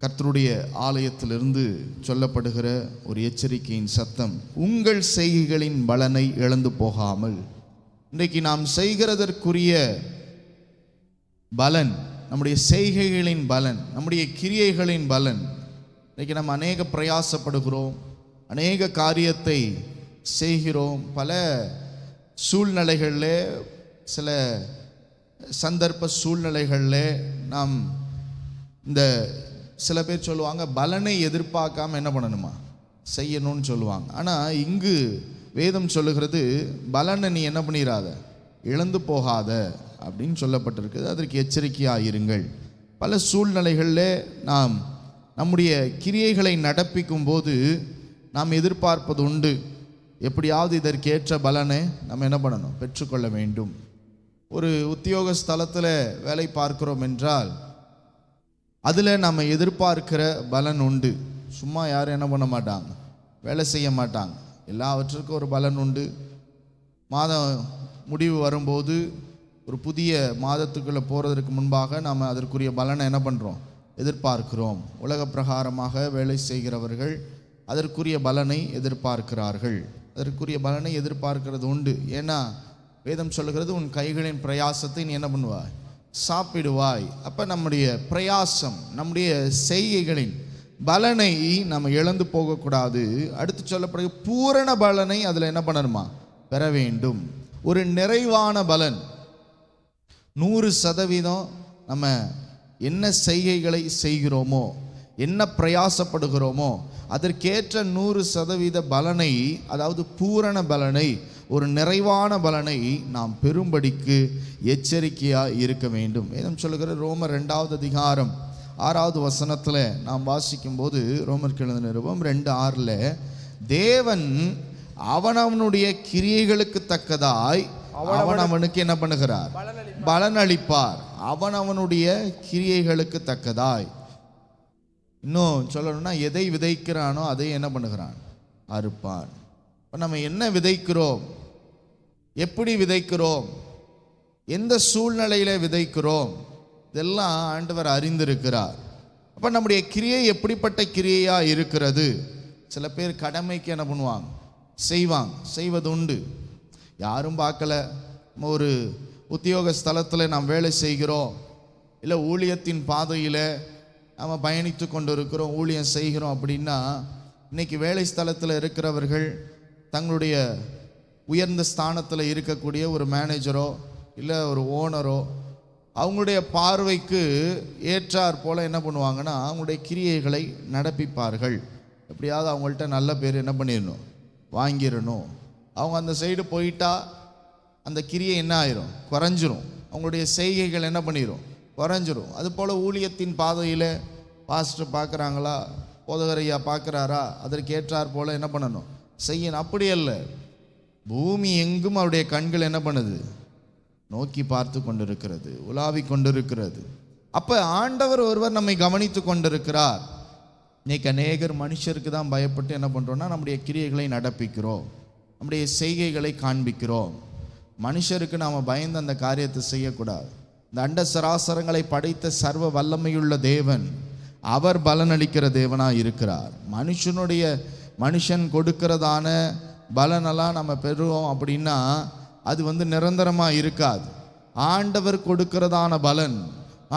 கர்த்தருடைய ஆலயத்திலிருந்து சொல்லப்படுகிற ஒரு எச்சரிக்கையின் சத்தம். உங்கள் செய்கைகளின் பலனை இழந்து போகாமல். இன்றைக்கு நாம் செய்கிறதற்குரிய பலன், நம்முடைய செய்கைகளின் பலன், நம்முடைய கிரியைகளின் பலன். இன்றைக்கி நம்ம அநேக பிரயாசப்படுகிறோம், அநேக காரியத்தை செய்கிறோம். பல சூழ்நிலைகளில், சில சந்தர்ப்ப சூழ்நிலைகளில் நாம் இந்த சில பேர் சொல்லுவாங்க, பலனை எதிர்பார்க்காம என்ன பண்ணணுமா செய்யணும்னு சொல்லுவாங்க. ஆனால் இங்கு வேதம் சொல்லுகிறது, பலனை நீ என்ன பண்ணிடாத, இழந்து போகாத அப்படின்னு சொல்லப்பட்டிருக்குது. அதற்கு எச்சரிக்கையாக இருங்கள். பல சூழ்நிலைகளில் நாம் நம்முடைய கிரியைகளை நடப்பிக்கும் போது நாம் எதிர்பார்ப்பது உண்டு, எப்படியாவது இதற்கேற்ற பலனை நம்ம என்ன பண்ணணும், பெற்றுக்கொள்ள வேண்டும். ஒரு உத்தியோக ஸ்தலத்தில் வேலை பார்க்கிறோம் என்றால் அதில் நம்ம எதிர்பார்க்கிற பலன் உண்டு. சும்மா யாரும் என்ன பண்ண மாட்டாங்க, வேலை செய்ய மாட்டாங்க. எல்லாவற்றுக்கும் ஒரு பலன் உண்டு. மாதம் முடிவு வரும்போது ஒரு புதிய மாதத்துக்குள்ளே போகிறதுக்கு முன்பாக நாம் அதற்குரிய பலனை என்ன பண்ணுறோம், எதிர்பார்க்கிறோம். உலக பிரகாரமாக வேலை செய்கிறவர்கள் அதற்குரிய பலனை எதிர்பார்க்கிறார்கள். அதற்குரிய பலனை எதிர்பார்க்கிறது உண்டு. ஏன்னா வேதம் சொல்லுகிறது, உன் கைகளின் பிரயாசத்தை நீ என்ன பண்ணுவாய், சாப்பிடுவாய். அப்போ நம்முடைய பிரயாசம், நம்முடைய செய்கைகளின் பலனை நம்ம இழந்து போகக்கூடாது. அடுத்து சொல்லப்படுகிற பூரண பலனை அதில் என்ன பண்ணணுமா, பெற வேண்டும். ஒரு நிறைவான பலன். 100% நம்ம என்ன செய்கைகளை செய்கிறோமோ, என்ன பிரயாசப்படுகிறோமோ அதற்கேற்ற 100% பலனை, அதாவது பூரண பலனை, ஒரு நிறைவான பலனை நாம் பெறும்படிக்கு எச்சரிக்கையாக இருக்க வேண்டும். வேதம் சொல்லுகிற ரோமர் 2வது அதிகாரம் 6வது வசனத்தில் நாம் வாசிக்கும்போது, ரோமர் எழுதின நிருபம் 2:6, தேவன் அவனவனுடைய கிரியைகளுக்கு தக்கதாய் அவனுக்கு என்ன பண்ணுகிறார்? பலன் அளிப்பார். அவனவனுடைய கிரியைகளுக்கு தக்கதாய். இன்னும் சொல்லணும்னா, எதை விதைக்கிறானோ அதை என்ன பண்ணுகிறான்? அறுப்பான். இப்போ நம்ம என்ன விதைக்கிறோம், எப்படி விதைக்கிறோம், எந்த சூழ்நிலையில விதைக்கிறோம், இதெல்லாம் ஆண்டவர் அறிந்திருக்கிறார். அப்போ நம்முடைய கிரியை எப்படிப்பட்ட கிரியையா இருக்கிறது? சில பேர் கடமைக்கு என்ன பண்ணுவாங்க? செய்வது உண்டு. யாரும் பார்க்கல, நம்ம ஒரு உத்தியோக ஸ்தலத்தில் நாம் வேலை செய்கிறோம், இல்லை ஊழியத்தின் பாதையில் நம்ம பயணித்து கொண்டு இருக்கிறோம், ஊழியம் செய்கிறோம் அப்படின்னா, இன்னைக்கு வேலை ஸ்தலத்தில் இருக்கிறவர்கள் தங்களுடைய உயர்ந்த ஸ்தானத்தில் இருக்கக்கூடிய ஒரு மேனேஜரோ இல்லை ஒரு ஓனரோ அவங்களுடைய பார்வைக்கு ஏற்றார் போல் என்ன பண்ணுவாங்கன்னா, அவங்களுடைய கிரியைகளை நடப்பிப்பார்கள். எப்படியாவது அவங்கள்ட்ட நல்ல பேர் என்ன பண்ணிடணும், வாங்கிடணும். அவங்க அந்த சைடு போயிட்டா அந்த கிரியை என்ன ஆயிரும்? குறைஞ்சிரும். அவங்களுடைய செய்கைகள் என்ன பண்ணிடும்? குறைஞ்சிரும். அதுபோல் ஊழியத்தின் பாதையில் பாஸ்டர் பார்க்குறாங்களா, போதகரையா பார்க்குறாரா, அதற்கு ஏற்றார் போல் என்ன பண்ணணும், செய்யணும். அப்படி அல்ல. பூமி எங்கும் அவருடைய கண்கள் என்ன பண்ணுது? நோக்கி பார்த்து கொண்டிருக்கிறது, உலாவி கொண்டிருக்கிறது. அப்போ ஆண்டவர் ஒருவர் நம்மை கவனித்து கொண்டிருக்கிறார். இன்னைக்கு அநேகர் மனுஷருக்கு தான் பயப்பட்டு என்ன பண்ணுறோன்னா, நம்முடைய கிரியைகளை நடப்பிக்கிறோம், நம்முடைய செய்கைகளை காண்பிக்கிறோம். மனுஷருக்கு நாம் பயந்து அந்த காரியத்தை செய்யக்கூடாது. இந்த அண்ட சராசரங்களை படைத்த சர்வ வல்லமையுள்ள தேவன், அவர் பலனளிக்கிற தேவனாக இருக்கிறார். மனுஷன் கொடுக்கிறதான பலனெல்லாம் நம்ம பெறுவோம் அப்படின்னா அது நிரந்தரமாக இருக்காது. ஆண்டவர் கொடுக்கிறதான பலன்,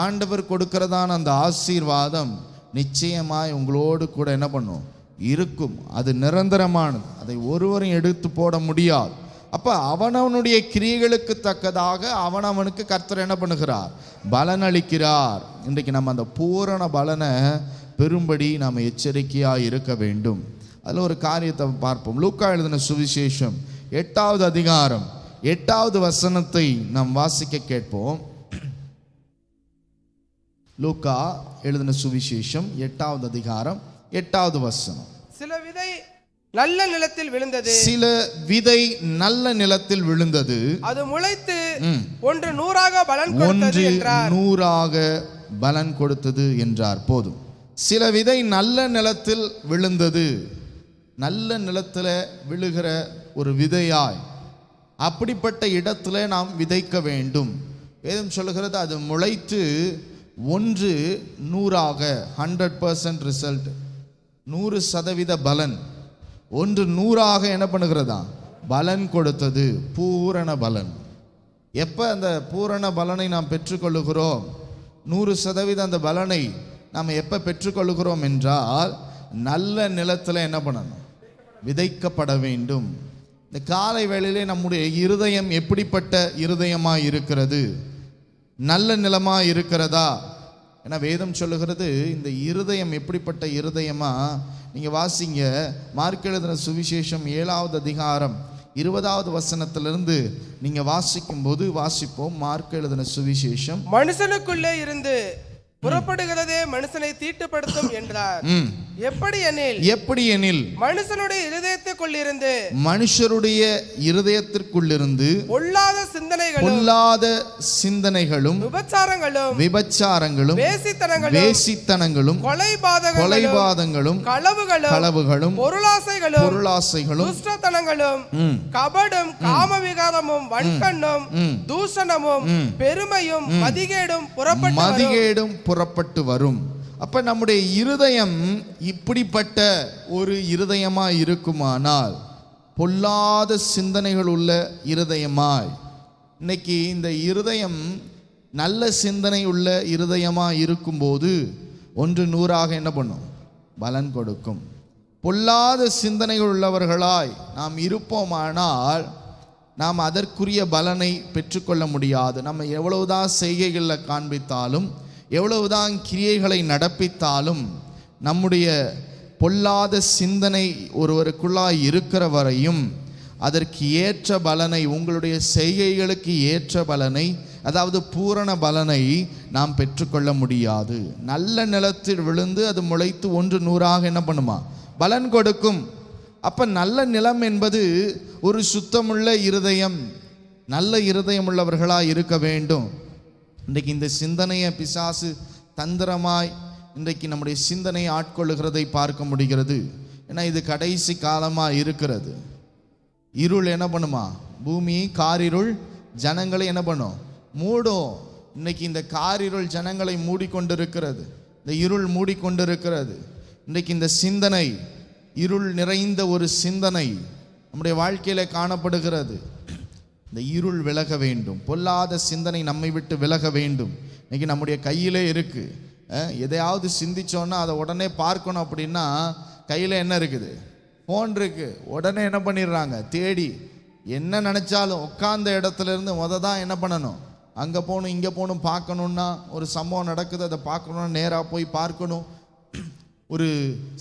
ஆண்டவர் கொடுக்கிறதான அந்த ஆசீர்வாதம் நிச்சயமாய் உங்களோடு கூட என்ன பண்ணும்? இருக்கும். அது நிரந்தரமானது, அதை ஒருவரும் எடுத்து போட முடியாது. அப்போ அவனவனுடைய கிரியைகளுக்கு தக்கதாக அவனவனுக்கு கர்த்தர் என்ன பண்ணுகிறார்? பலன் அளிக்கிறார். இன்றைக்கு நம்ம அந்த பூரண பலனை பெறும்படி நாம் எச்சரிக்கையாக இருக்க வேண்டும். அதில் ஒரு காரியத்தை பார்ப்போம். லூக்கா எழுதின சுவிசேஷம் 8வது அதிகாரம் 8வது வசனத்தை நாம் வாசிக்க கேட்போம். லூக்கா எழுதின சுவிசேஷம் 8வது அதிகாரம் 8வது வசனம். சில விதை நல்ல நிலத்தில் விழுந்தது, சில விதை நல்ல நிலத்தில் விழுந்தது, அது முளைத்து ஒன்று 100ஆக பலன் கொடுத்தது என்றார். 100ஆக பலன் கொடுத்தது என்றார். போதும். சில விதை நல்ல நிலத்தில் விழுந்தது. நல்ல நிலத்தில் விழுகிற ஒரு விதையாய் அப்படிப்பட்ட இடத்துல நாம் விதைக்க வேண்டும். வேதம் சொல்லுகிறது, அது முளைத்து ஒன்று 100ஆக 100% ரிசல்ட், 100% பலன், ஒன்று 100ஆக என்ன பண்ணுகிறதா? பலன் கொடுத்தது. பூரண பலன். எப்போ அந்த பூரண பலனை நாம் பெற்றுக்கொள்ளுகிறோம்? 100% அந்த பலனை நாம் எப்போ பெற்றுக்கொள்ளுகிறோம் என்றால், நல்ல நிலத்தில் என்ன பண்ணணும்? விதைக்கப்பட வேண்டும். இந்த காலை வேளையிலே நம்முடைய இருதயம் எப்படிப்பட்ட இருதயமாக இருக்கிறது? நல்ல நிலமாக இருக்கிறதா? ஏன்னா வேதம் சொல்லுகிறது, இந்த இருதயம் எப்படிப்பட்ட இருதயமா? நீங்கள் வாசிங்க, மார்க் எழுதின சுவிசேஷம் 7வது அதிகாரம் 20வது வசனத்திலிருந்து நீங்கள் வாசிக்கும் போது வாசிப்போம். மார்க் எழுதின சுவிசேஷம், மனுஷனுக்குள்ளே இருந்து புறப்படுகிறதே மனுஷனை தீட்டுப்படுத்தும் என்றார். எப்படி எனில் மனுஷனுடைய இருதயத்திற்குள்ளிருந்து பொல்லாத சிந்தனைகளும் விபச்சாரங்களும் வேசித்தனங்களும் கொலைபாதகங்களும் களவுகளும் பொருளாசைகளும் துஷ்டத்தனங்களும் கபடும் காமவிகாரமும் வன்கண்ணும் தூஷணமும் பெருமையும் மதிகேடும் புறப்பட்டு வரும். அப்ப நம்முடைய இருதயம் இப்படிப்பட்ட ஒரு இருதயமாய் இருக்குமானால், பொல்லாத சிந்தனைகள் உள்ள இருதயமாய், இன்னைக்கு இந்த இருதயம் நல்ல சிந்தனை உள்ள இருதயமாய் இருக்கும்போது ஒன்று 100ஆக என்ன பண்ணும்? பலன் கொடுக்கும். பொல்லாத சிந்தனைகள் உள்ளவர்களாய் நாம் இருப்போமானால் நாம் அதற்குரிய பலனை பெற்றுக்கொள்ள முடியாது. நம்ம எவ்வளவுதான் செய்கைகளில் காண்பித்தாலும், எவ்வளவுதான் கிரியைகளை நடப்பித்தாலும், நம்முடைய பொல்லாத சிந்தனை ஒருவருக்குள்ளாய் இருக்கிற வரையும் அதற்கு ஏற்ற பலனை, உங்களுடைய செய்கைகளுக்கு ஏற்ற பலனை, அதாவது பூரண பலனை நாம் பெற்றுக்கொள்ள முடியாது. நல்ல நிலத்தில் விழுந்து அது முளைத்து ஒன்று 100ஆக என்ன பண்ணுமா? பலன் கொடுக்கும். அப்போ நல்ல நிலம் என்பது ஒரு சுத்தமுள்ள இருதயம், நல்ல இருதயம் உள்ளவர்களாக இருக்க வேண்டும். இன்றைக்கு இந்த சிந்தனையை பிசாசு தந்திரமாய் இன்றைக்கு நம்முடைய சிந்தனையை ஆட்கொள்ளுகிறதை பார்க்க முடிகிறது. ஏன்னா இது கடைசி காலமாக இருக்கிறது. இருள் என்ன பண்ணுமா? பூமி காரிருள் ஜனங்களை என்ன பண்ணும்? மூடும். இன்னைக்கு இந்த காரிருள் ஜனங்களை மூடிக்கொண்டிருக்கிறது, இந்த இருள் மூடிக்கொண்டிருக்கிறது. இன்றைக்கு இந்த சிந்தனை, இருள் நிறைந்த ஒரு சிந்தனை நம்முடைய வாழ்க்கையில் காணப்படுகிறது. இந்த இருள் விலக வேண்டும், பொல்லாத சிந்தனை நம்மை விட்டு விலக வேண்டும். இன்னைக்கு நம்முடைய கையிலே இருக்கு. எதையாவது சிந்திச்சோன்னா அதை உடனே பார்க்கணும் அப்படின்னா கையில் என்ன இருக்குது? ஃபோன் இருக்கு. உடனே என்ன பண்ணிடுறாங்க? தேடி என்ன நினச்சாலும் உட்கார்ந்த இடத்துல இருந்து தான் என்ன பண்ணணும்? அங்கே போகணும், இங்கே போகணும். பார்க்கணுன்னா ஒரு சம்பவம் நடக்குது, அதை பார்க்கணுன்னா நேராக போய் பார்க்கணும். ஒரு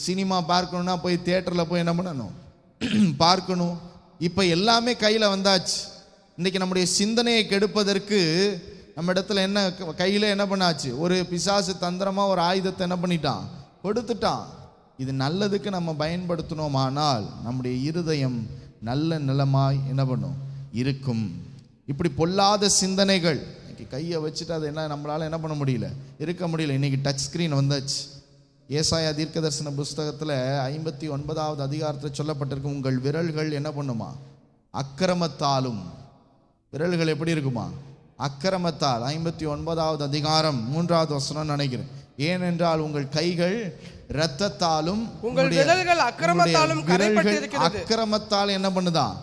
சினிமா பார்க்கணுன்னா போய் தியேட்டரில் போய் என்ன பண்ணணும்? பார்க்கணும். இப்போ எல்லாமே கையில் வந்தாச்சு. இன்றைக்கி நம்முடைய சிந்தனையை கெடுப்பதற்கு நம்ம இடத்துல என்ன கையில் என்ன பண்ணாச்சு? ஒரு பிசாசு தந்திரமாக ஒரு ஆயுதத்தை என்ன பண்ணிட்டான்? கொடுத்துட்டான். இது நல்லதுக்கு நம்ம பயன்படுத்தினோமானால் நம்முடைய இருதயம் நல்ல நிலமாய் என்ன பண்ணும்? இருக்கும். இப்படி பொல்லாத சிந்தனைகள் இன்னைக்கு கையை வச்சுட்டு அதை என்ன நம்மளால் என்ன பண்ண முடியல, இருக்க முடியல. இன்றைக்கி டச் ஸ்க்ரீன் வந்தாச்சு. ஏசாயா தீர்க்கதரிசன புஸ்தகத்தில் 59வது அதிகாரத்தில் சொல்லப்பட்டிருக்கு, உங்கள் விரல்கள் என்ன பண்ணுமா? அக்கிரமத்தாலும். விரல்கள் எப்படி இருக்குமா? அக்கிரமத்தால். 59வது அதிகாரம் 3வது வசனம் நினைக்கிறேன். ஏனென்றால் உங்கள் கைகள் இரத்தத்தாலும் உங்கள் விரல்கள் அக்கிரமத்தாலும் அக்கிரமத்தால் என்ன பண்ணுதான்?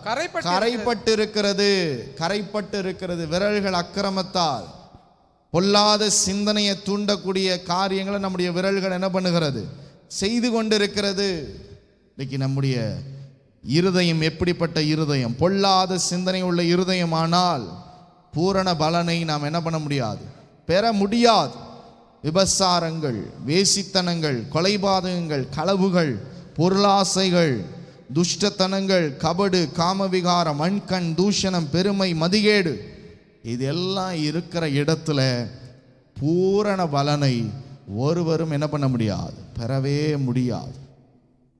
கரைப்பட்டு இருக்கிறது. கரைப்பட்டு இருக்கிறது விரல்கள் அக்கிரமத்தால். பொல்லாத சிந்தனையை தூண்டக்கூடிய காரியங்களை நம்முடைய விரல்கள் என்ன பண்ணுகிறது? செய்து கொண்டிருக்கிறது. இன்னைக்கு நம்முடைய இருதயம் எப்படிப்பட்ட இருதயம்? பொல்லாத சிந்தனை உள்ள இருதயமானால் பூரண பலனை நாம் என்ன பண்ண முடியாது? பெற முடியாது. விபசாரங்கள், வேசித்தனங்கள், கொலைபாதகங்கள், களவுகள், பொருளாசைகள், துஷ்டத்தனங்கள், கபடு, காமவிகாரம், மண்கண், தூஷணம், பெருமை, மதிகேடு, இதெல்லாம் இருக்கிற இடத்துல பூரண பலனை ஒருவரும் என்ன பண்ண முடியாது? பெறவே முடியாது.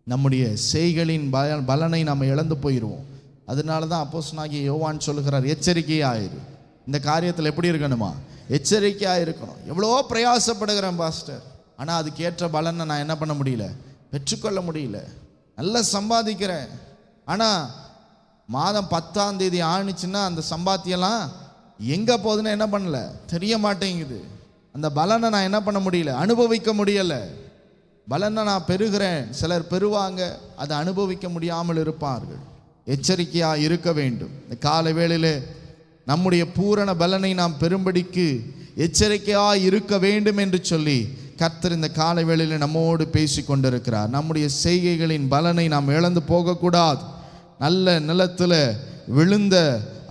நம்முடைய செய்களின் பலனை நாம் இழந்து போயிடுவோம். அதனால தான் அப்போஸ்தலனாகிய யோவான் சொல்லுகிறார், எச்சரிக்கையாயிரு. இந்த காரியத்தில் எப்படி இருக்கணுமா? எச்சரிக்கையாக இருக்கணும். எவ்வளோ பிரயாசப்படுகிறேன் பாஸ்டர், ஆனால் அதுக்கேற்ற பலனை நான் என்ன பண்ண முடியல, பெற்றுக்கொள்ள முடியல. நல்லா சம்பாதிக்கிறேன், ஆனால் மாதம் 10ஆம் தேதி ஆணுச்சுன்னா அந்த சம்பாத்தியெல்லாம் எங்கே போகுதுன்னு என்ன பண்ணல, தெரிய மாட்டேங்குது. அந்த பலனை நான் என்ன பண்ண முடியல, அனுபவிக்க முடியலை. பலனை நான் பெறுகிறேன், சிலர் பெறுவாங்க, அதை அனுபவிக்க முடியாமல் இருப்பார்கள். எச்சரிக்கையாக இருக்க வேண்டும். இந்த காலை வேளையில் நம்முடைய பூரண பலனை நாம் பெறும்படிக்கு எச்சரிக்கையாக இருக்க வேண்டும் என்று சொல்லி கர்த்தர் இந்த காலை வேளையில் நம்மோடு பேசி கொண்டிருக்கிறார். நம்முடைய செய்கைகளின் பலனை நாம் இழந்து போகக்கூடாது. நல்ல நிலத்தில் விழுந்த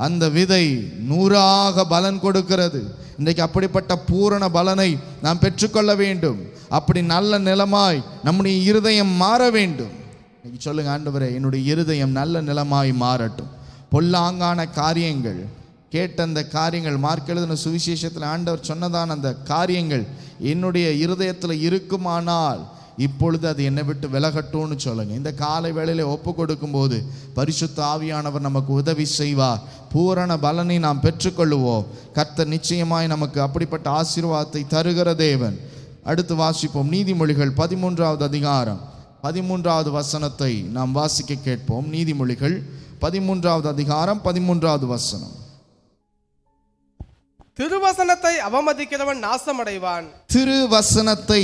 அந்த விதை 100ஆக பலன் கொடுக்கிறது. இன்றைக்கு அப்படிப்பட்ட பூரண பலனை நாம் பெற்றுக்கொள்ள வேண்டும். அப்படி நல்ல நிலமாய் நம்முடைய இருதயம் மாற வேண்டும். இன்னைக்கு சொல்லுங்க, ஆண்டவரே என்னுடைய இருதயம் நல்ல நிலமாய் மாறட்டும். பொல்லாங்கான காரியங்கள் கேட்ட அந்த காரியங்கள், மார்க் எழுதின சுவிசேஷத்தில் ஆண்டவர் சொன்னதான அந்த காரியங்கள் என்னுடைய இருதயத்தில் இருக்குமானால் இப்பொழுது அது என்னை விட்டு விலகட்டும்னு சொல்லுங்க. இந்த காலை வேளையில் ஒப்பு கொடுக்கும்போது பரிசுத்த ஆவியானவர் நமக்கு உதவி செய்வார். பூரண பலனை நாம் பெற்றுக்கொள்ளுவோம். கர்த்தர் நிச்சயமாய் நமக்கு அப்படிப்பட்ட ஆசீர்வாதத்தை தருகிற தேவன். அடுத்து வாசிப்போம். நீதிமொழிகள் 13வது அதிகாரம் 13வது வசனத்தை நாம் வாசிக்க கேட்போம். நீதிமொழிகள் 13வது அதிகாரம் 13வது வசனம். திருவசனத்தை அவமதிக்கிறவன் நாசமடைவான். திருவசனத்தை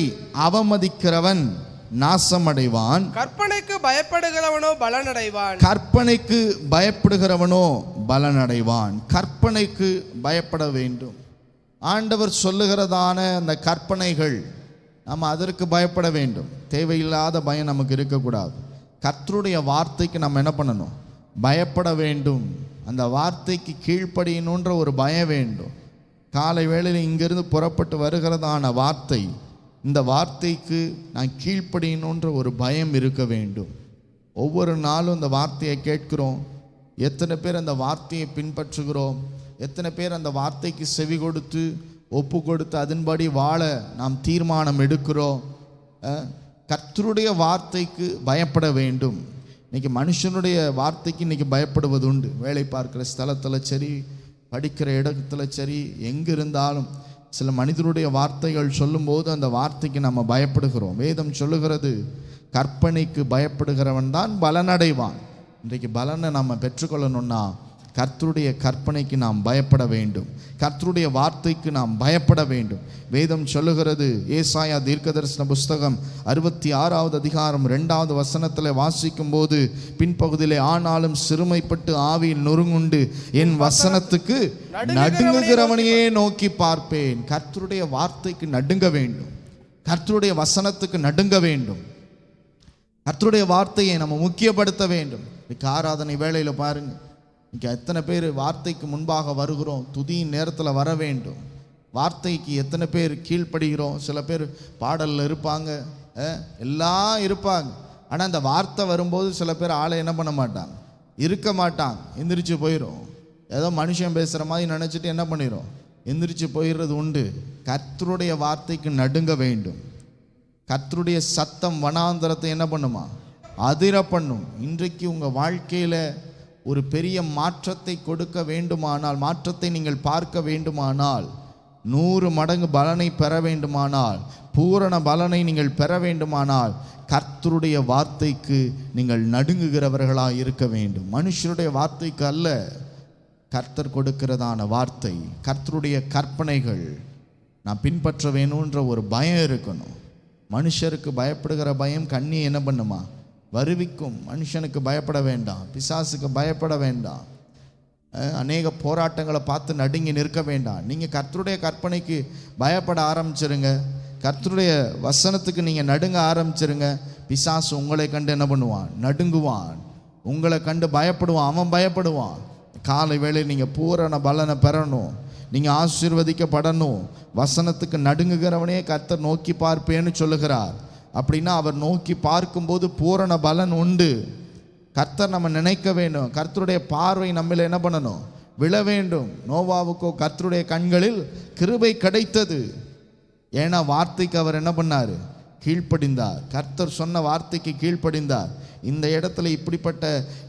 அவமதிக்கிறவன் நாசமடைவான். கற்பனைக்கு பயப்படுகிறவனோ பலனடைவான். கற்பனைக்கு பயப்படுகிறவனோ பலனடைவான். கற்பனைக்கு பயப்பட வேண்டும். ஆண்டவர் சொல்லுகிறதான அந்த கற்பனைகள் நம்ம அதற்கு பயப்பட வேண்டும். தேவையில்லாத பயம் நமக்கு இருக்கக்கூடாது. கர்த்தருடைய வார்த்தைக்கு நம்ம என்ன பண்ணணும்? பயப்பட வேண்டும். அந்த வார்த்தைக்கு கீழ்ப்படியணுன்ற ஒரு பயம் வேண்டும். காலை வேளையில் இங்கிருந்து புறப்பட்டு வருகிறதான வார்த்தை, இந்த வார்த்தைக்கு நான் கீழ்ப்படியணுன்ற ஒரு பயம் இருக்க வேண்டும். ஒவ்வொரு நாளும் இந்த வார்த்தையை கேட்கிறோம். எத்தனை பேர் அந்த வார்த்தையை பின்பற்றுகிறோம்? எத்தனை பேர் அந்த வார்த்தைக்கு செவி கொடுத்து ஒப்பு கொடுத்து அதன்படி வாழ நாம் தீர்மானம் எடுக்கிறோம்? கர்த்தருடைய வார்த்தைக்கு பயப்பட வேண்டும். இன்னைக்கு மனுஷனுடைய வார்த்தைக்கு இன்னைக்கு பயப்படுவது உண்டு. வேலை பார்க்குற ஸ்தலத்தில் சரி, படிக்கிற இடத்துல சரி, எங்கே இருந்தாலும் சில மனிதனுடைய வார்த்தைகள் சொல்லும்போது அந்த வார்த்தைக்கு நம்ம பயப்படுகிறோம். வேதம் சொல்லுகிறது, கற்பனைக்கு பயப்படுகிறவன் தான் பலனடைவான். இன்றைக்கு பலனை நம்ம பெற்றுக்கொள்ளணும்னா கர்த்தருடைய கற்பனைக்கு நாம் பயப்பட வேண்டும், கர்த்தருடைய வார்த்தைக்கு நாம் பயப்பட வேண்டும். வேதம் சொல்லுகிறது, ஏசாயா தீர்க்கதரிசன புஸ்தகம் 66வது அதிகாரம் 2வது வசனத்தில் வாசிக்கும் போது பின்பகுதியிலே, ஆனாலும் சிறுமைப்பட்டு ஆவியில் நொறுங்குண்டு என் வசனத்துக்கு நடுங்குகிறவனையே நோக்கி பார்ப்பேன். கர்த்தருடைய வார்த்தைக்கு நடுங்க வேண்டும், கர்த்தருடைய வசனத்துக்கு நடுங்க வேண்டும், கர்த்தருடைய வார்த்தையை நம்ம முக்கியப்படுத்த வேண்டும். இன்னைக்கு ஆராதனை வேளையில் பாருங்க, இன்னைக்கு எத்தனை பேர் வார்த்தைக்கு முன்பாக வருகிறோம், துதியின் நேரத்தில் வர வேண்டும். வார்த்தைக்கு எத்தனை பேர் கீழ்ப்படுகிறோம். சில பேர் பாடலில் இருப்பாங்க, எல்லாம் இருப்பாங்க. ஆனால் அந்த வார்த்தை வரும்போது சில பேர் ஆளை என்ன பண்ண மாட்டாங்க, இருக்க மாட்டாங்க, எந்திரிச்சு போயிடும். ஏதோ மனுஷன் பேசுகிற மாதிரி நினச்சிட்டு என்ன பண்ணிடும், எந்திரிச்சு போயிடுறது உண்டு. கர்த்தருடைய வார்த்தைக்கு நடுங்க வேண்டும். கர்த்தருடைய சத்தம் வனாந்தரத்தை என்ன பண்ணுமா, அதிர பண்ணும். இன்றைக்கு உங்கள் வாழ்க்கையில் ஒரு பெரிய மாற்றத்தை கொடுக்க வேண்டுமானால், மாற்றத்தை நீங்கள் பார்க்க வேண்டுமானால், 100 மடங்கு பலனை பெற வேண்டுமானால், பூரண பலனை நீங்கள் பெற வேண்டுமானால், கர்த்தருடைய வார்த்தைக்கு நீங்கள் நடுங்குகிறவர்களாக இருக்க வேண்டும். மனுஷருடைய வார்த்தைக்கு அல்ல, கர்த்தர் கொடுக்கிறதான வார்த்தை, கர்த்தருடைய கற்பனைகள் நான் பின்பற்ற வேணுன்ற ஒரு பயம் இருக்கணும். மனுஷருக்கு பயப்படுகிற பயம் கண்ணியை என்ன பண்ணுமா, வருவிக்கும். மனுஷனுக்கு பயப்பட வேண்டாம், பிசாசுக்கு பயப்பட வேண்டாம், அநேக போராட்டங்களை பார்த்து நடுங்கி நிற்க வேண்டாம். நீங்கள் கர்த்தருடைய கற்பனைக்கு பயப்பட ஆரம்பிச்சிருங்க, கர்த்தருடைய வசனத்துக்கு நீங்கள் நடுங்க ஆரம்பிச்சிருங்க. பிசாசு உங்களை கண்டு என்ன பண்ணுவான், நடுங்குவான், உங்களை கண்டு பயப்படுவான், அவன் பயப்படுவான். காலை வேளையில் நீங்கள் பூரண பலனை பெறணும், நீங்கள் ஆசீர்வதிக்கப்படணும். வசனத்துக்கு நடுங்குகிறவனே கர்த்தர் நோக்கி பார்ப்பேன்னு சொல்லுகிறார். அப்படின்னா அவர் நோக்கி பார்க்கும்போது பூரண பலன் உண்டு. கர்த்தர் நம்ம நினைக்க வேண்டும், கர்த்தருடைய பார்வை நம்மள என்ன பண்ணணும், விழ வேண்டும். நோவாவுக்கோ கர்த்தருடைய கண்களில் கிருபை கிடைத்தது. ஏன்னா வார்த்தைக்கு அவர் என்ன பண்ணார், கீழ்ப்படிந்தார். கர்த்தர் சொன்ன வார்த்தைக்கு கீழ்ப்படிந்தார். இந்த இடத்துல இப்படிப்பட்ட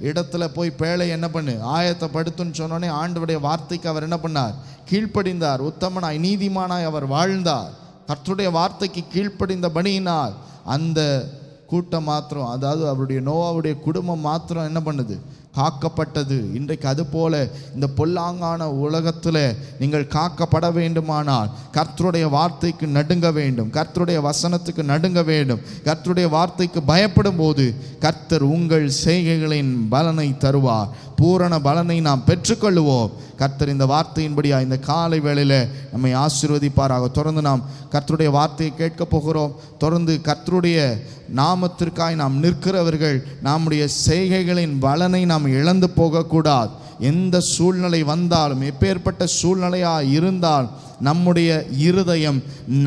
இடத்துல போய் பேழை என்ன பண்ணு, ஆயத்தப்படுத்துன்னு சொன்னோடனே ஆண்டவருடைய வார்த்தைக்கு அவர் என்ன பண்ணார், கீழ்ப்படிந்தார். உத்தமனாய் நீதிமானாய் அவர் வாழ்ந்தார். கர்த்தருடைய வார்த்தைக்கு கீழ்ப்படிந்தபடியினால் அந்த கூட்டம் மாத்திரம், அதாவது அவருடைய நோவாவுடைய குடும்பம் மாத்திரம் என்ன பண்ணுது, காக்கப்பட்டது. இன்றைக்கு அதுபோல இந்த பொல்லாங்கான உலகத்தில் நீங்கள் காக்கப்பட வேண்டுமானால் கர்த்தருடைய வார்த்தைக்கு நடுங்க வேண்டும், கர்த்தருடைய வசனத்துக்கு நடுங்க வேண்டும். கர்த்தருடைய வார்த்தைக்கு பயப்படும் போது கர்த்தர் உங்கள் செய்கைகளின் பலனை தருவார். பூரண பலனை நாம் பெற்றுக்கொள்ளுவோம். கர்த்தர் இந்த வார்த்தையின்படியா இந்த காலை வேளையில் நம்மை ஆசீர்வதிப்பாராக. தொடர்ந்து நாம் கர்த்தருடைய வார்த்தையை கேட்க போகிறோம். தொடர்ந்து கர்த்தருடைய நாமத்திற்காய் நாம் நிற்கிறவர்கள் நம்முடைய செய்கைகளின் பலனை நாம் இழந்து போகக்கூடாது. எந்த சூழ்நிலை வந்தாலும், எப்பேற்பட்ட சூழ்நிலையாக இருந்தால் நம்முடைய இருதயம்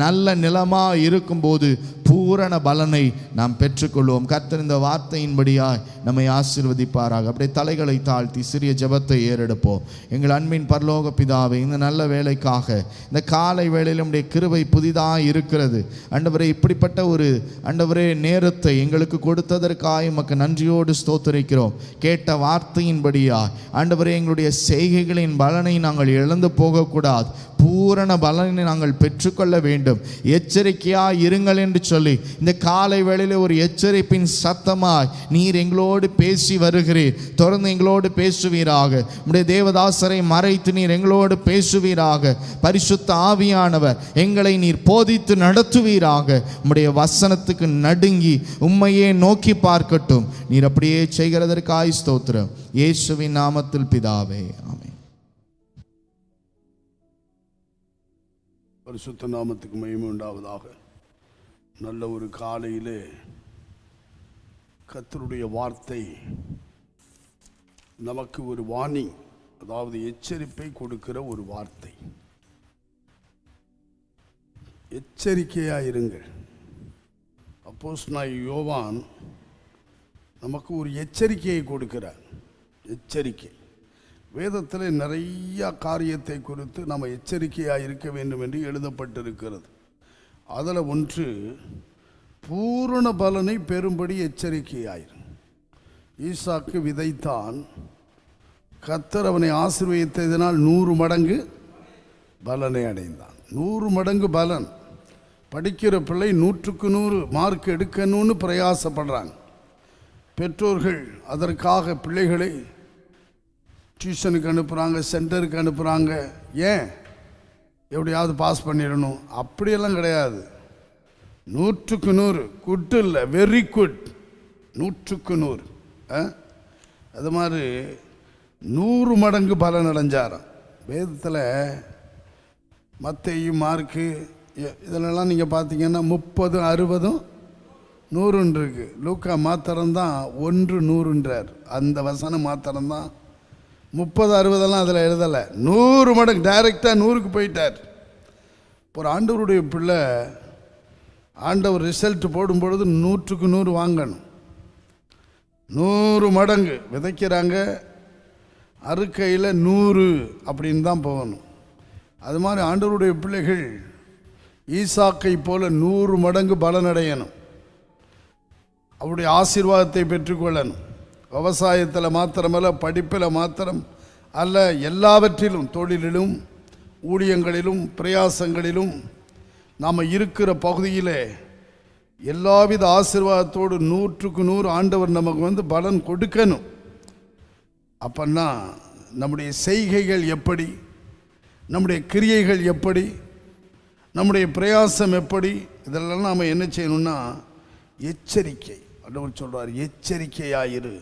நல்ல நிலமாக இருக்கும்போது பூரண பலனை நாம் பெற்றுக்கொள்வோம். கர்த்தர் இந்த வார்த்தையின்படியாய் நம்மை ஆசீர்வதிப்பாராக. அப்படியே தலைகளை தாழ்த்தி சிறிய ஜெபத்தை ஏறெடுப்போம். எங்கள் அன்பின் பரலோக பிதாவே, இந்த நல்ல வேலைக்காக இந்த காலை வேளையில் நம்முடைய கிருபை புதிதாக இருக்கிறது. ஆண்டவரே, இப்படிப்பட்ட ஒரு ஆண்டவரே நேரத்தை எங்களுக்கு கொடுத்ததற்காக உமக்கு நன்றியோடு ஸ்தோத்திரிக்கிறோம். கேட்ட வார்த்தையின்படியாய் ஆண்டவரே, எங்களுடைய செய்கைகளின் பலனை நாங்கள் இழந்து போகக்கூடாது, பூரண பலனை நாங்கள் பெற்றுக்கொள்ள வேண்டும். எச்சரிக்கையாக இருங்கள் என்று சொல்லி இந்த காலை வேளையில் ஒரு எச்சரிப்பின் சத்தமாய் நீர் எங்களோடு பேசி வருகிறீர். தொடர்ந்து எங்களோடு பேசுவீராக. உம்முடைய தேவதாசரை மறைத்து நீர் எங்களோடு பேசுவீராக. பரிசுத்த ஆவியானவர் எங்களை நீர் போதித்து நடத்துவீராக. உம்முடைய வசனத்துக்கு நடுங்கி உம்மையே நோக்கி பார்க்கட்டும். நீர் அப்படியே செய்கிறதற்காய் ஸ்தோத்திரம். இயேசுவின் நாமத்தில் பிதாவே, ஆமென். பரிசுத்த நாமத்துக்கு மகிமை உண்டாவதாக. நல்ல ஒரு காலையிலே கர்த்தருடைய வார்த்தை நமக்கு ஒரு வார்னிங், அதாவது எச்சரிப்பை கொடுக்கிற ஒரு வார்த்தை. எச்சரிக்கையாயிருங்கள். அப்போஸ்தலனாகிய யோவான் நமக்கு ஒரு எச்சரிக்கையை கொடுக்கிறார். எச்சரிக்கை வேதத்தில் நிறைய காரியத்தை குறித்து நம்ம எச்சரிக்கையாக இருக்க வேண்டும் என்று எழுதப்பட்டிருக்கிறது. அதில் ஒன்று, பூரண பலனை பெறும்படி எச்சரிக்கையாயிரும். ஈசாக்கு விதைத்தான், கர்த்தர் அவனை ஆசீர்வதித்ததினால் 100 மடங்கு பலனை அடைந்தான். 100 மடங்கு பலன். படிக்கிற பிள்ளை 100க்கு 100 மார்க் எடுக்கணும்னு பிரயாசப்படுறாங்க. பெற்றோர்கள் அதற்காக பிள்ளைகளை டியூஷனுக்கு அனுப்புகிறாங்க, சென்டருக்கு அனுப்புகிறாங்க. ஏன்? எப்படியாவது பாஸ் பண்ணிடணும். அப்படியெல்லாம் கிடையாது. 100க்கு 100 குட் இல்லை, வெரி குட். 100க்கு 100. அது மாதிரி 100 மடங்கு பலன் அடைஞ்சாராம். வேதத்தில் மத்தேயு, மார்க்கு இதிலெல்லாம் நீங்கள் பார்த்தீங்கன்னா 30, 60, 100 இருக்கு. லூக்கா மாத்திரம்தான் 1, 100ன்றார். அந்த வசனம் மாத்திரம்தான் 30, 60 அதில் எழுதலை. 100 மடங்கு டைரெக்டாக 100க்கு போயிட்டார். ஒரு ஆண்டவருடைய பிள்ளை ஆண்டவர் ரிசல்ட் போடும்பொழுது 100க்கு 100 வாங்கணும். 100 மடங்கு விதைக்கிறாங்க, அறுக்கையில் 100 அப்படின்னு தான் போகணும். அது மாதிரி ஆண்டவருடைய பிள்ளைகள் ஈசாக்கை போல 100 மடங்கு பலனடையணும். அவருடைய ஆசீர்வாதத்தை பெற்றுக்கொள்ளணும். விவசாயத்தில் மாத்திரமல்ல, படிப்பில் மாத்திரம் அல்ல, எல்லாவற்றிலும், தொழிலிலும், ஊழியங்களிலும், பிரயாசங்களிலும், நாம் இருக்கிற பகுதியில் எல்லாவித ஆசீர்வாதத்தோடு 100க்கு 100 ஆண்டவர் நமக்கு பலன் கொடுக்கணும். அப்பன்னா நம்முடைய செய்கைகள் எப்படி, நம்முடைய கிரியைகள் எப்படி, நம்முடைய பிரயாசம் எப்படி, இதெல்லாம் நாம் என்ன செய்யணும்னா எச்சரிக்கை. ஆண்டவர் சொல்கிறார், எச்சரிக்கையாயிரு.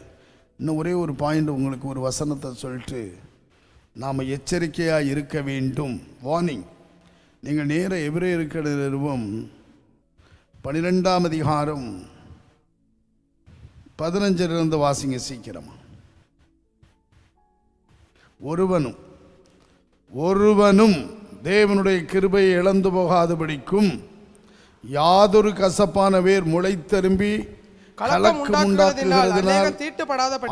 இன்னும் ஒரே ஒரு பாயிண்ட் உங்களுக்கு, ஒரு வசனத்தை சொல்லிட்டு நாம் எச்சரிக்கையாக இருக்க வேண்டும். வார்னிங். நீங்கள் நேர எபிரேயருக்கு நிறுவம் 12ஆம் அதிகாரம் 15 வாசிங்க சீக்கிரமா. ஒருவனும் தேவனுடைய கிருபையை இழந்து போகாதபடிக்கும் யாதொரு கசப்பான வேர் முளைத்தெரும்பி கலக்கம் உண்டாக்குகிறதினால்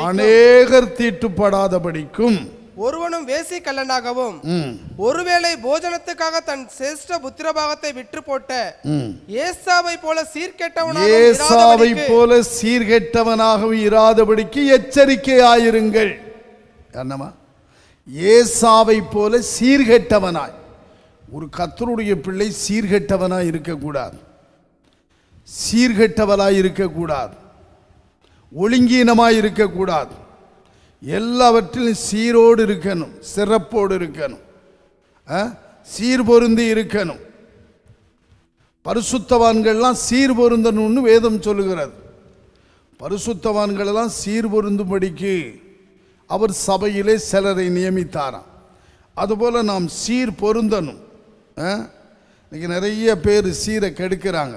அநேகர் தீட்டுப்படாதபடிக்கும் ஒருவனும் வேசி கல்லனாகவும் ஒருவேளை போஜனத்துக்காக தன் சிரேஷ்ட புத்திரபாகத்தை விற்று போட்ட ஏசாவை போல சீர்கெட்டவனாகவும் இராதபடிக்கு எச்சரிக்கையாயிருங்கள். என்னமா? ஏசாவை போல சீர்கெட்டவனாய். ஒரு கர்த்தருடைய பிள்ளை சீர்கெட்டவனாய் இருக்கக்கூடாது, சீர்கெட்டவனாய் இருக்கக்கூடாது, ஒழுங்கீனமாய் இருக்கக்கூடாது. எல்லாவற்றிலும் சீரோடு இருக்கணும், சிறப்போடு இருக்கணும், சீர்பொருந்தி இருக்கணும். பரிசுத்தவான்கள்லாம் சீர்பொருந்தணும்னு வேதம் சொல்லுகிறது. பரிசுத்தவான்கள் எல்லாம் சீர்பொருந்தும்படிக்கு அவர் சபையிலே சிலரை நியமித்தாராம். அதுபோல் நாம் சீர் பொருந்தணும். இன்னைக்கு நிறைய பேர் சீரை கெடுக்கிறாங்க.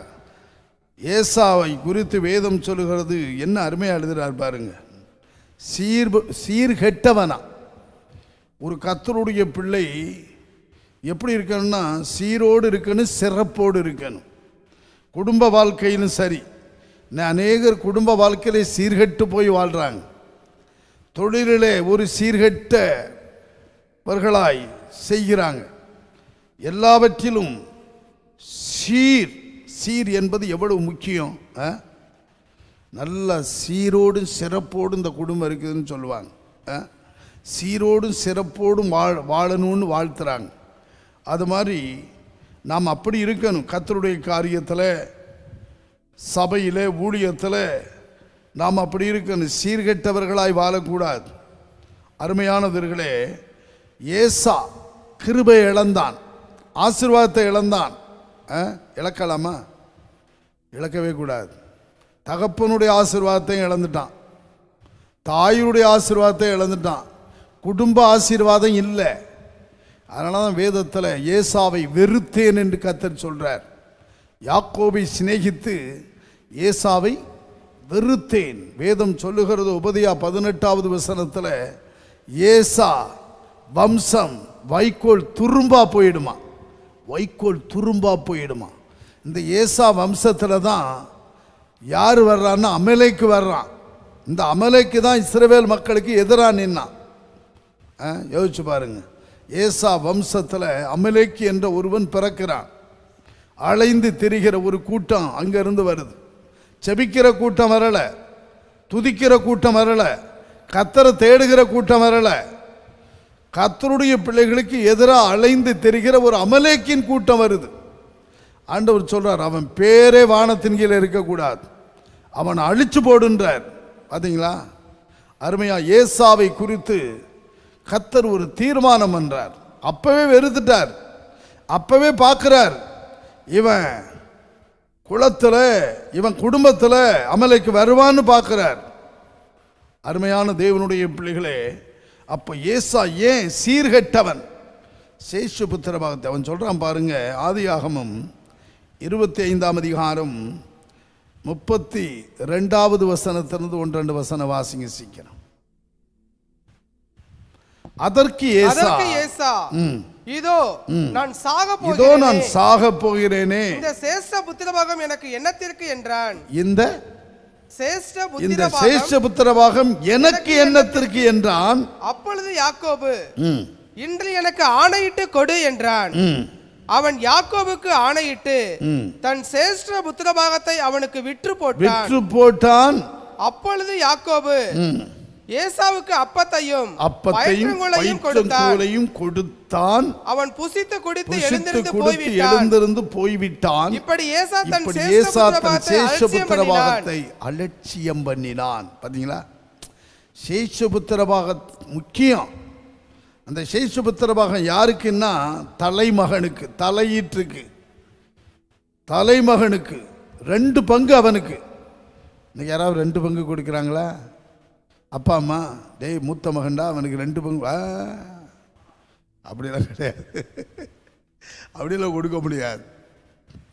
ஏசாவை குறித்து வேதம் சொல்லுகிறது, என்ன அருமையாக எழுதுகிறார் பாருங்க. சீர்கெட்டவனா. ஒரு கர்த்தருடைய பிள்ளை எப்படி இருக்கணும்னா சீரோடு இருக்கணும், சிறப்போடு இருக்கணும். குடும்ப வாழ்க்கையிலும் சரி. அநேகர் குடும்ப வாழ்க்கையிலே சீர்கெட்டு போய் வாழ்கிறாங்க. தொழிலிலே ஒரு சீர்கெட்டவர்களாய் செய்கிறாங்க. எல்லாவற்றிலும் சீர் என்பது எவ்வளவு முக்கியம். நல்ல சீரோடும் சிறப்போடும் இந்த குடும்பம் இருக்குதுன்னு சொல்லுவாங்க. சீரோடும் சிறப்போடும் வாழணும்னு வாழ்த்துறாங்க. அது மாதிரி நாம் அப்படி இருக்கணும். கர்த்தருடைய காரியத்தில், சபையில், ஊழியத்தில் நாம் அப்படி இருக்கணும். சீர்கெட்டவர்களாய் வாழக்கூடாது. அருமையானவர்களே, ஏசா கிருபை இழந்தான், ஆசீர்வாதத்தை இழந்தான். இழக்கலாமா? இழக்கவே கூடாது. தகப்பனுடைய ஆசீர்வாதத்தையும் இழந்துட்டான், தாயுடைய ஆசீர்வாதத்தை இழந்துட்டான், குடும்ப ஆசீர்வாதம் இல்லை. அதனால தான் வேதத்தில் ஏசாவை வெறுத்தேன் என்று கர்த்தர் சொல்கிறார். யாக்கோபை சிநேகித்து ஏசாவை வெறுத்தேன். வேதம் சொல்லுகிறது, உபதியா 18வது வசனத்தில், ஏசா வம்சம் வைக்கோல் துரும்பா போயிடுமா, வைக்கோல் துரும்பா போயிடுமா. இந்த ஏசா வம்சத்தில் தான் யார் வர்றான்னா அமலேக்கு வர்றான். இந்த அமலேக்கு தான் இஸ்ரவேல் மக்களுக்கு எதிராக நின்னான். யோசிச்சு பாருங்க. ஏசா வம்சத்தில் அமலேக்கு என்ற ஒருவன் பிறக்கிறான். அலைந்து திரிகிற ஒரு கூட்டம் அங்கிருந்து வருது. செபிக்கிற கூட்டம் வரலை, துதிக்கிற கூட்டம் வரல, கர்த்தரை தேடுகிற கூட்டம் வரல. கர்த்தருடைய பிள்ளைகளுக்கு எதிராக அலைந்து தெரிகிற ஒரு அமலேக்கின் கூட்டம் வருது. ஆண்டவர் சொல்றார், அவன் பேரே வானத்தின் கீழே இருக்கக்கூடாது, அவன் அழிச்சு போடுன்றார். பார்த்தீங்களா அருமையா? ஏசாவை குறித்து கர்த்தர் ஒரு தீர்மானம் பண்றார். அப்பவே வெறுத்துட்டார், அப்பவே பார்க்கிறார், இவன் குலத்தில் இவன் குடும்பத்தில் அமலேக்கு வருவான்னு பார்க்கிறார். அருமையான தேவனுடைய பிள்ளைகளே, அப்போ ஏசா ஏன் சீர்கெட்டவன்? சேஷபுத்திர பாகத்தை அவன் சொல்றான் பாருங்க. ஆதியாகமம் 25ஆம் அதிகாரம் 32வது வசனத்திலிருந்து 1-2 வசனம் வாசிங்க சீக்கிரம். அதற்கு ஏசா, இதோ நான் சாக போகிறேனே, இந்த சேஷ்ட புத்திரபாகம் எனக்கு என்னத்திற்கு என்றான். இந்த சேஷ்ட புத்திரபாகம் எனக்கு என்னத்திற்கு என்றான். அப்பொழுது யாக்கோபு, இன்று எனக்கு ஆணையிட்டு கொடு என்றான். அவன் யாக்கோபுக்கு ஆணையிட்டு தன் சேஷ்ட புத்திரபாகத்தை அவனுக்கு விற்று போட்டான். அப்பொழுது யாக்கோபு ஏசாவுக்கு அப்பத்தையும் கொடுத்தான். அவன் புசித்து குடித்து எழுந்திருந்து போய்விட்டான். இப்படி ஏசா தன் சேஷபுத்திரபாகத்தை அலட்சியம் பண்ணினான். பாத்தீங்களா? சேஷபுத்திரபாகம் முக்கியம். அந்த சேஷபுத்திரபாகம் யாருக்குன்னா தலைமகனுக்கு, தலையீற்றுக்கு, தலைமகனுக்கு 2 பங்கு அவனுக்கு. இன்னைக்கு யாராவது 2 பங்கு கொடுக்குறாங்களா? அப்பா அம்மா, டேய் மூத்த மகன்டா அவனுக்கு 2 பங்கு, அப்படிலாம் கிடையாது. அப்படிலாம் கொடுக்க முடியாது.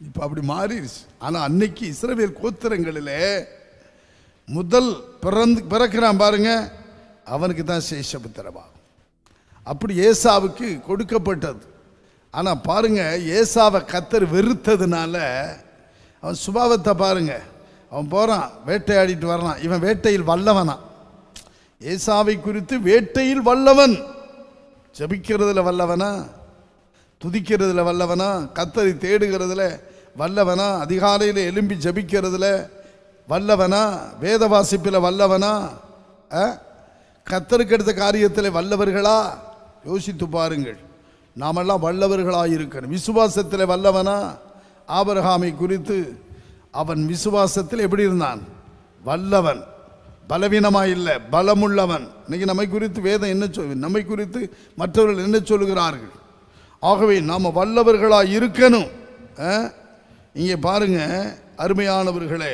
இப்போ அப்படி மாறிடுச்சு. ஆனால் அன்னைக்கு இஸ்ரவேல் கோத்திரங்களிலே முதல் பிறக்கிறான் பாருங்க, அவனுக்கு தான் சேஷபுத்திரபாகம். அப்படி ஏசாவுக்கு கொடுக்கப்பட்டது. ஆனால் பாருங்க, ஏசாவை கர்த்தர் வெறுத்ததுனால அவன் சுபாவத்தை பாருங்க. அவன் போகிறான், வேட்டையாடிட்டு வர்றான். இவன் வேட்டையில் வல்லவனா? ஏசாவை குறித்து வேட்டையில் வல்லவன், ஜபிக்கிறதுல வல்லவனா, துதிக்கிறதுல வல்லவனா, கர்த்தரை தேடுகிறதுல வல்லவனா, அதிகாலையில் எழும்பி ஜபிக்கிறதுல வல்லவனா, வேத வாசிப்பில் வல்லவனா, கர்த்தருக்கு எடுத்த காரியத்தில் வல்லவர்களா? யோசித்து பாருங்கள். நாமெல்லாம் வல்லவர்களாக இருக்கணும். விசுவாசத்தில் வல்லவனா? ஆபிரகாமை குறித்து அவன் விசுவாசத்தில் எப்படி இருந்தான்? வல்லவன், பலவீனமாக இல்லை, பலமுள்ளவன். இன்னைக்கு நம்மை குறித்து வேதம் என்ன நம்மை குறித்து மற்றவர்கள் என்ன சொல்லுகிறார்கள்? ஆகவே நாம் வல்லவர்களாக இருக்கணும். இங்கே பாருங்க அருமையானவர்களே,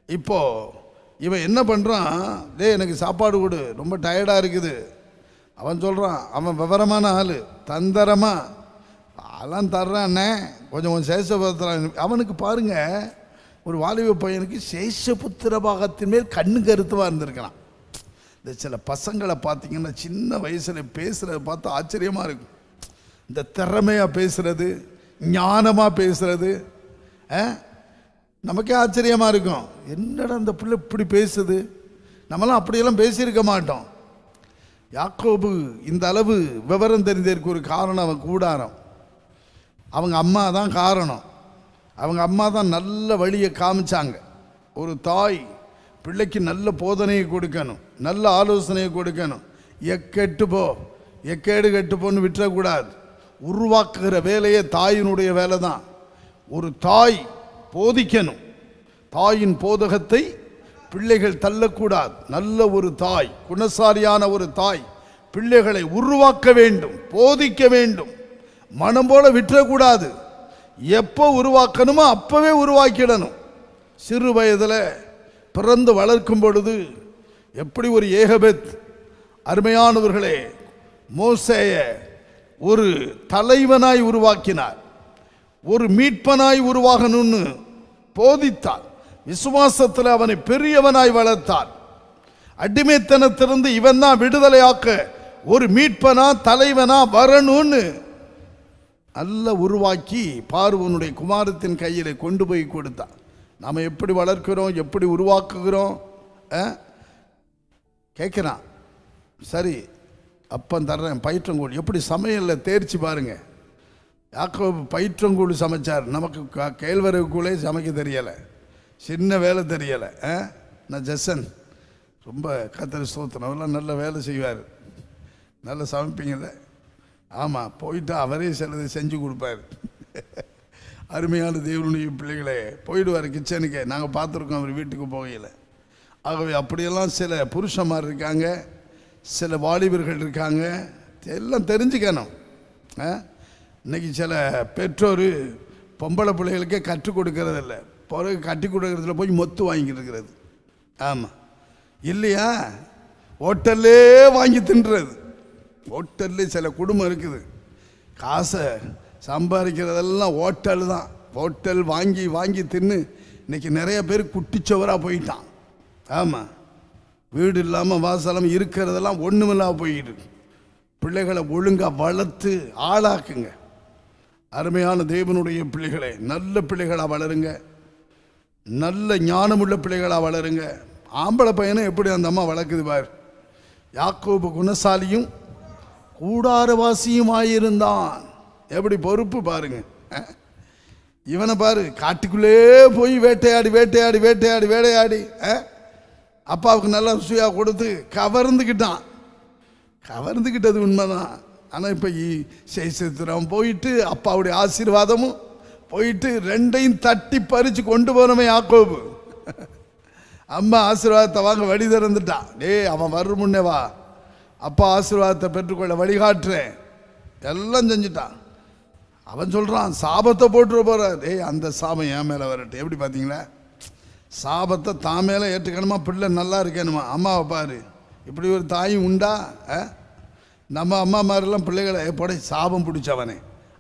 இப்போ இவன் என்ன பண்ணுறான்? எனக்கு சாப்பாடு கொடு, ரொம்ப டயர்டாக இருக்குது. அவன் சொல்கிறான், அவன் விவரமான ஆள், தந்திரமா அதெல்லாம் தர்றான்னே, கொஞ்சம் சேஷபுத்திரன். அவனுக்கு பாருங்க, ஒரு வாலிப பையனுக்கு சேஷபுத்திரபாகத்தின் மேல் கண்ணு கருத்துவாக இருந்திருக்கிறான். இந்த சில பசங்களை பார்த்தீங்கன்னா சின்ன வயசில் பேசுகிறத பார்த்து ஆச்சரியமாக இருக்கும். இந்த திறமையாக பேசுகிறது, ஞானமாக பேசுகிறது நமக்கே ஆச்சரியமாக இருக்கும். என்னடா அந்த பிள்ளை இப்படி பேசுது, நம்மளாம் அப்படியெல்லாம் பேசியிருக்க மாட்டோம். யாக்கோபு இந்த அளவு விவரம் தெரிந்ததற்கு ஒரு காரணம் அவன் கூடாரம். அவங்க அம்மா தான் காரணம். அவங்க அம்மா தான் நல்ல வழியை காமிச்சாங்க. ஒரு தாய் பிள்ளைக்கு நல்ல போதனையை கொடுக்கணும், நல்ல ஆலோசனையை கொடுக்கணும். எக்கேடு கெட்டு போன்னு விட்டுறக்கூடாது. உருவாக்குகிற வேலையே தாயினுடைய வேலை தான். ஒரு தாய் போதிக்கணும். தாயின் போதகத்தை பிள்ளைகள் தள்ளக்கூடாது. நல்ல ஒரு தாய், குணசாலியான ஒரு தாய் பிள்ளைகளை உருவாக்க வேண்டும், போதிக்க வேண்டும். மனம் போல விட்டுறக்கூடாது. எப்போ உருவாக்கணுமோ அப்பவே உருவாக்கிடணும். சிறு வயதில் பிறந்து வளர்க்கும் பொழுது எப்படி ஒரு ஏகபேத் அருமையானவர்களே மோசேய ஒரு தலைவனாய் உருவாக்கினார், ஒரு மீட்பனாய் உருவாகணும்னு போதித்தார். விசுவாசத்தில் அவனை பெரியவனாய் வளர்த்தார். அடிமைத்தனத்திலிருந்து இவன் தான் விடுதலையாக்க ஒரு மீட்பனா தலைவனா வரணும்னு நல்ல உருவாக்கி பார்வோனுடைய குமாரத்தின் கையில் கொண்டு போய் கொடுத்தார். நாம் எப்படி வளர்க்கிறோம், எப்படி உருவாக்குகிறோம் கேட்குறான். சரி, அப்பன் தர்றேன் பயிற்றங்கூழ். எப்படி சமையலில் தேர்ச்சி பாருங்க. யாக்கோபு பயிற்றங்கூழ் சமைச்சார். நமக்கு கேழ்வரகு கூழே சமைக்க தெரியலை, சின்ன வேலை தெரியலை. நான் ஜெசன் ரொம்ப கர்த்தர் ஸ்தோத்திரம், அவரெல்லாம் நல்ல வேலை செய்வார், நல்லா சமைப்பீங்கள்ல. ஆமாம், போயிட்டு அவரே சிலதை செஞ்சு கொடுப்பார். அருமையான தேவனுடைய பிள்ளைகளே, போயிடுவார் கிச்சனுக்கு. நாங்கள் பார்த்துருக்கோம் அவர் வீட்டுக்கு போகையில். ஆகவே அப்படியெல்லாம் சில புருஷன்மார் இருக்காங்க, சில வாலிபர்கள் இருக்காங்க, எல்லாம் தெரிஞ்சுக்கணும். இன்றைக்கி சில பெற்றோர் பொம்பளை பிள்ளைகளுக்கே கற்றுக் கொடுக்கறதில்ல, பிறகு கட்டி கொடுக்கறதுல போய் மொத்து வாங்கிட்டு இருக்கிறது. ஆமாம் இல்லையா? ஹோட்டல்லே வாங்கி தின்றது. ஹோட்டல்லே சில குடும்பம் இருக்குது, காசை சம்பாதிக்கிறதெல்லாம் ஹோட்டல் தான். ஹோட்டல் வாங்கி வாங்கி தின்னு இன்றைக்கி நிறைய பேர் குட்டிச்சவராக போயிட்டான். ஆமாம், வீடு இல்லாமல் வாசலம் இருக்கிறதெல்லாம் ஒன்றுமில்லாமல் போயிட்டு. பிள்ளைகளை ஒழுங்காக வளர்த்து ஆளாக்குங்க. அருமையான தேவனுடைய பிள்ளைகளை நல்ல பிள்ளைகளாக வளருங்க, நல்ல ஞானமுள்ள பிள்ளைகளாக வளருங்க. ஆம்பளை பையனை எப்படி அந்த அம்மா வளர்க்குது பார். யாக்கோபு குணசாலியும் கூடாரவாசியுமாயிருந்தான். எப்படி பொறுப்பு பாருங்க. இவனை பாரு, காட்டுக்குள்ளே போய் வேட்டையாடி வேட்டையாடி வேட்டையாடி வேட்டையாடி அப்பாவுக்கு நல்லா ருசியாக கொடுத்து கவர்ந்துக்கிட்டான். கவர்ந்துக்கிட்டது உண்மைதான். ஆனால் இப்போ சேஷத்திரம் போயிட்டு அப்பாவுடைய ஆசீர்வாதமும் போயிட்டு ரெண்டையும் தட்டி பறித்து கொண்டு போனவன் யாக்கோபு. அம்மா ஆசீர்வாதத்தை வாங்க வழி திறந்துட்டான். அவன் வரும் முன்னே வா, அப்பா ஆசீர்வாதத்தை பெற்றுக்கொள்ள வழிகாட்டுறேன், எல்லாம் செஞ்சுட்டான். அவன் சொல்கிறான் சாபத்தை போட்டுற போகிறார். அந்த சாபம் என் மேலே வரட்டும். எப்படி பார்த்தீங்களா? சாபத்தை தான் மேலே ஏற்றுக்கணுமா, பிள்ளை நல்லா இருக்கணுமா. அம்மாவை பாரு, இப்படி ஒரு தாயும் உண்டா? நம்ம அம்மா மாதிரிலாம் பிள்ளைகளை போட சாபம் பிடிச்சவனே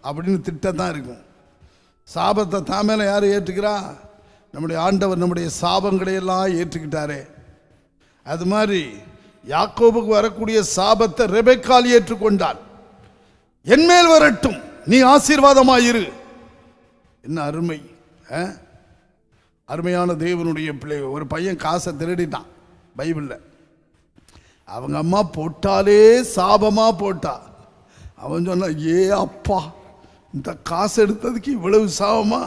அப்படின்னு திட்டத்தான் இருக்கும். சாபத்தை தான் மேலே யார் ஏற்றுக்கிறா? நம்முடைய ஆண்டவர் நம்முடைய சாபங்களையெல்லாம் ஏற்றுக்கிட்டாரே. அது மாதிரி யாக்கோபுக்கு வரக்கூடிய சாபத்தை ரெபெக்காள் ஏற்றுக்கொண்டாள். என்மேல் வரட்டும், நீ ஆசீர்வாதமாயிரு. என்ன அருமை! அருமையான தேவனுடைய பிள்ளை. ஒரு பையன் காசை திருடிட்டான். பைபிளில் அவங்க அம்மா போட்டாலே சாபமாக போட்டா. அவன் சொன்னான், அப்பா இந்த காசு எடுத்ததுக்கு இவ்வளவு சாபமா?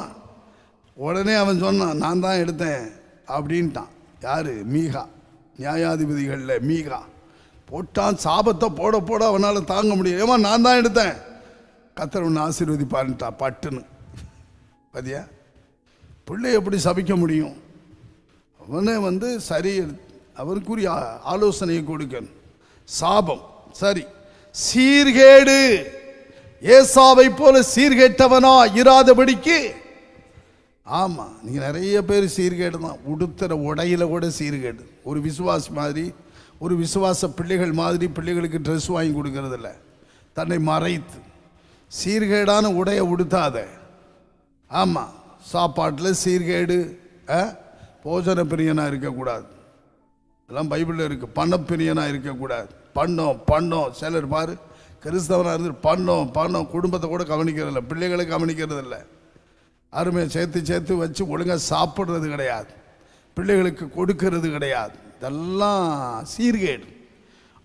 உடனே அவன் சொன்னான், நான் தான் எடுத்தேன் அப்படின்ட்டான். யார்? மீகா. நியாயாதிபதிகளில் மீகா போட்டான். சாபத்தை போட போட அவனால் தாங்க முடியும். ஏமா நான் தான் எடுத்தேன், கர்த்தர் உன்னை ஆசீர்வதிப்பாருன்ட்டா பட்டுன்னு. பாத்தியா, பிள்ளை எப்படி சபிக்க முடியும்? அவனை சரி, அவருக்குரிய ஆலோசனையை கொடுக்கணும். சாபம் சரி, சீர்கேடு ஏசாவை போல சீர்கேட்டவனா இராதபடிக்கு. ஆமாம், நீங்கள் நிறைய பேர் சீர்கேடு தான். உடுத்துற உடையில கூட சீர்கேடு. ஒரு விசுவாசி மாதிரி, ஒரு விசுவாச பிள்ளைகள் மாதிரி பிள்ளைகளுக்கு ட்ரெஸ் வாங்கி கொடுக்கறதில்ல, தன்னை மறைத்து சீர்கேடான உடையை உடுத்தாத. ஆமாம், சாப்பாட்டில் சீர்கேடு, போஜன பிரியனாக இருக்கக்கூடாது. இதெல்லாம் பைபிளில் இருக்குது. பணப்பிரியனாக இருக்கக்கூடாது. பண்ணோம் சிலர் பாரு, கிறிஸ்தவனாக இருந்து பண்ணோம் குடும்பத்தை கூட கவனிக்கிறதில்ல, பிள்ளைகளை கவனிக்கிறதில்ல, அருமையை சேர்த்து வச்சு ஒழுங்காக சாப்பிட்றது கிடையாது, பிள்ளைகளுக்கு கொடுக்கறது கிடையாது. இதெல்லாம் சீர்கேடு.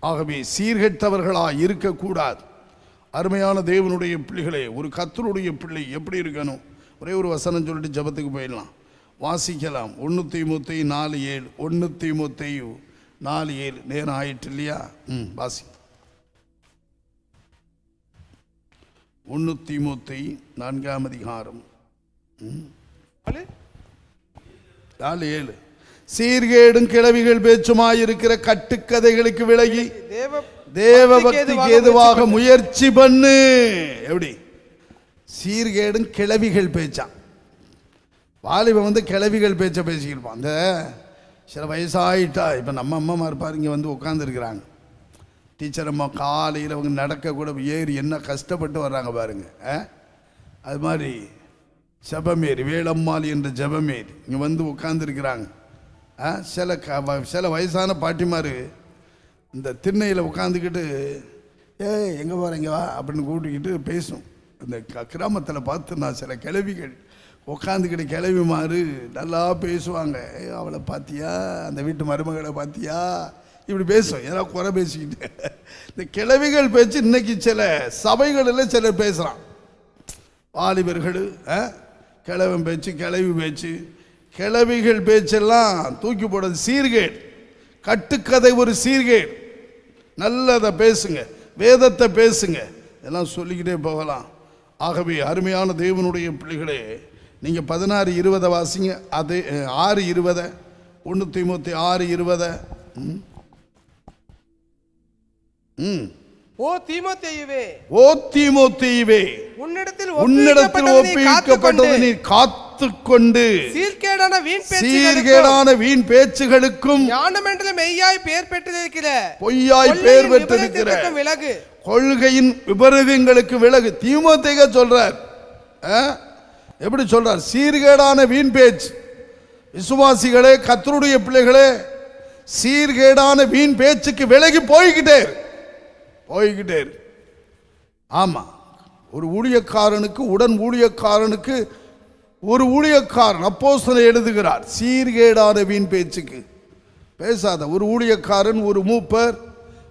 ஆகவே சீர்கெட்டவர்களாக இருக்கக்கூடாது. அருமையான தேவனுடைய பிள்ளைகளே, ஒரு கர்த்தருடைய பிள்ளை எப்படி இருக்கணும்? ஒரே ஒரு வசனம் சொல்லிட்டு ஜெபத்துக்கு போயிடலாம். வாசிக்கலாம். 1 தீமோத்தேயு 4:7. 1 தீமோத்தேயு 4:7. நேரம் ஆயிட்டு இல்லையா? வாசி. 1 தீமோத்தேயு 4ஆம் அதிகாரம் 4:7. சீர்கேடும் கிளவிகள் பேச்சுமாயிருக்கிற கட்டுக்கதைகளுக்கு விலகி தேவபக்திக்கு ஏதுவாக முயற்சி பண்ணு. எப்படி? சீர்கேடும் கிளவிகள் பேச்சான். வாலிபன் கிளவிகள் பேச்ச பேசிக்கிருப்பான். அந்த சில வயசாயிட்டா, இப்போ நம்ம அம்மா இருப்பார், இங்கே உட்காந்துருக்குறாங்க. டீச்சர் அம்மா காலையில் அவங்க நடக்க கூட ஏறி என்ன கஷ்டப்பட்டு வர்றாங்க பாருங்க. அது மாதிரி ஜெபமேரி, வேளம்மாள் என்ற ஜெபமேரி இங்கே உட்காந்துருக்குறாங்க. சில வயசான பாட்டிமார் இந்த திண்ணையில் உட்காந்துக்கிட்டு எங்கே வர இங்கே வா அப்படின்னு கூட்டிக்கிட்டு பேசும். இந்த கிராமத்தில் பார்த்து நான் சில கிளவிகள் உட்காந்துக்கிட்டு கிளவிமாறு நல்லா பேசுவாங்க. அவளை பார்த்தியா, அந்த வீட்டு மருமகளை பார்த்தியா, இப்படி பேசும். ஏதாவது குறை பேசிக்கிட்டு. இந்த கிளவிகள் பேச்சு இன்னைக்கு சில சபைகளில் சிலர் பேசுகிறான். வாலிபர்கள் கிழவன் பேச்சு, கிளவி பேச்சு, கிளவிகள் பேச்செல்லாம் தூக்கி போடுறது சீர்கேடு. கட்டுக்கதை ஒரு சீர்கேடு. நல்லதை பேசுங்க, வேதத்தை பேசுங்க, இதெல்லாம் சொல்லிக்கிட்டே போகலாம். ஆகவே அருமையான தேவனுடைய பிள்ளைகளே, நீங்கள் 16:20 வாசிங்க. அது 6:20, 1 தீமோத்தேயு 6:20. ஓ தீமோத்தேயுவே, ஓ தீமோத்தேயுவே, உன்னிடத்தில் ஒப்புவிக்கப்பட்டதை நீ காத்துக்கொண்டு சீர்கேடான வீண் பேச்சுகளுக்கும் ஞானமண்டல மெய்யாய் பேர் பெற்றிருக்கிற பொய்யாய் பேர் பெற்றிருக்கிற விலகு, கொள்கையின் விபரீதங்களுக்கு விலகு. தீமோத்தேயு சொல்றார். எப்படி சொல்றார்? சீர்கேடான வீண் பேச்சு. விசுவாசிகளே, கர்த்தருடைய பிள்ளைகளே, சீர்கேடான வீண் பேச்சுக்கு விலகி போய்கிட்டே. ஆமா, ஒரு ஊழியக்காரனுக்கு, உடன் ஊழியக்காரனுக்கு, ஒரு ஊழியக்காரன் அப்போஸ்தலன் எழுதுகிறார், சீர்கேடான வீண் பேச்சுக்கு பேசாத. ஒரு ஊழியக்காரன், ஒரு மூப்பர்,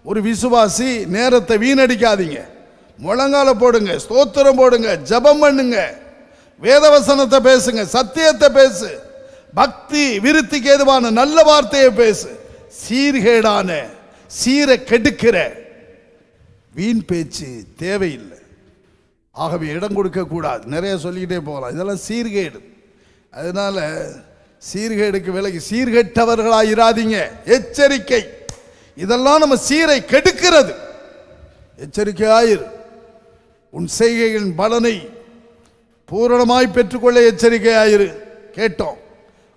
ஒரு விசுவாசி நேரத்தை வீணடிக்காதீங்க. முழங்கால போடுங்க, ஸ்தோத்திரம் போடுங்க, ஜெபம் பண்ணுங்க, வேதவசனத்தை பேசுங்க, சத்தியத்தை பேசு, பக்தி விருத்திக்கு ஏதுவான நல்ல வார்த்தையை பேசு. சீர்கேடான, சீரை கெடுக்கிற வீண் பேச்சு தேவையில்லை. ஆகவே இடம் கொடுக்க கூடாது. நிறைய சொல்லிக்கிட்டே போகலாம். இதெல்லாம் சீர்கேடு. அதனால சீர்கேடுக்கு விலகி சீர்கெட்டவர்களாக இராதீங்க. எச்சரிக்கை. இதெல்லாம் நம்ம சீரை கெடுக்கிறது. எச்சரிக்கையாயிரு. உன் செய்கைகளின் பலனை பூரணமாய் பெற்றுக்கொள்ள எச்சரிக்கையாயிரு. கேட்டோம்.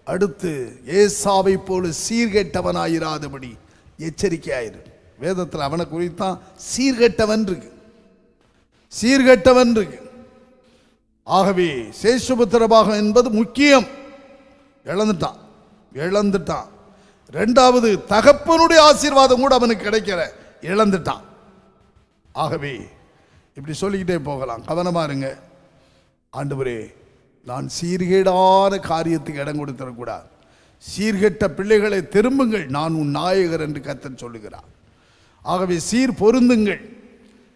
அடுத்து, ஏசாவை போல சீர்கெட்டவனாயிராதபடி எச்சரிக்கையாயிரு. வேதத்தில் அவனை குறித்தான் சீர்கெட்டவன் இருக்கு, சீர்கெட்டவன் இருக்கு. ஆகவே சேஷபுத்திரபாகம் என்பது முக்கியம். இழந்துட்டான். ரெண்டாவது, தகப்பனுடைய ஆசீர்வாதம் கூட அவனுக்கு கிடைக்கிற இழந்துட்டான். ஆகவே இப்படி சொல்லிக்கிட்டே போகலாம். கவனமா இருங்க. ஆண்டவரே, நான் சீர்கேடான காரியத்துக்கு இடம் கொடுத்துடக்கூடாது. சீர்கெட்ட பிள்ளைகளை திரும்புங்கள், நான் உன் நாயகர் என்று கர்த்தர் சொல்லுகிறார். ஆகவே சீர் பொருந்துங்கள்,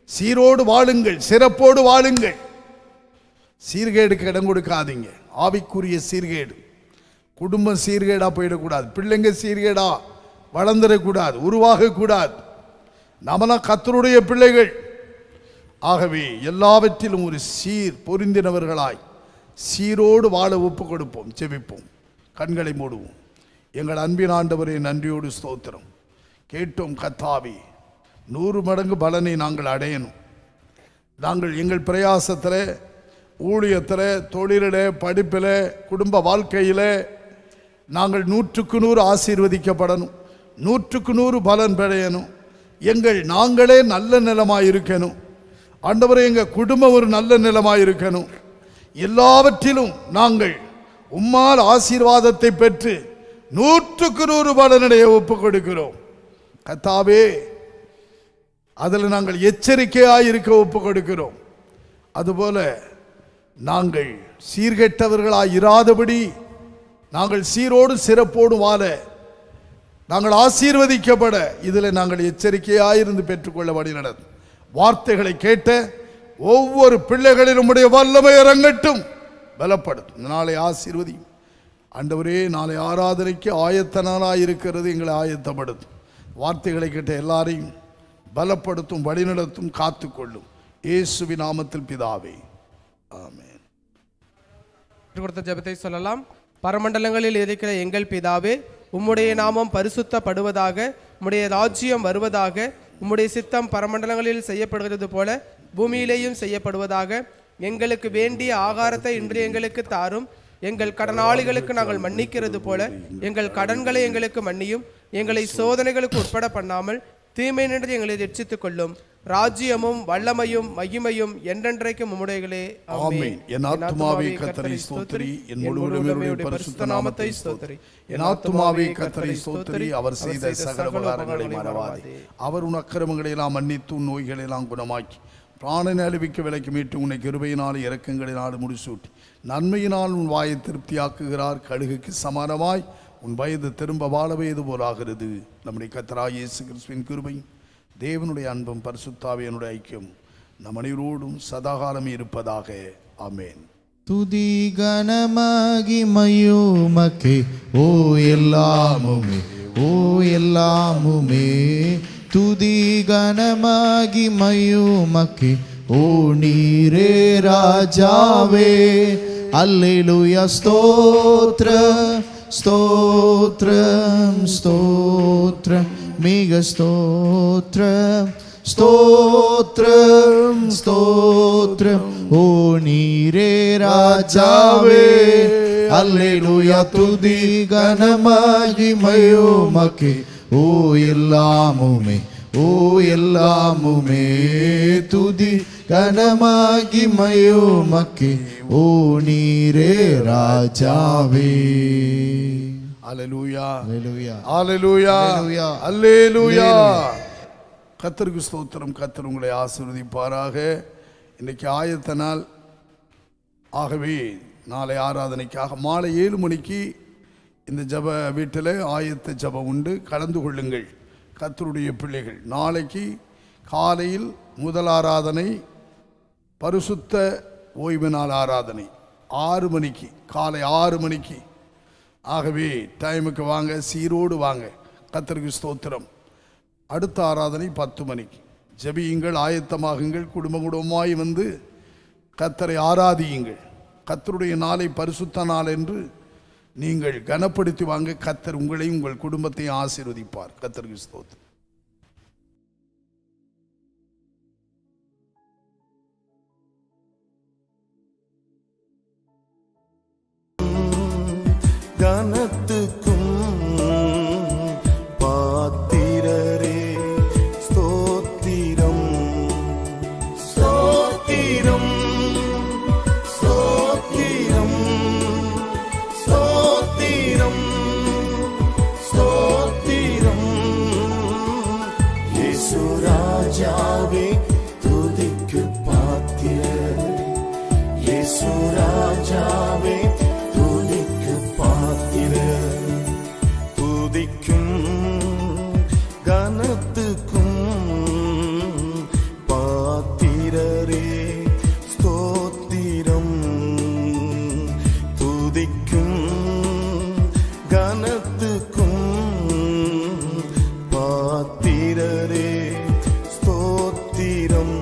சீரோடு வாழுங்கள், சிறப்போடு வாழுங்கள். சீர்கேடுக்கு இடம் கொடுக்காதீங்க. ஆவிக்குரிய சீர்கேடு, குடும்பம் சீர்கேடா போயிடக்கூடாது, பிள்ளைங்க சீர்கேடா வளர்ந்துடக்கூடாது, உருவாகக்கூடாது. நம்மளாம் கர்த்தருடைய பிள்ளைகள். ஆகவே எல்லாவற்றிலும் ஒரு சீர் பொருந்தினவர்களாய் சீரோடு வாழ ஒப்பு கொடுப்போம். ஜெபிப்போம். கண்களை மூடுவோம். எங்கள் அன்பின் ஆண்டவரே, நன்றியோடு ஸ்தோத்திரம். கேட்டோம் கர்த்தாவே, 100 மடங்கு பலனை நாங்கள் அடையணும். நாங்கள் எங்கள் பிரயாசத்தில், ஊழியத்தில், தொழிலில், படிப்பில், குடும்ப வாழ்க்கையில் நாங்கள் 100க்கு 100 ஆசீர்வதிக்கப்படணும், 100க்கு 100 பலன் பெறையணும். நாங்களே நல்ல நிலமாக இருக்கணும். ஆண்டவரே, எங்கள் குடும்பம் ஒரு நல்ல நிலமாக இருக்கணும். எல்லாவற்றிலும் நாங்கள் உம்மால் ஆசீர்வாதத்தை பெற்று 100க்கு 100 பலனடைய ஒப்பு கொடுக்கிறோம். கர்த்தாவே, அதில் நாங்கள் எச்சரிக்கையாக இருக்க ஒப்பு கொடுக்கிறோம். அதுபோல நாங்கள் சீர்கெட்டவர்களாக இராதபடி நாங்கள் சீரோடு சிறப்போடு வாழ, நாங்கள் ஆசீர்வதிக்கப்பட இதில் நாங்கள் எச்சரிக்கையாயிருந்து பெற்றுக்கொள்ள வழி நடந்து வார்த்தைகளை கேட்ட ஒவ்வொரு பிள்ளைகளிலும் உம்முடைய வல்லமை இறங்கட்டும், பலப்படுத்தும். நாளை ஆசீர்வதியும் ஆண்டவரே. நாளை ஆராதனைக்கு ஆயத்த நாளாக இருக்கிறது, எங்களை ஆயத்தப்படுத்தும். வார்த்தைகளை கேட்ட எல்லாரையும் பலப்படுத்தும், வழிநடத்தும், காத்துக்கொள்ளும். இயேசுவின் நாமத்தில் பிதாவே, ஆமென். கொடுத்த ஜெபத்தை சொல்லலாம். பரமண்டலங்களில் இருக்கிற எங்கள் பிதாவே, உம்முடைய நாமம் பரிசுத்தப்படுவதாக, உம்முடைய ராஜ்யம் வருவதாக, உம்முடைய சித்தம் பரமண்டலங்களில் செய்யப்படுகிறது போல பூமியிலேயும் செய்யப்படுவதாக. எங்களுக்கு வேண்டிய ஆகாரத்தை இன்று எங்களுக்கு தாரும். எங்கள் கடனாளிகளுக்கு நாங்கள் மன்னிக்கிறது போல எங்கள் கடன்களை எங்களுக்கு மன்னியும். எங்களை சோதனைகளுக்கு உட்பட பண்ணாமல் தீமை நின்று எங்களை ரட்சித்துக் கொள்ளும். ராஜ்யமும் வல்லமையும் மகிமையும் என்றென்றைக்கும் உம்முடையகளே, ஆமென். என் ஆத்துமாவே கர்த்தரை ஸ்தோத்திரி, என் முழு உள்ளமே பரிசுத்த நாமத்தை ஸ்தோத்திரி. என் ஆத்துமாவே கர்த்தரை ஸ்தோத்திரி, அவர் செய்த சகல உபகாரங்களை மறவாதே. அவர் உன் அக்கிரமங்களை எல்லாம் மன்னித்து உன் நோய்களை எல்லாம் குணமாக்கி பிராணனை அழிவிக்க விலைக்கு மீட்டு உன்னை கிருபையினால் இரக்கங்களினால் முடிசூட்டி நன்மையினால் உன் வாயை திருப்தியாக்குகிறார். கழுகுக்கு சமானமாய் உன் வயது திரும்ப வாழ வயது போலாகிறது. நம்முடைய கர்த்தராகிய இயேசு கிறிஸ்துவின் கிருபையும் தேவனுடைய அன்பும் பரிசுத்த ஆவியானவருடைய ஐக்கியம் நம் அனைவரோடும் சதாகாலம் இருப்பதாக. ஆமென். துதி கனமகிமையுமக்கே ஓ எல்லாமுமே, ஓ எல்லாமுமே. துதி கனமகிமையுமக்கே ஓ நீரே ராஜாவே. அல்லேலூயா. ஸ்தோத்ரம் ஸ்தோத்ரம் ஸ்தோத்ரம் மிக ஸ்தோத்ரம் ஸ்தோத்ரம் ஸ்தோத்ரம் ஓ நீரே ராஜாவே. அல்லேலூயா. துதி கனமகிமையுமக்கே ஓ எல்லாமுமே, ஓ எல்லாமுமே. துதி கனமகிமையுமக்கே ஓ நீரே ராஜாவே. அல்லேலூயா, அல்லேலூயா, அல்லேலூயா, அல்லேலூயா, அல்லேலூயா. கர்த்தருக்கு ஸ்தோத்திரம். கர்த்தர் உங்களை ஆசீர்வதிப்பாராக. இன்னைக்கு ஆயத்த நாள். ஆகவே நாளை ஆராதனைக்காக மாலை 7 மணிக்கு இந்த ஜப வீட்டில் ஆயத்த ஜபம் உண்டு. கலந்து கொள்ளுங்கள் கர்த்தருடைய பிள்ளைகள். நாளைக்கு காலையில் முதல் ஆராதனை பரிசுத்த ஓய்வு நாள் ஆராதனை 6 மணிக்கு, காலை 6 மணிக்கு. ஆகவே டைமுக்கு வாங்க, சீரோடு வாங்க. கர்த்தருக்கு ஸ்தோத்திரம். அடுத்த ஆராதனை 10 மணிக்கு. ஜெபியுங்கள், ஆயத்தமாகுங்கள், குடும்பமாய் வந்து கர்த்தரை ஆராதியுங்கள். கர்த்தருடைய நாளை பரிசுத்த நாள் என்று நீங்கள் கனப்படுத்தி வாங்க. கர்த்தர் உங்களையும் உங்கள் குடும்பத்தையும் ஆசீர்வதிப்பார். கர்த்தருக்கு ஸ்தோத்திரம். கனத்துக்கும் பாத்திரரே ஸ்தோத்திரம் ஸ்தோத்திரம் ஸ்தோத்திரம் ஸ்தோத்திரம் ஸ்தோத்திரம். இயேசு ராஜாவே துதிக்கு பாத்திரரே. இயேசு ராஜாவே துதிக்கும் கனத்துக்கும் பாத்திரரே ஸ்தோத்திரம். துதிக்கும் கனத்துக்கும் பாத்திரரே ஸ்தோத்திரம்.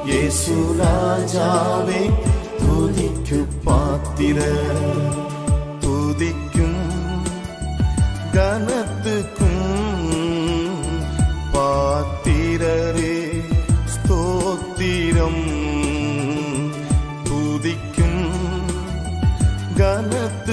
இயேசு ராஜாவே துதிக்கு பாத்திர. துதிக்கும் கனத்துக்கும் பாத்திரரே ஸ்தோத்திரம். கனத்த